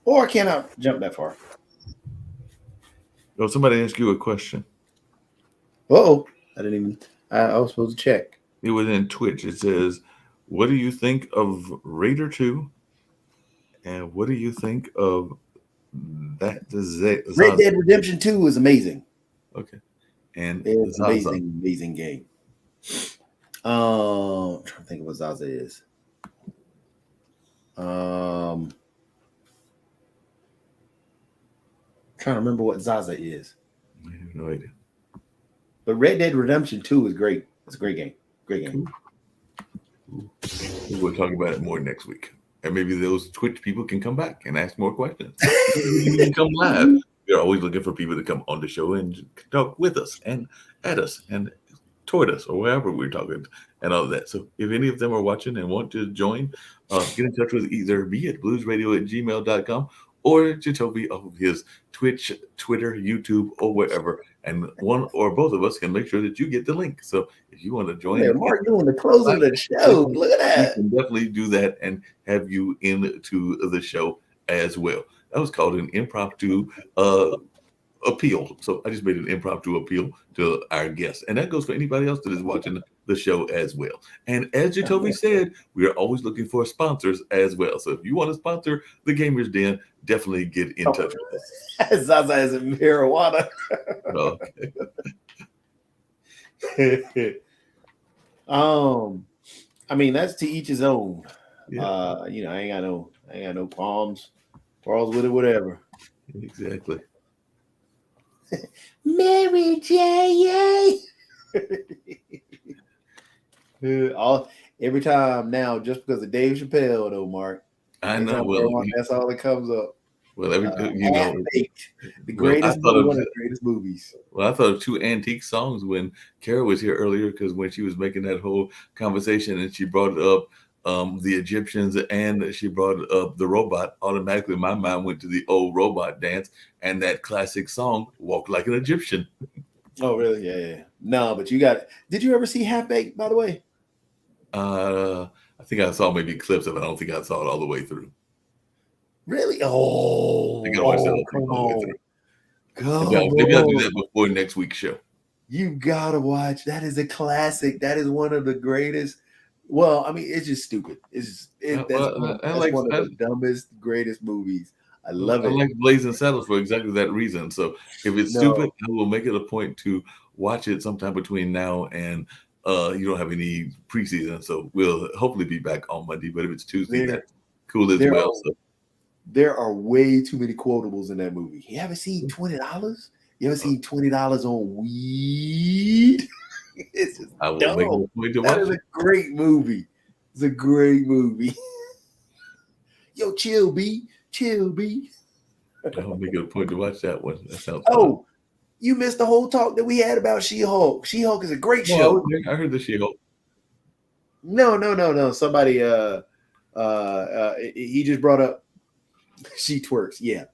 Or can I jump that far? Oh, somebody asked you a question. Oh, I didn't even. I was supposed to check. It was in Twitch. It says, "What do you think of Raider 2? And what do you think of that?" Red Dead Redemption 2 is amazing. Okay, and It's an Zaza. amazing game. I'm trying to think of what Zaza is. Trying to remember what Zaza is. I have no idea. But Red Dead Redemption 2 is great. It's a great game. Great game. We'll talk about it more next week. And maybe those Twitch people can come back and ask more questions. You can come live. We're always looking for people to come on the show and talk with us and at us and toward us or wherever we're talking and all of that. So if any of them are watching and want to join, get in touch with either me at bluesradio@gmail.com or Jacoby of his Twitch, Twitter, YouTube, or wherever. And one or both of us can make sure that you get the link. So if you want to join, Yeah, Mark doing the close of the show. Look at that. we can definitely do that and have you into the show as well. That was called an impromptu appeal. So I just made an impromptu appeal to our guests. And that goes for anybody else that is watching the show as well. And as Jacoby said, we are always looking for sponsors as well. So if you want to sponsor the Gamers Den, definitely get in touch with us. Zaza is in marijuana. Okay. I mean, that's to each his own. Yeah. I ain't got no qualms with it, whatever. Exactly. Mary J. Every time now, just because of Dave Chappelle, though, Mark. I know. Well, that's all that comes up. Well, the greatest, one of the greatest movies. Well, I thought of two antique songs when Kara was here earlier, because when she was making that whole conversation and she brought up the Egyptians and she brought up the robot, automatically my mind went to the old robot dance and that classic song, Walk Like an Egyptian. Oh, really? Yeah. No, but did you ever see Half Baked, by the way? I think I saw maybe clips of it. I don't think I saw it all the way through. Really? Oh, I think I watched it come all the way on. through. Maybe I'll do that before next week's show. You gotta watch. That is a classic. That is one of the greatest. Well, I mean, it's just stupid. That's one of the dumbest, greatest movies. I love it. I like Blazing Saddles for exactly that reason. So if it's stupid, I will make it a point to watch it sometime between now and you don't have any preseason. So we'll hopefully be back on Monday. But if it's Tuesday, that's cool as well. There are way too many quotables in that movie. You haven't seen $20? You ever seen $20 on weed? It's just I will dumb. make a point to That watch is it. a great movie. It's a great movie. Yo, chill, B. Chill, B. I'll make it a point to watch that one. That sounds Oh, you missed the whole talk that we had about She-Hulk. She-Hulk is a great show. I heard the She-Hulk. No. Somebody he just brought up She Twerks. Yeah.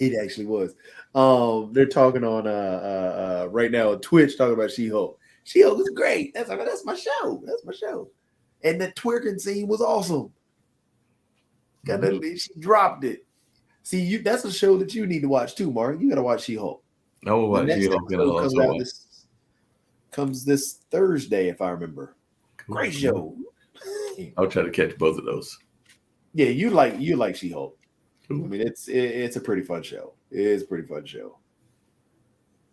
It actually was. They're talking on right now on Twitch talking about She-Hulk. She-Hulk is great. That's my show. That's my show. And the twerking scene was awesome. She dropped it. See, that's a show that you need to watch too, Mark. You got to watch She-Hulk. I will watch She-Hulk. Comes this Thursday, if I remember. Great show. I'll try to catch both of those. Yeah, you like She-Hulk. Cool. I mean, it's a pretty fun show. It is a pretty fun show.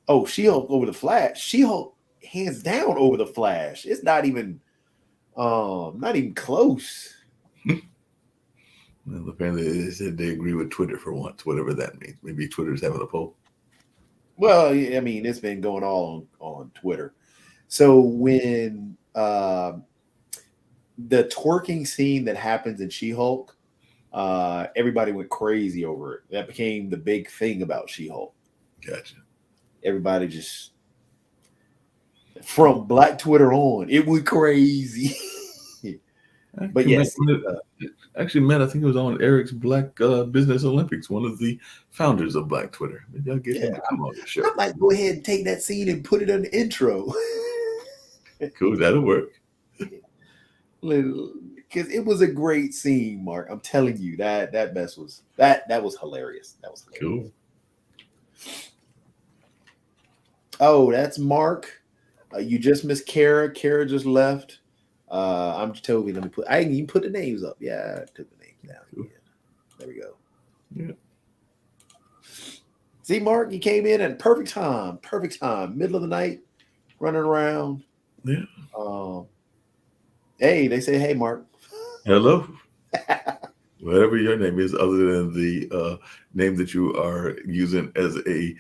Oh, She-Hulk over the Flash. She-Hulk hands down over the Flash. It's not even close. Well, apparently they said they agree with Twitter for once, whatever that means. Maybe Twitter's having a poll. Well, I mean, it's been going all on Twitter. So when the twerking scene that happens in She-Hulk, everybody went crazy over it. That became the big thing about She-Hulk. Gotcha. Everybody just from Black Twitter on, it went crazy. But yes, actually, Matt, I think it was on Eric's Black Business Olympics, one of the founders of Black Twitter. Maybe I'll get him to come on the show. I might go ahead and take that scene and put it in the intro. Cool, that'll work. Because it was a great scene, Mark. I'm telling you, that mess was that was hilarious. That was hilarious. Cool. Oh, that's Mark. You just missed Kara. Kara just left. I'm Toby. Let me put. I didn't even put the names up. Yeah, I took the names down. Cool. Yeah. There we go. Yeah. See, Mark, you came in at perfect time. Perfect time. Middle of the night, running around. Yeah. Hey, they say, hey, Mark. Hello. Whatever your name is, other than the name that you are using as a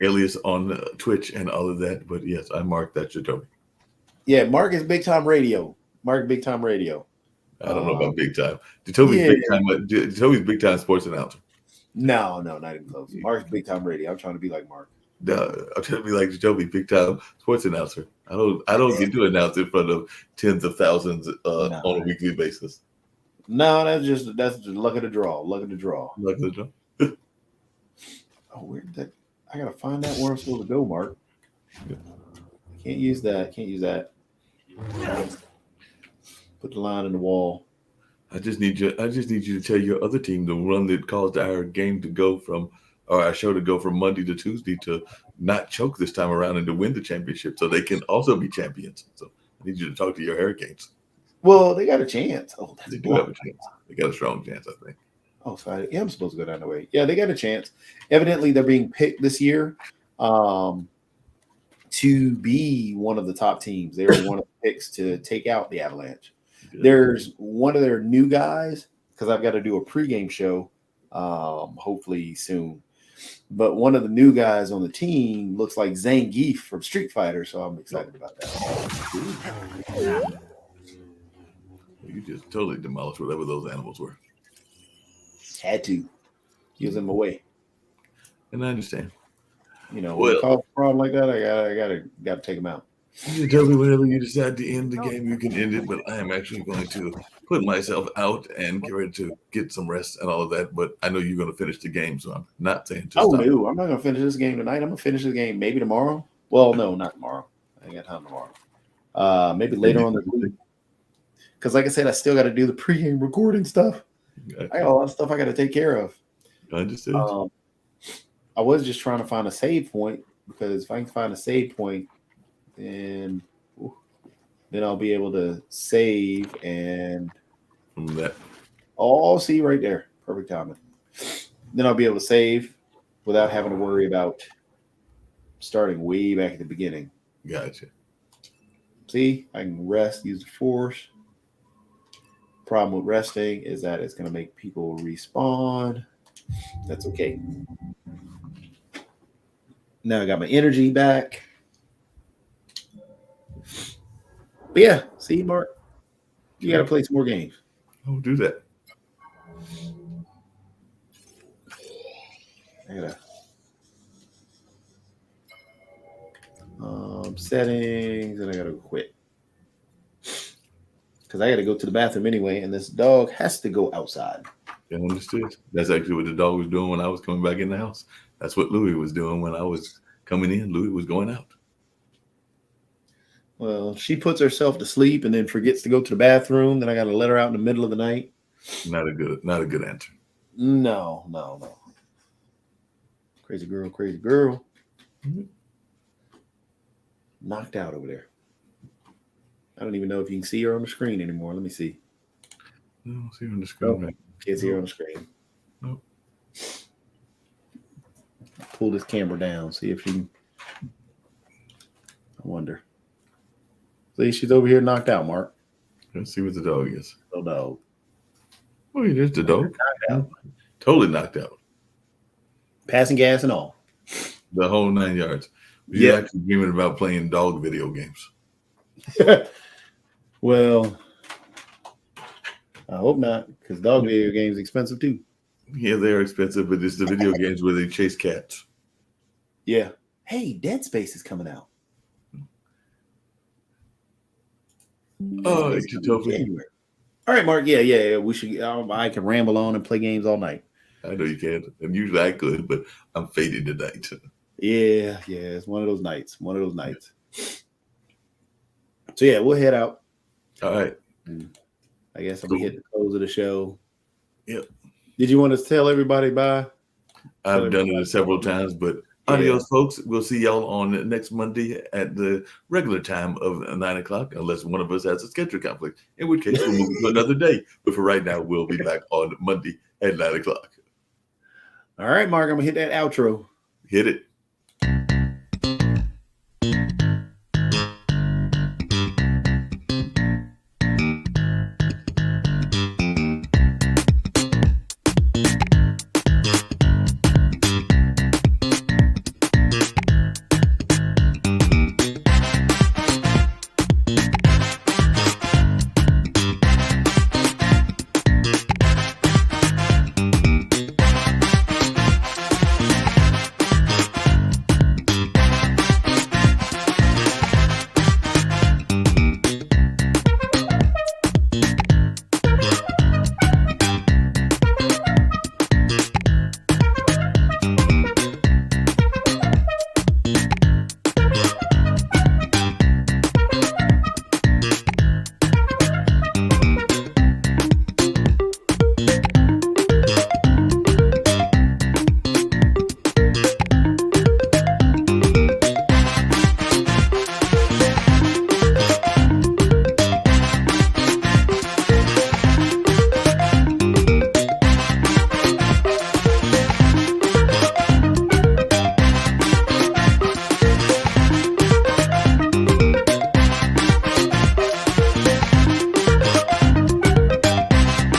alias on Twitch and all of that. But yes, I'm Mark. That's your Toby. Yeah, Mark is Big Time Radio. Mark Big Time Radio. I don't know about Big Time. Toby's Big Time sports announcer. No, not even close. Mark's Big Time Radio. I'm trying to be like Mark. I'm trying to be like Toby, Big Time sports announcer. I don't get to announce in front of tens of thousands on a weekly basis. No, that's just luck of the draw. Luck of the draw. Luck of the draw. Oh, where did that? I gotta find that where I'm supposed to go, Mark. Can't use that. Can't use that. Put the line in the wall. I just need you to tell your other team, the one that caused our game to go from, or our show to go from Monday to Tuesday, to not choke this time around and to win the championship, so they can also be champions. So I need you to talk to your Hurricanes. Well, they got a chance. Oh, they do have a chance. They got a strong chance, I think. Oh, so I am supposed to go down the way. Yeah, they got a chance. Evidently, they're being picked this year to be one of the top teams. They were one of the picks to take out the Avalanche. Good. There's one of their new guys, because I've got to do a pregame show hopefully soon. But one of the new guys on the team looks like Zangief from Street Fighter, so I'm excited about that. You just totally demolished whatever those animals were. Had to. He was in my way. And I understand. You know, when cause a problem like that, I gotta take him out. You tell me whenever you decide to end the game, you can end it. But I am actually going to put myself out and get ready to get some rest and all of that. But I know you're going to finish the game, so I'm not saying to stop. No, I'm not going to finish this game tonight. I'm going to finish the game maybe tomorrow. Well, no, not tomorrow. I ain't got time tomorrow. Maybe later on this week. Because, like I said, I still got to do the pregame recording stuff. I got a lot of stuff I got to take care of. I understand. I was just trying to find a save point, because if I can find a save point, then I'll be able to save and from that. Oh, see right there. Perfect timing. Then I'll be able to save without having to worry about starting way back at the beginning. Gotcha. See, I can rest, use the force. Problem with resting is that it's going to make people respawn. That's okay. Now I got my energy back. But yeah, see, Mark, you got to play some more games. I'll do that. I gotta settings, and I gotta quit because I gotta go to the bathroom anyway, and this dog has to go outside. I understood. That's actually what the dog was doing when I was coming back in the house. That's what Louis was doing when I was coming in. Louis was going out. Well, she puts herself to sleep and then forgets to go to the bathroom. Then I got to let her out in the middle of the night. Not a good answer. No. Crazy girl. Mm-hmm. Knocked out over there. I don't even know if you can see her on the screen anymore. Let me see. No, see her on the screen. Right? Can't see her on the screen. Nope. Pull this camera down. See if she can. I wonder. See, she's over here knocked out, Mark. Let's see what the dog is. Oh, no. Oh, there's the dog. Totally knocked out. Passing gas and all. The whole 9 yards. You're actually dreaming about playing dog video games. Well, I hope not, because dog video games expensive too. Yeah, they're expensive, but it's the video games where they chase cats. Yeah. Hey, Dead Space is coming out. Oh, It's it's coming in January. All right, Mark. Yeah. We should. I can ramble on and play games all night. I know you can, and usually I could, but I'm fading tonight. Yeah. It's one of those nights. So yeah, we'll head out. All right. I guess we hit the close of the show. Yep. Did you want to tell everybody bye? I've done it several times, but adios, folks. We'll see y'all on next Monday at the regular time of 9 o'clock, unless one of us has a schedule conflict, in which case we'll move to another day. But for right now, we'll be back on Monday at 9 o'clock. All right, Mark, I'm going to hit that outro. Hit it.